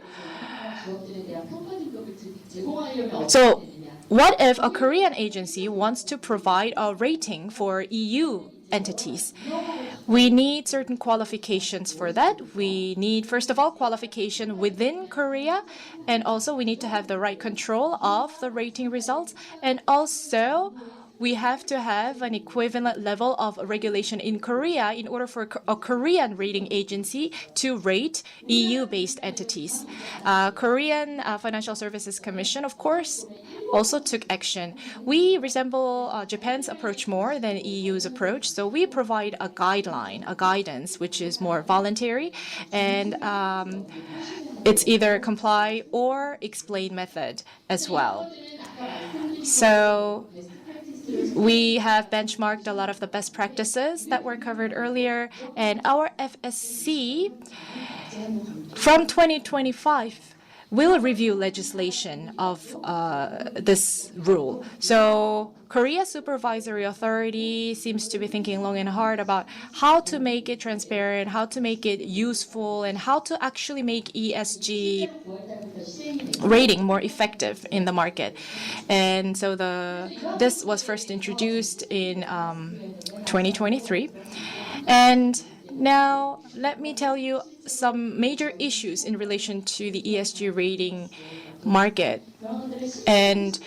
So, what if a Korean agency wants to provide a rating for EU entities? We need certain qualifications for that. We need, first of all, qualification within Korea, and also we need to have the right control of the rating results, and also we have to have an equivalent level of regulation in Korea in order for a Korean rating agency to rate EU-based entities. Korean Financial Services Commission, of course, also took action. We resemble Japan's approach more than EU's approach, so we provide a guideline, a guidance, which is more voluntary, and it's either comply or explain method as well. So we have benchmarked a lot of the best practices that were covered earlier, and our FSC from 2025 will review legislation of this rule. So Korea Supervisory Authority seems to be thinking long and hard about how to make it transparent, how to make it useful, and how to actually make ESG rating more effective in the market. And so this was first introduced in 2023. And now, let me tell you some major issues in relation to the ESG rating market. And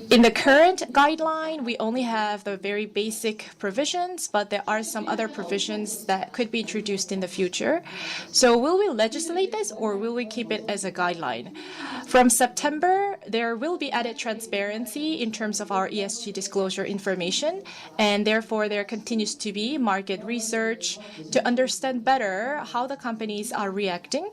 In the current guideline, we only have the very basic provisions, but there are some other provisions that could be introduced in the future. So will we legislate this or will we keep it as a guideline? From September, there will be added transparency in terms of our ESG disclosure information, and therefore there continues to be market research to understand better how the companies are reacting.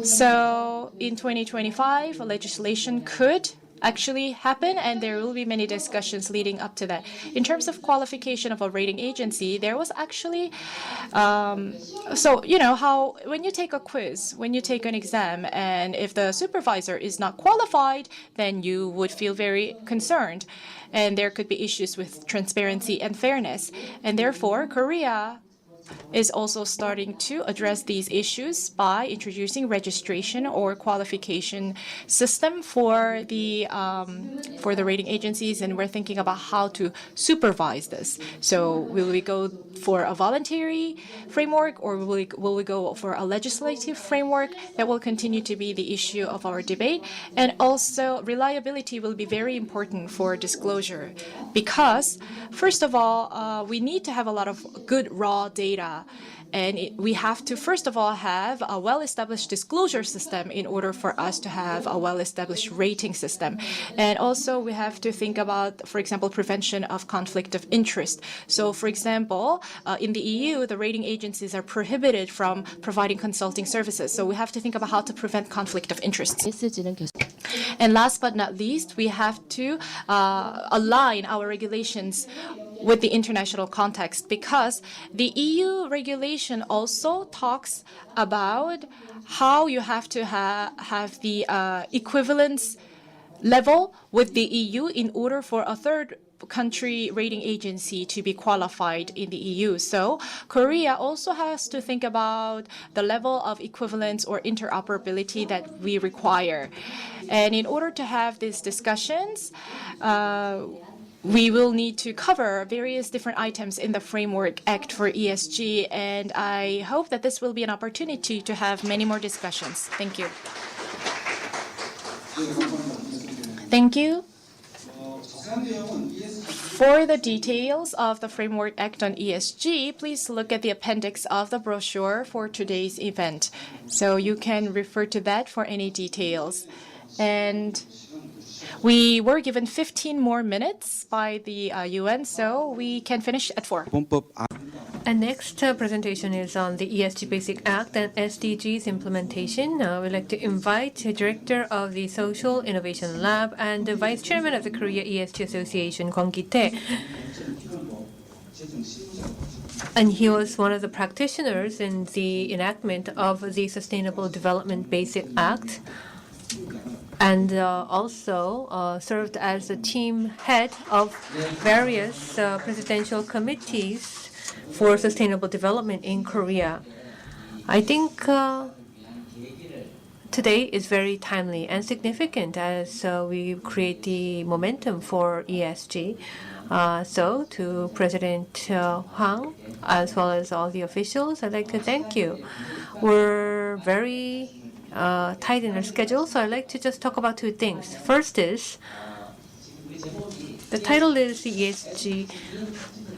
So in 2025, legislation could actually happen, and there will be many discussions leading up to that. In terms of qualification of a rating agency, there was actually, so you know how when you take a quiz, when you take an exam, and if the supervisor is not qualified, then you would feel very concerned, and there could be issues with transparency and fairness, and therefore Korea is also starting to address these issues by introducing registration or qualification system for the rating agencies, and we're thinking about how to supervise this. So will we go for a voluntary framework or will we go for a legislative framework? That will continue to be the issue of our debate. And also reliability will be very important for disclosure because, first of all, we need to have a lot of good raw data. And we have to, first of all, have a well-established disclosure system in order for us to have a well-established rating system. And also, we have to think about, for example, prevention of conflict of interest. So, for example, in the EU, the rating agencies are prohibited from providing consulting services. So we have to think about how to prevent conflict of interest. And last but not least, we have to align our regulations with the international context because the EU regulation also talks about how you have to have the equivalence level with the EU in order for a third country rating agency to be qualified in the EU. So Korea also has to think about the level of equivalence or interoperability that we require. And in order to have these discussions, we will need to cover various different items in the Framework Act for ESG, and I hope that this will be an opportunity to have many more discussions. Thank you. Thank you. For the details of the Framework Act on ESG, please look at the appendix of the brochure for today's event. So you can refer to that for any details. And we were given 15 more minutes by the UN, so we can finish at 4. And next presentation is on the ESG Basic Act and SDGs Implementation. We'd like to invite the Director of the Social Innovation Lab and the Vice Chairman of the Korea ESG Association, Kwon Ki-tae. And he was one of the practitioners in the enactment of the Sustainable Development Basic Act, and also served as the team head of various presidential committees for sustainable development in Korea. I think today is very timely and significant as we create the momentum for ESG. So to President Hwang, as well as all the officials, I'd like to thank you. We're very tight in our schedule, so I'd like to just talk about two things. First is, the title is the ESG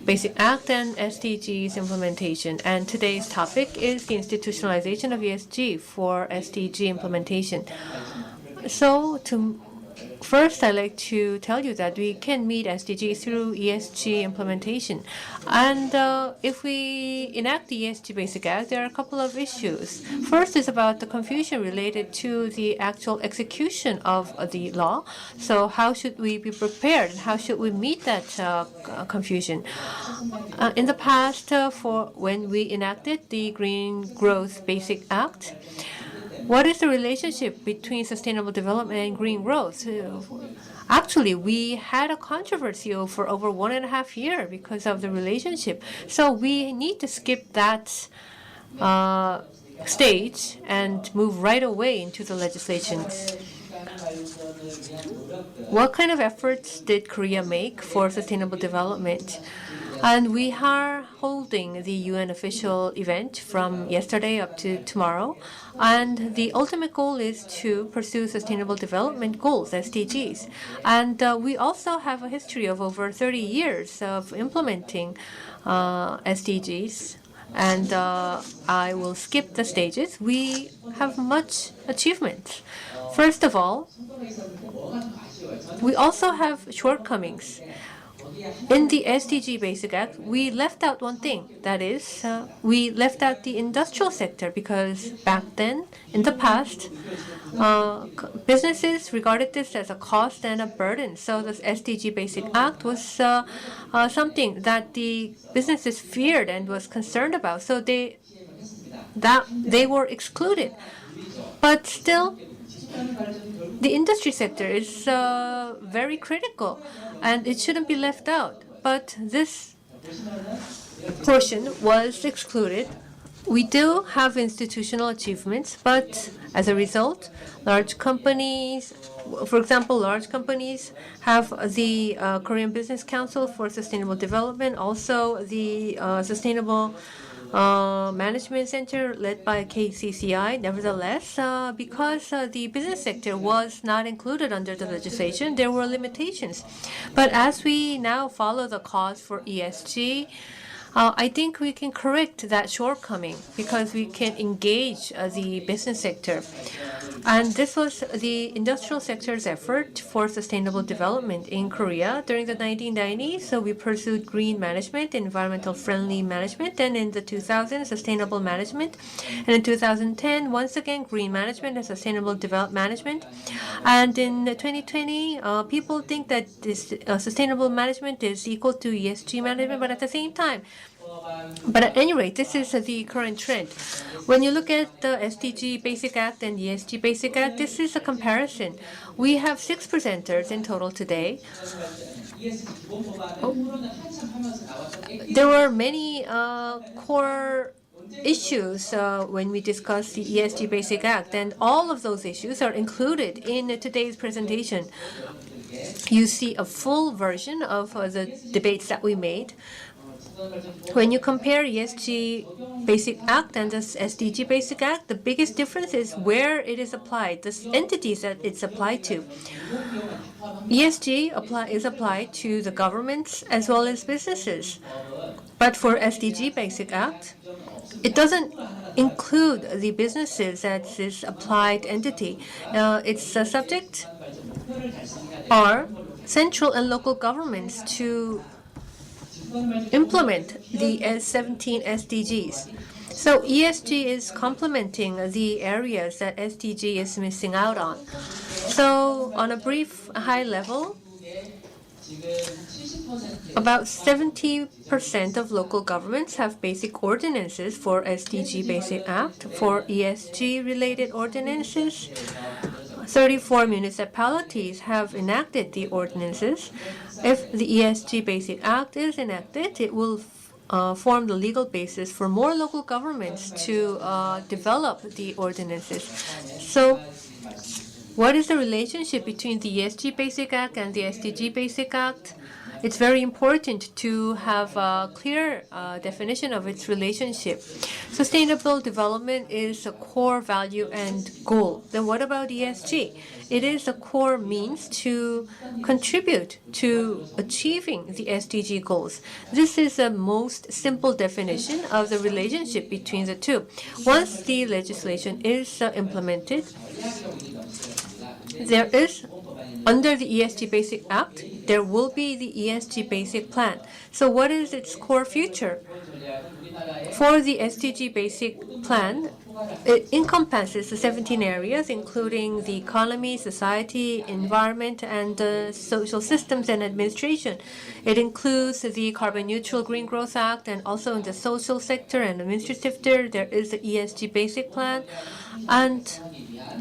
Basic Act and SDGs Implementation, and today's topic is the institutionalization of ESG for SDG implementation. So first, I'd like to tell you that we can meet SDGs through ESG implementation. And if we enact the ESG Basic Act, there are a couple of issues. First is about the confusion related to the actual execution of the law. So how should we be prepared? How should we meet that confusion? In the past, for when we enacted the Green Growth Basic Act, what is the relationship between sustainable development and green growth? Actually, we had a controversy for over 1.5 years because of the relationship. So we need to skip that stage and move right away into the legislation. What kind of efforts did Korea make for sustainable development? And we are holding the UN official event from yesterday up to tomorrow. And the ultimate goal is to pursue Sustainable Development Goals, SDGs. And we also have a history of over 30 years of implementing SDGs. And I will skip the stages. We have much achievements. First of all, we also have shortcomings. In the SDG Basic Act, we left out one thing. That is, we left out the industrial sector because back then, in the past, businesses regarded this as a cost and a burden. So the SDG Basic Act was something that the businesses feared and was concerned about. So they were excluded. But still, the industry sector is very critical, and it shouldn't be left out. But this portion was excluded. We do have institutional achievements, but as a result, large companies, for example, large companies have the Korean Business Council for Sustainable Development, also the Sustainable Management Center led by KCCI. Nevertheless, because the business sector was not included under the legislation, there were limitations. But as we now follow the cause for ESG, I think we can correct that shortcoming because we can engage the business sector. And this was the industrial sector's effort for sustainable development in Korea during the 1990s. So we pursued green management, environmental friendly management, and in the 2000s, sustainable management. And in 2010, once again, green management and sustainable development management. And in 2020, people think that this sustainable management is equal to ESG management, but at the same time, but at any rate, this is the current trend. When you look at the SDG Basic Act and ESG Basic Act, this is a comparison. We have 6 presenters in total today. There were many core issues when we discuss the ESG Basic Act, and all of those issues are included in today's presentation. You see a full version of the debates that we made. When you compare ESG Basic Act and the SDG Basic Act, the biggest difference is where it is applied, the entities that it's applied to. ESG is applied to the governments as well as businesses. But for SDG Basic Act, it doesn't include the businesses as its applied entity. Its subject are central and local governments to implement the 17 SDGs. So ESG is complementing the areas that SDG is missing out on. So on a brief high level, about 70% of local governments have basic ordinances for SDG Basic Act. For ESG related ordinances, 34 municipalities have enacted the ordinances. If the ESG Basic Act is enacted, it will form the legal basis for more local governments to develop the ordinances. So what is the relationship between the ESG Basic Act and the SDG Basic Act? It's very important to have a clear definition of its relationship. Sustainable development is a core value and goal. Then what about ESG? It is a core means to contribute to achieving the SDG goals. This is the most simple definition of the relationship between the two. Once the legislation is implemented, there is, under the ESG Basic Act, there will be the ESG Basic Plan. So what is its core feature? For the SDG Basic Plan, it encompasses the 17 areas, including the economy, society, environment, and social systems and administration. It includes the Carbon Neutral Green Growth Act, and also in the social sector and administrative sector, there is the ESG Basic Plan. And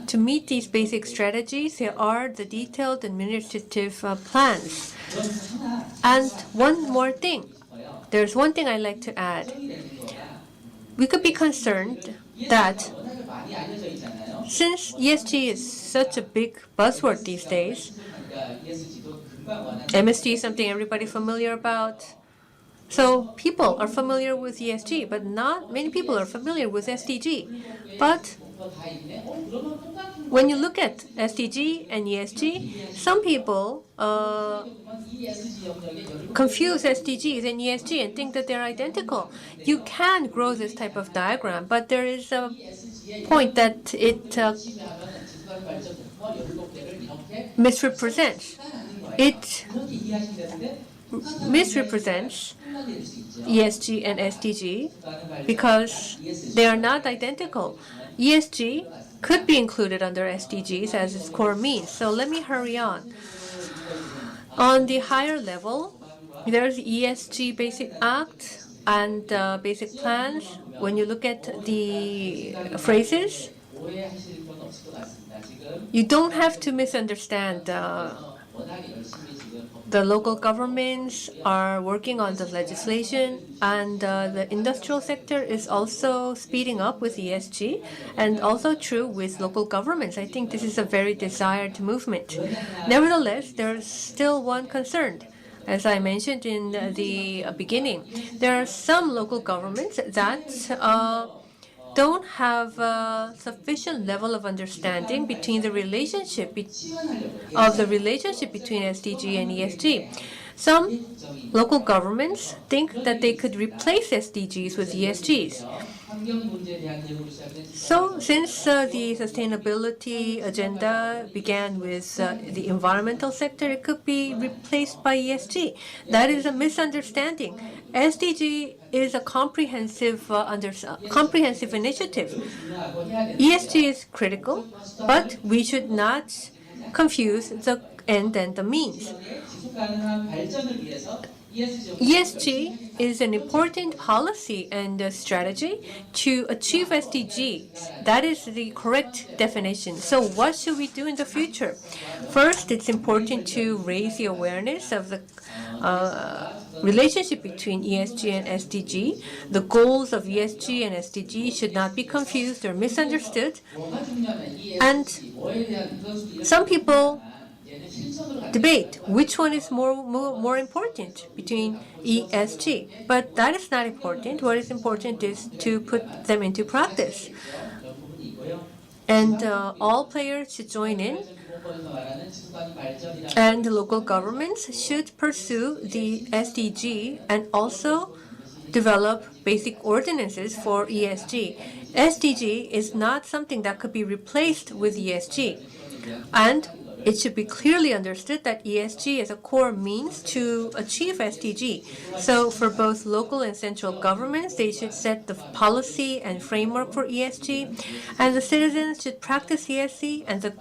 to meet these basic strategies, there are the detailed administrative plans. And one more thing. There's one thing I'd like to add. We could be concerned that since ESG is such a big buzzword these days, MSG is something everybody familiar about, So people are familiar with ESG, but not many people are familiar with SDG. But when you look at SDG and ESG, some people confuse SDGs and ESG and think that they're identical. You can grow this type of diagram, but there is a point that it misrepresents. It misrepresents ESG and SDG because they are not identical. ESG could be included under SDGs as its core means. So let me hurry on. On the higher level, there's ESG Basic Act and basic plans. When you look at the phrases, you don't have to misunderstand. The local governments are working on the legislation, and the industrial sector is also speeding up with ESG, and also true with local governments. I think this is a very desired movement. Nevertheless, there's still one concern. As I mentioned in the beginning, there are some local governments that don't have a sufficient level of understanding between the relationship between SDG and ESG. Some local governments think that they could replace SDGs with ESGs. So since the sustainability agenda began with the environmental sector, it could be replaced by ESG. That is a misunderstanding. SDG is a comprehensive initiative. ESG is critical, but we should not confuse the end and the means. ESG is an important policy and strategy to achieve SDGs. That is the correct definition. So what should we do in the future? First, it's important to raise the awareness of the relationship between ESG and SDG. The goals of ESG and SDG should not be confused or misunderstood. And some people debate which one is more important between ESG, but that is not important. What is important is to put them into practice, and all players should join in, and the local governments should pursue the SDG and also develop basic ordinances for ESG. SDG is not something that could be replaced with ESG, and it should be clearly understood that ESG is a core means to achieve SDG. So for both local and central governments, they should set the policy and framework for ESG, and the citizens should practice ESG, and the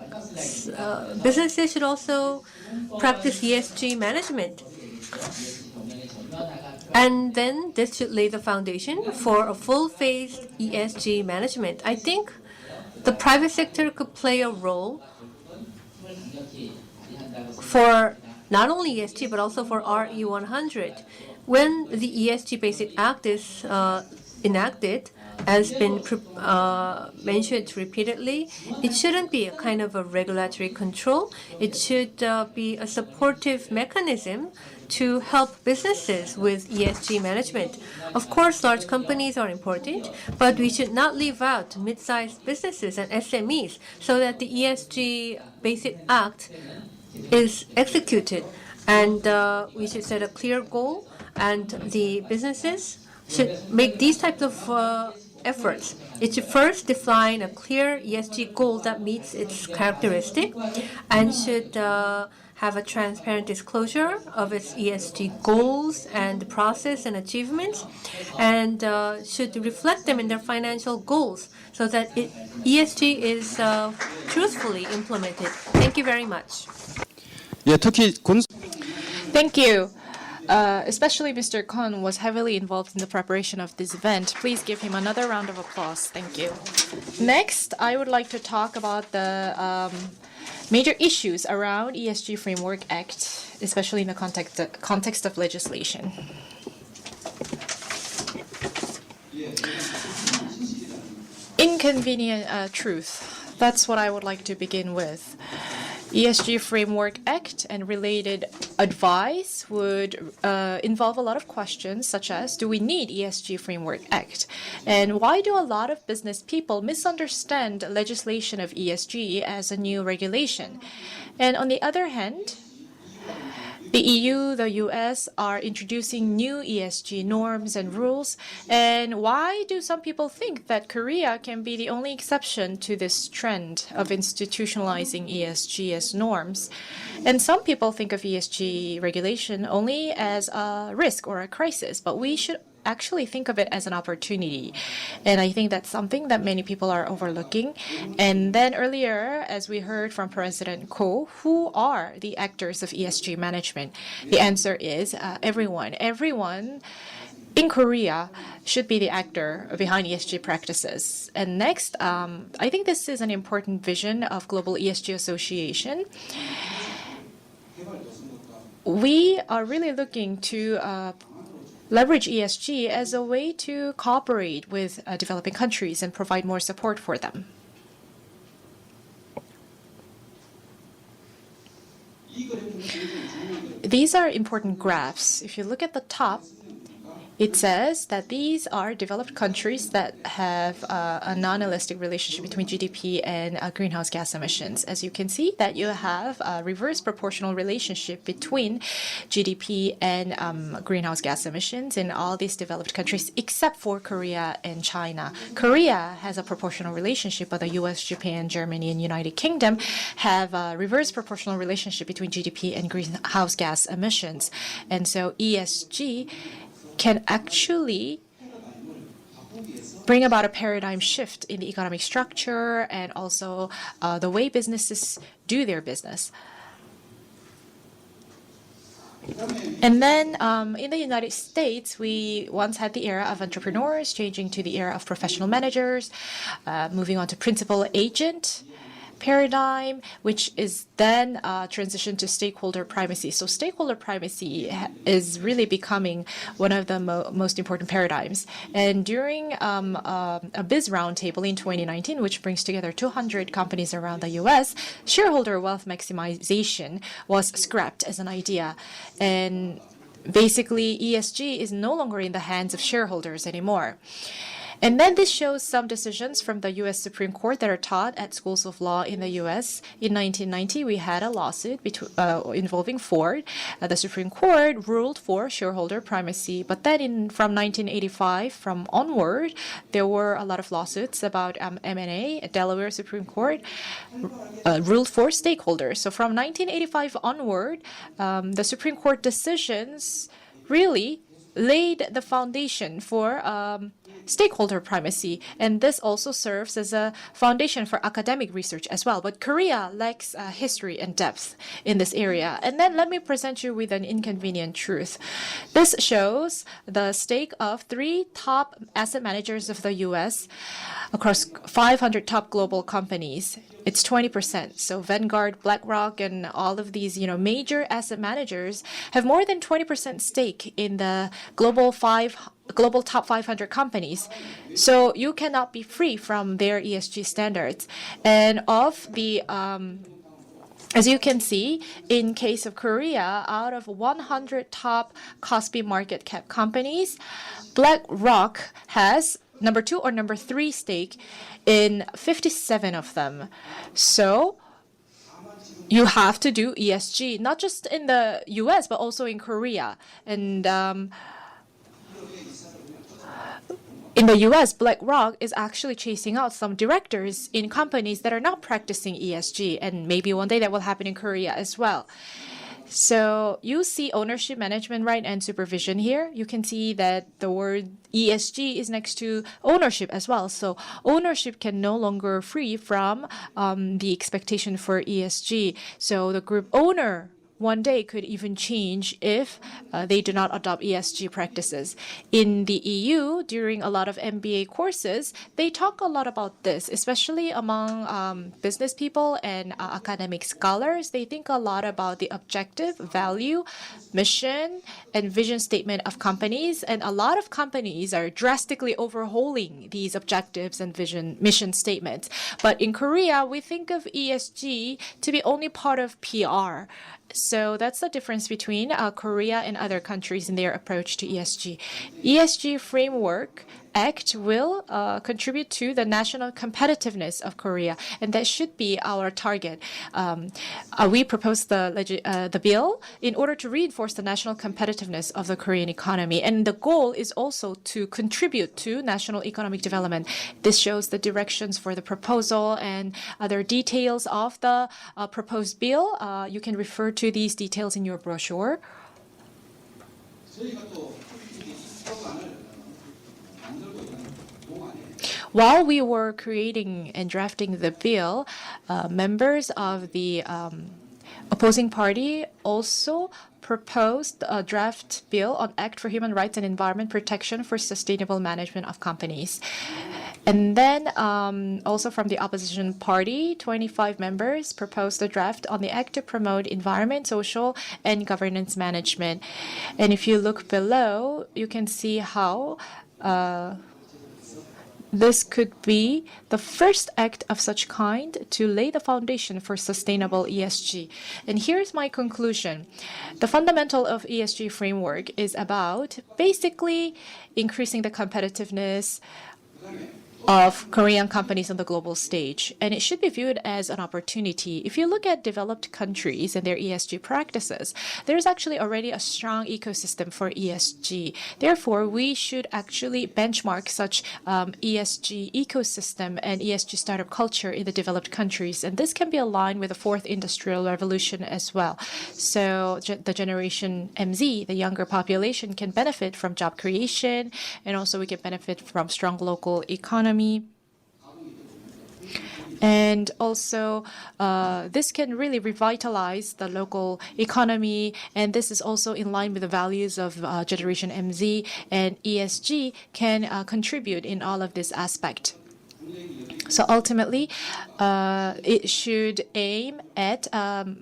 businesses should also practice ESG management. And then this should lay the foundation for a full-phased ESG management. I think the private sector could play a role for not only ESG but also for RE100. When the ESG Basic Act is enacted, as been mentioned repeatedly, it shouldn't be a kind of a regulatory control. It should be a supportive mechanism to help businesses with ESG management. Of course, large companies are important, but we should not leave out mid-sized businesses and SMEs so that the ESG Basic Act is executed. And we should set a clear goal, and the businesses should make these types of efforts. It should first define a clear ESG goal that meets its characteristic, and should have a transparent disclosure of its ESG goals and process and achievements, and should reflect them in their financial goals so that ESG is truthfully implemented. Thank you very much. 예, 특히 Thank you. Especially Mr. Kon was heavily involved in the preparation of this event. Please give him another round of applause. Thank you. Next, I would like to talk about the major issues around ESG Framework Act, especially in the context of legislation. Inconvenient truth. That's what I would like to begin with. ESG Framework Act and related advice would involve a lot of questions such as, do we need ESG Framework Act? And why do a lot of business people misunderstand legislation of ESG as a new regulation? And on the other hand, the EU, the US are introducing new ESG norms and rules. And why do some people think that Korea can be the only exception to this trend of institutionalizing ESG as norms? And some people think of ESG regulation only as a risk or a crisis, but we should actually think of it as an opportunity. And I think that's something that many people are overlooking. And then earlier, as we heard from President Ko, who are the actors of ESG management? The answer is everyone. Everyone in Korea should be the actor behind ESG practices. And next, I think this is an important vision of Global ESG Association. We are really looking to leverage ESG as a way to cooperate with developing countries and provide more support for them. These are important graphs. If you look at the top, it says that these are developed countries that have a non-elastic relationship between GDP and greenhouse gas emissions. As you can see, that you have a reverse proportional relationship between GDP and greenhouse gas emissions in all these developed countries, except for Korea and China. Korea has a proportional relationship, but the US, Japan, Germany, and United Kingdom have a reverse proportional relationship between GDP and greenhouse gas emissions. And so ESG can actually bring about a paradigm shift in the economic structure and also the way businesses do their business. And then in the United States, we once had the era of entrepreneurs changing to the era of professional managers, moving on to principal agent paradigm, which is then transitioned to stakeholder primacy. So stakeholder primacy is really becoming one of the most important paradigms. And during a biz roundtable in 2019, which brings together 200 companies around the US, shareholder wealth maximization was scrapped as an idea. And basically, ESG is no longer in the hands of shareholders anymore. And then this shows some decisions from the U.S. Supreme Court that are taught at schools of law in the U.S. In 1990, we had a lawsuit involving Ford. The Supreme Court ruled for shareholder primacy. But then from 1985 from onward, there were a lot of lawsuits about M&A. Delaware Supreme Court ruled for stakeholders. So from 1985 onward, the Supreme Court decisions really laid the foundation for stakeholder primacy, and this also serves as a foundation for academic research as well. But Korea lacks history and depth in this area. And then let me present you with an inconvenient truth. This shows the stake of 3 top asset managers of the U.S. across 500 top global companies. It's 20%. So Vanguard, BlackRock, and all of these, major asset managers have more than 20% stake in the global top 500 companies. So you cannot be free from their ESG standards. And of the as you can see, in case of Korea, out of 100 top Kospi market cap companies, BlackRock has number 2 or number 3 stake in 57 of them. So you have to do ESG, not just in the US, but also in Korea. And in the US, BlackRock is actually chasing out some directors in companies that are not practicing ESG. And maybe one day that will happen in Korea as well. So you see ownership, management, right, and supervision here. You can see that the word ESG is next to ownership as well. So ownership can no longer free from the expectation for ESG. So the group owner one day could even change if they do not adopt ESG practices. In the EU, during a lot of MBA courses, they talk a lot about this, especially among business people and academic scholars. They think a lot about the objective, value, mission, and vision statement of companies. And a lot of companies are drastically overhauling these objectives and mission statements. But in Korea, we think of ESG to be only part of PR. So that's the difference between Korea and other countries in their approach to ESG. ESG Framework Act will contribute to the national competitiveness of Korea, and that should be our target. We proposed the bill in order to reinforce the national competitiveness of the Korean economy, and the goal is also to contribute to national economic development. This shows the directions for the proposal and other details of the proposed bill. You can refer to these details in your brochure. While we were creating and drafting the bill, members of the opposing party also proposed a draft bill on Act for Human Rights and Environment Protection for Sustainable Management of Companies. And then also from the opposition party, 25 members proposed a draft on the Act to promote environment, social, and governance management. And if you look below, you can see how this could be the first act of such kind to lay the foundation for sustainable ESG. And here's my conclusion. The fundamental of ESG framework is about basically increasing the competitiveness of Korean companies on the global stage. And it should be viewed as an opportunity. If you look at developed countries and their ESG practices, there's actually already a strong ecosystem for ESG. Therefore, we should actually benchmark such ESG ecosystem and ESG startup culture in the developed countries. And this can be aligned with the fourth industrial revolution as well. So the generation MZ, the younger population, can benefit from job creation, and also we can benefit from strong local economy. And also, this can really revitalize the local economy. And this is also in line with the values of Generation MZ. And ESG can contribute in all of this aspect. So ultimately, it should aim at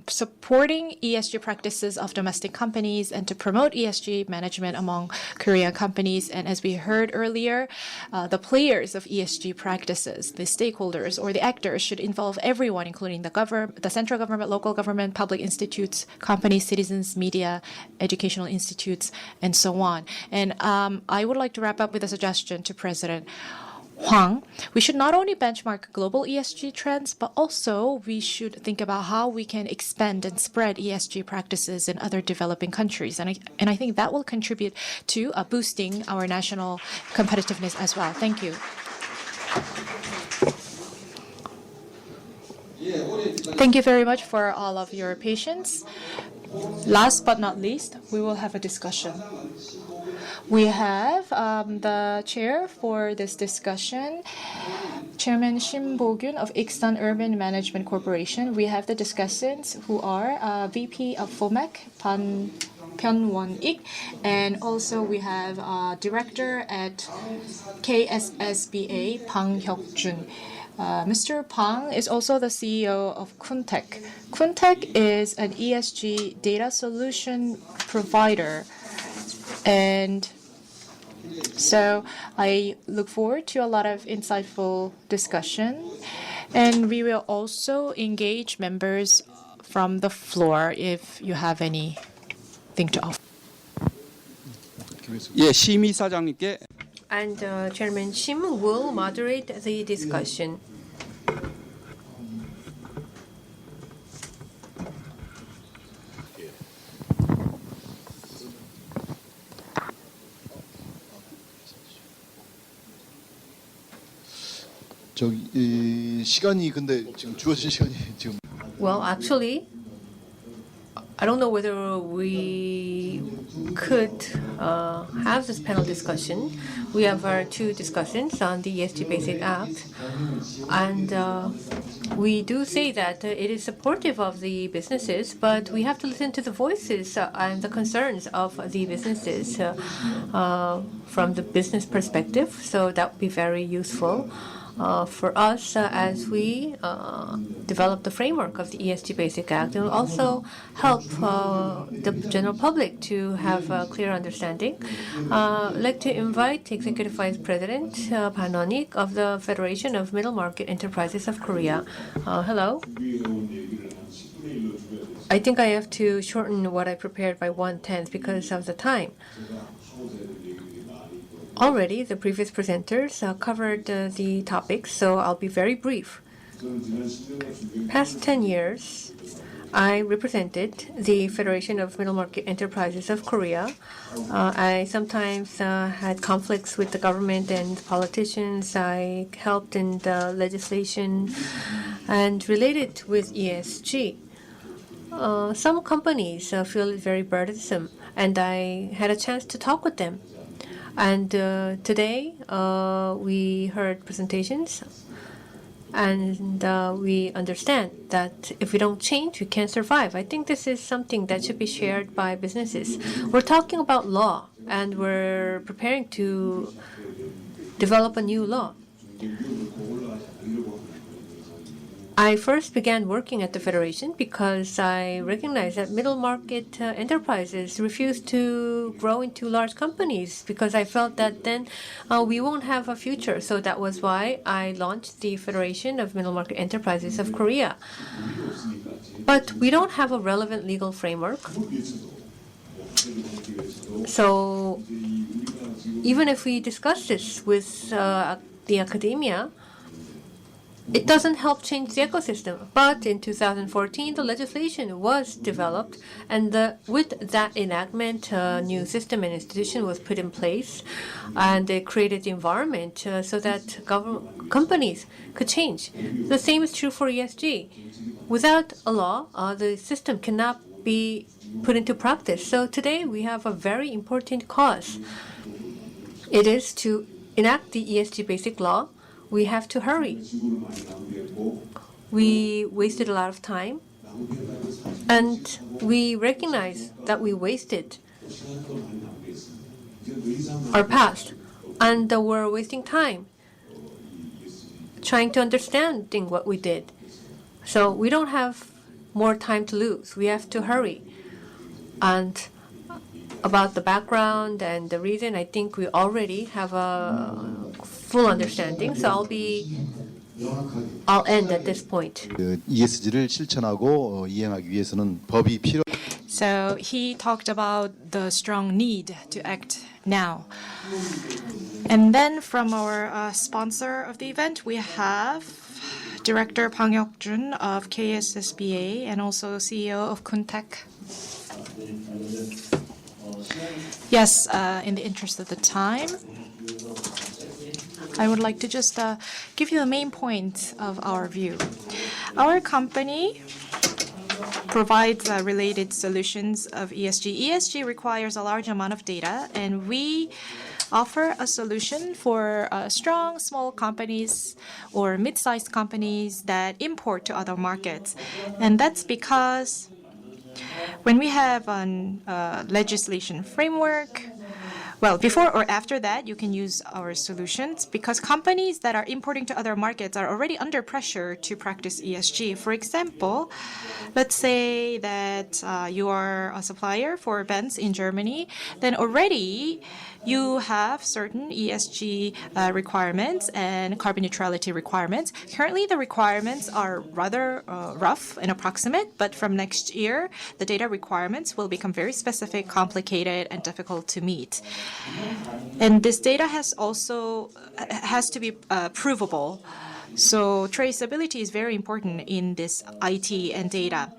supporting ESG practices of domestic companies and to promote ESG management among Korean companies. And as we heard earlier, the players of ESG practices, the stakeholders or the actors, should involve everyone, including the central government, local government, public institutes, companies, citizens, media, educational institutes, and so on. And I would like to wrap up with a suggestion to President Hwang. We should not only benchmark global ESG trends, but also we should think about how we can expand and spread ESG practices in other developing countries. And I think that will contribute to boosting our national competitiveness as well. Thank you. Thank you very much for all of your patience. Last but not least, we will have a discussion. We have the chair for this discussion, Chairman Shim Bo-gyun of Iksan Urban Management Corporation. We have the discussants who are VP of FOMEC, Pyonwon-ik, and also we have Director at KSSBA, Bang Hyuk-jun. Mr. Pang is also the CEO of Kuntek. Kuntek is an ESG data solution provider. And so I look forward to a lot of insightful discussion. And we will also engage members from the floor if you have anything to offer. 예, 심의사장님께 And Chairman Shim will moderate the discussion. 시간이 근데 지금 주어진 시간이 지금 Well, actually, I don't know whether we could have this panel discussion. We have our two discussions on the ESG Basic Act, and we do say that it is supportive of the businesses, but we have to listen to the voices and the concerns of the businesses from the business perspective. So that would be very useful for us as we develop the framework of the ESG Basic Act. It will also help the general public to have a clear understanding. I'd like to invite Executive Vice President Pan Won-ik of the Federation of Middle Market Enterprises of Korea. Hello. I think I have to shorten what I prepared by 1/10 because of the time. Already, the previous presenters covered the topics, so I'll be very brief. Past 10 years, I represented the Federation of Middle Market Enterprises of Korea. I sometimes had conflicts with the government and politicians. I helped in the legislation and related with ESG. Some companies feel it very burdensome, and I had a chance to talk with them. And today we heard presentations, and we understand that if we don't change, we can't survive. I think this is something that should be shared by businesses. We're talking about law, and we're preparing to develop a new law. I first began working at the Federation because I recognized that middle market enterprises refuse to grow into large companies because I felt that then we won't have a future. So that was why I launched the Federation of Middle Market Enterprises of Korea. But we don't have a relevant legal framework. So even if we discuss this with the academia, it doesn't help change the ecosystem. But in 2014, the legislation was developed, and with that enactment, a new system and institution was put in place, and they created the environment so that companies could change. The same is true for ESG. Without a law, the system cannot be put into practice. So today, we have a very important cause. It is to enact the ESG Basic Law. We have to hurry. We wasted a lot of time, and we recognize that we wasted our past, and we're wasting time trying to understand what we did. So we don't have more time to lose. We have to hurry. And about the background and the reason, I think we already have a full understanding. So I'll end at this point. ESG를 실천하고 이행하기 위해서는 법이 필요. So he talked about the strong need to act now. And then from our sponsor of the event, we have Director Bang Hyuk-jun of KSSBA and also CEO of Kuntech. Yes, in the interest of the time, I would like to just give you the main point of our view. Our company provides related solutions of ESG. ESG requires a large amount of data, and we offer a solution for strong small companies or mid-sized companies that import to other markets. And that's because when we have a legislation framework, well, before or after that, you can use our solutions because companies that are importing to other markets are already under pressure to practice ESG. For example, let's say that you are a supplier for Benz in Germany, then already you have certain ESG requirements and carbon neutrality requirements. Currently, the requirements are rather rough and approximate, but from next year, the data requirements will become very specific, complicated, and difficult to meet. And this data has to be provable. So traceability is very important in this IT and data.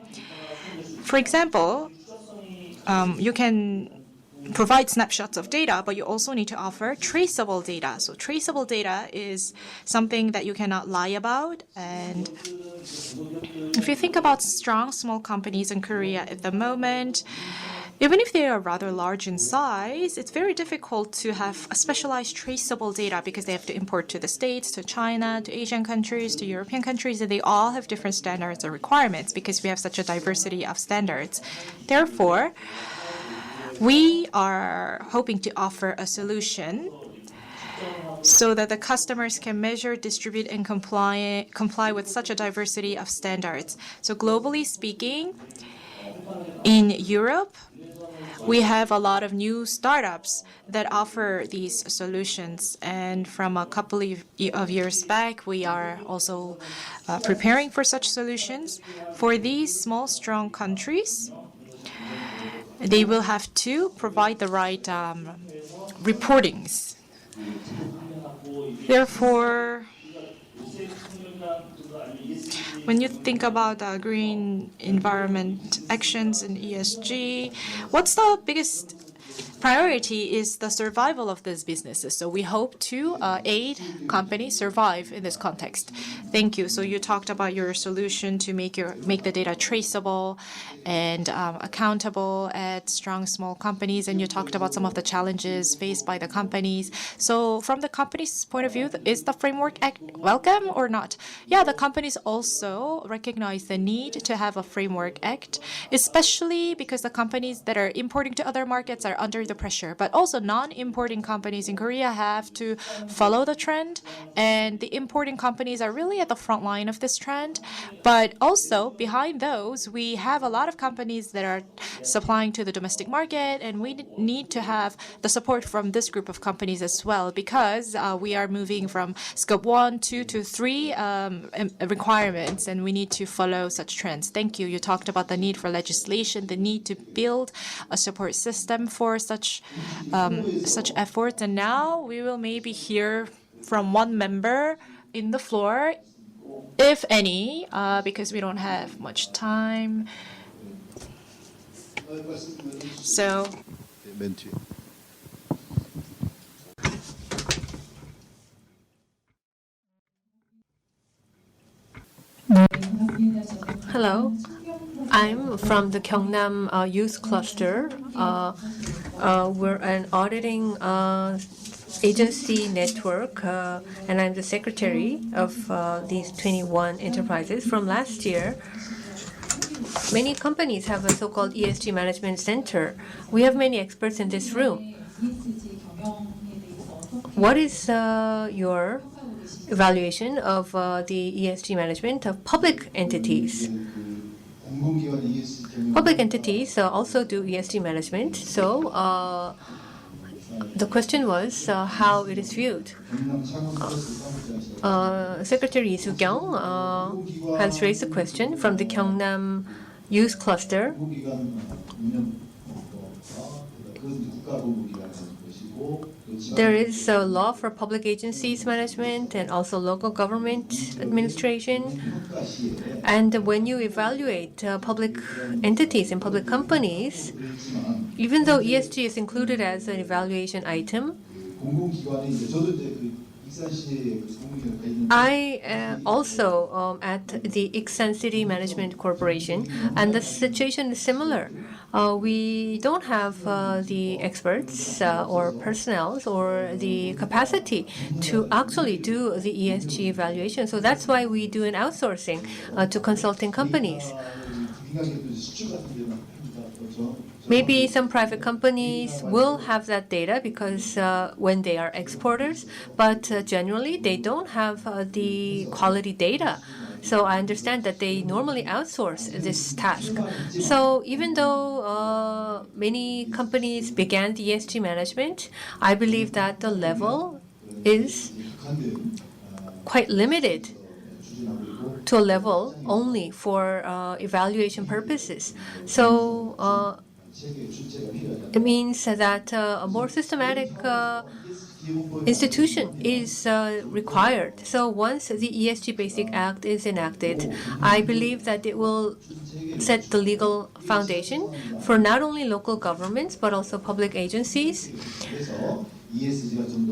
For example, you can provide snapshots of data, but you also need to offer traceable data. So traceable data is something that you cannot lie about. And if you think about strong small companies in Korea at the moment, even if they are rather large in size, it's very difficult to have a specialized traceable data because they have to import to the States, to China, to Asian countries, to European countries, and they all have different standards or requirements because we have such a diversity of standards. Therefore, we are hoping to offer a solution so that the customers can measure, distribute, and comply with such a diversity of standards. So globally speaking, in Europe, we have a lot of new startups that offer these solutions. And from a couple of years back, we are also preparing for such solutions. For these small, strong countries, they will have to provide the right reportings. Therefore, when you think about green environment actions in ESG, what's the biggest priority is the survival of these businesses. So we hope to aid companies survive in this context. Thank you. So you talked about your solution to make the data traceable and accountable at strong small companies, and you talked about some of the challenges faced by the companies. So from the company's point of view, is the Framework Act welcome or not? Yeah, the companies also recognize the need to have a Framework Act, especially because the companies that are importing to other markets are under the pressure, but also non-importing companies in Korea have to follow the trend, and the importing companies are really at the front line of this trend. But also behind those, we have a lot of companies that are supplying to the domestic market, and we need to have the support from this group of companies as well, because we are moving from scope 1, 2 to 3 requirements, and we need to follow such trends. Thank you. You talked about the need for legislation, the need to build a support system for such efforts. And now we will maybe hear from one member in the floor, if any, because we don't have much time. So, Hello, I'm from the Gyeongnam Youth Cluster. We're an auditing agency network, and I'm the secretary of these 21 enterprises. From last year, many companies have a so-called ESG Management Center. We have many experts in this room. What is your evaluation of the ESG management of public entities? Public entities also do ESG management. So the question was how it is viewed. Secretary Soo-kyung has raised a question from the Gyeongnam Youth Cluster. There is a law for public agencies management and also local government administration. And when you evaluate public entities and public companies, even though ESG is included as an evaluation item, I also at the Iksan City Management Corporation, and the situation is similar. We don't have the experts or personnel or the capacity to actually do the ESG evaluation. So that's why we do an outsourcing to consulting companies. Maybe some private companies will have that data because when they are exporters, but generally they don't have the quality data. So I understand that they normally outsource this task. So even though many companies began the ESG management, I believe that the level is quite limited to a level only for evaluation purposes. So it means that a more systematic institution is required. So once the ESG Basic Act is enacted, I believe that it will set the legal foundation for not only local governments but also public agencies,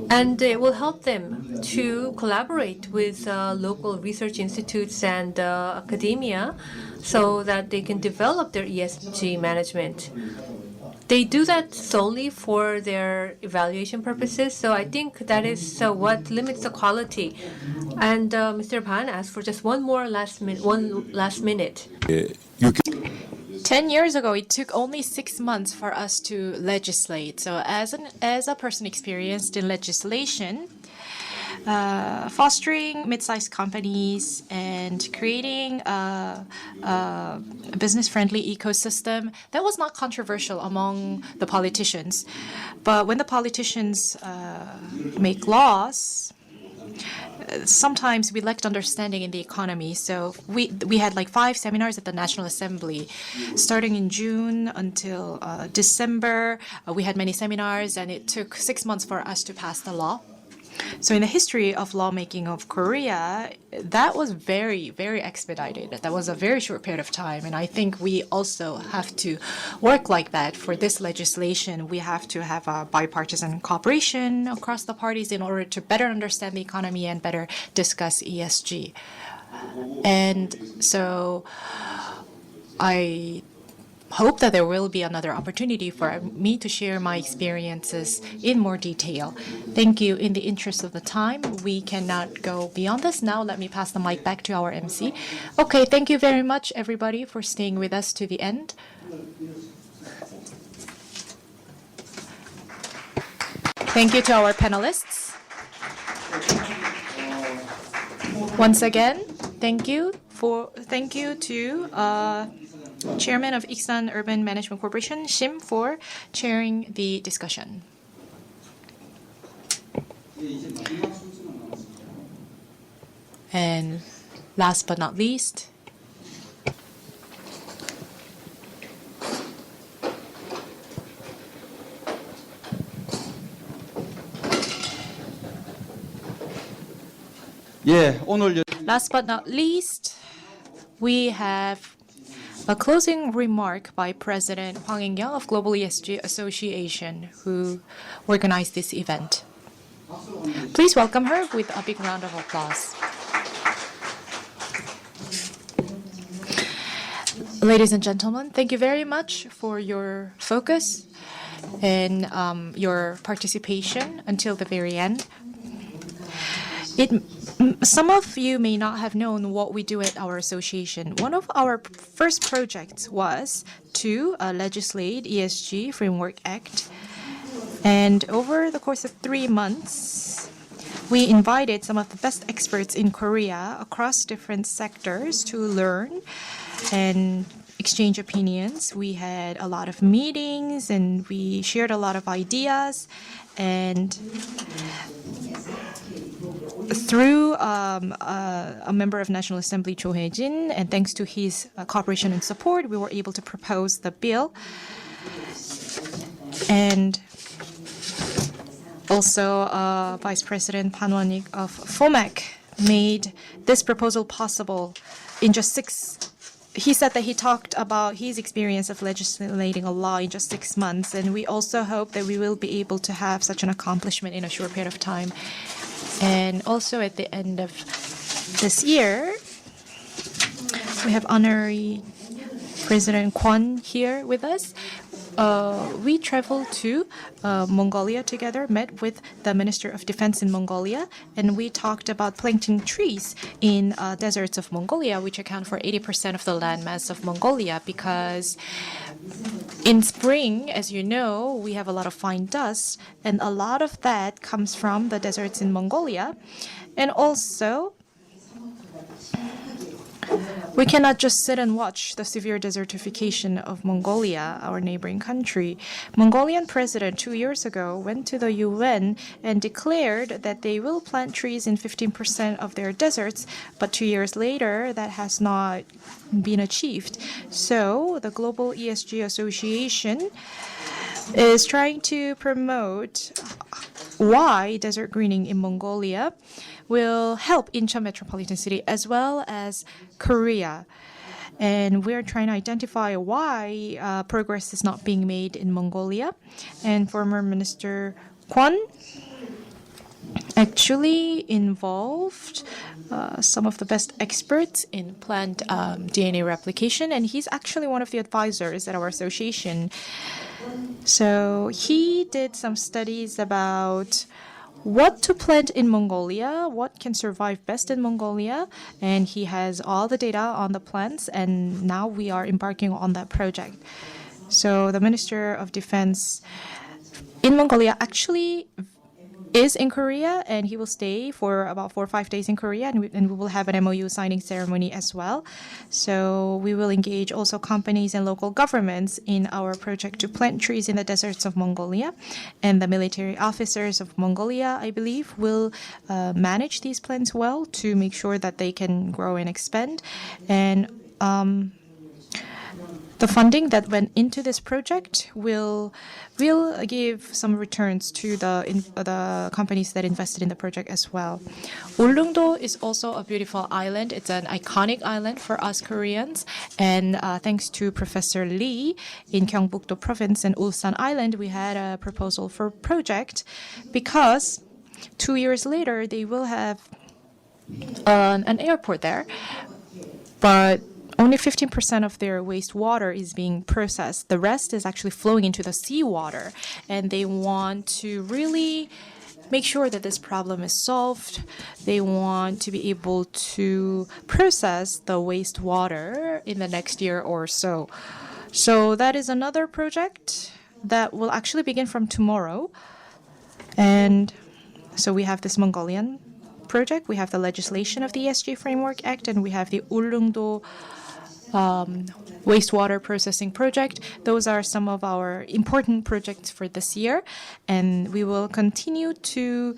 and it will help them to collaborate with local research institutes and academia so that they can develop their ESG management. They do that solely for their evaluation purposes, so I think that is what limits the quality. And Mr. Pan asked for just one last minute. 10 years ago, it took only 6 months for us to legislate. So as a person experienced in legislation, fostering mid-sized companies and creating a business-friendly ecosystem, that was not controversial among the politicians. But when the politicians make laws, sometimes we lacked understanding in the economy. So we had like 5 seminars at the National Assembly, starting in June until December. We had many seminars, and it took 6 months for us to pass the law. So in the history of lawmaking of Korea, that was very, very expedited. That was a very short period of time. And I think we also have to work like that for this legislation. We have to have a bipartisan cooperation across the parties in order to better understand the economy and better discuss ESG. And so I hope that there will be another opportunity for me to share my experiences in more detail. Thank you. In the interest of the time, we cannot go beyond this. Now let me pass the mic back to our MC. Okay, thank you very much, everybody, for staying with us to the end. Thank you to our panelists. Once again, thank you to Chairman of Iksan Urban Management Corporation, Shim, for chairing the discussion. And last but not least, we have a closing remark by President Hwang In-kyung of Global ESG Association, who organized this event. Please welcome her with a big round of applause. Ladies and gentlemen, thank you very much for your focus and your participation until the very end. Some of you may not have known what we do at our association. One of our first projects was to legislate ESG Framework Act. And over the course of 3 months, we invited some of the best experts in Korea across different sectors to learn and exchange opinions. We had a lot of meetings and we shared a lot of ideas. And through a member of National Assembly, Cho Hae-jin, and thanks to his cooperation and support, we were able to propose the bill. And also, Vice President Pan Won-ik of FOMAC made this proposal possible in just 6. He said that he talked about his experience of legislating a law in just 6 months, and we also hope that we will be able to have such an accomplishment in a short period of time. And also at the end of this year, we have Honorary President Kwon here with us. We traveled to Mongolia together, met with the Minister of Defense in Mongolia, and we talked about planting trees in deserts of Mongolia, which account for 80% of the landmass of Mongolia, because in spring, as you know, we have a lot of fine dust, and a lot of that comes from the deserts in Mongolia. And also, we cannot just sit and watch the severe desertification of Mongolia, our neighboring country. Mongolian president 2 years ago went to the UN and declared that they will plant trees in 15% of their deserts, but 2 years later, that has not been achieved. So the Global ESG Association is trying to promote why desert greening in Mongolia will help Incheon metropolitan city as well as Korea. And we're trying to identify why progress is not being made in Mongolia. And former Minister Kwon actually involved some of the best experts in plant DNA replication, and he's actually one of the advisors at our association. So he did some studies about what to plant in Mongolia, what can survive best in Mongolia, and he has all the data on the plants, and now we are embarking on that project. So the Minister of Defense in Mongolia actually is in Korea, and he will stay for about 4 or 5 days in Korea, and we will have an MOU signing ceremony as well. So we will engage also companies and local governments in our project to plant trees in the deserts of Mongolia, and the military officers of Mongolia, I believe, will manage these plants well to make sure that they can grow and expand. And the funding that went into this project will give some returns to the companies that invested in the project as well. Ulleungdo is also a beautiful island. It's an iconic island for us Koreans. And thanks to Professor Lee in Gyeongbuk-do Province and Ulsan Island, we had a proposal for a project because 2 years later they will have an airport there. But only 15% of their wastewater is being processed. The rest is actually flowing into the seawater. And they want to really make sure that this problem is solved. They want to be able to process the wastewater in the next year or so. So that is another project that will actually begin from tomorrow. And so we have this Mongolian project, we have the legislation of the ESG Framework Act, and we have the Ulleungdo wastewater processing project. Those are some of our important projects for this year, and we will continue to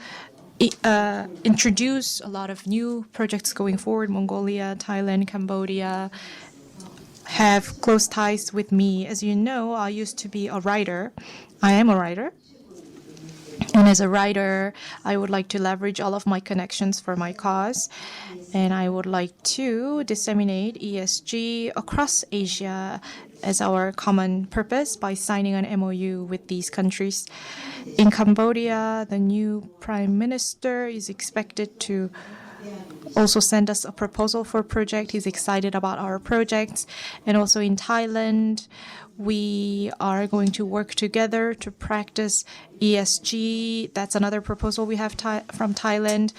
introduce a lot of new projects going forward. Mongolia, Thailand, Cambodia have close ties with me. As you know, I used to be a writer. I am a writer. And as a writer, I would like to leverage all of my connections for my cause. And I would like to disseminate ESG across Asia as our common purpose by signing an MOU with these countries. In Cambodia, the new prime minister is expected to also send us a proposal for a project. He's excited about our projects. And also in Thailand, we are going to work together to practice ESG. That's another proposal we have from Thailand.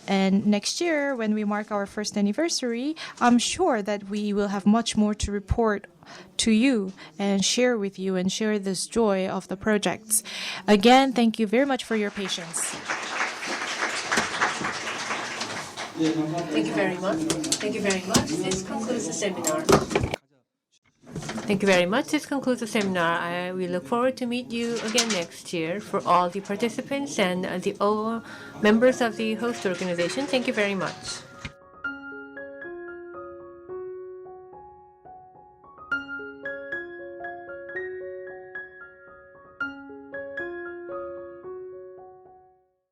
And next year, when we mark our first anniversary, I'm sure that we will have much more to report to you and share with you and share this joy of the projects. Again, thank you very much for your patience. Thank you very much. Thank you very much. This concludes the seminar. Thank you very much. This concludes the seminar. We look forward to meet you again next year. For all the participants and all members of the host organization, thank you very much.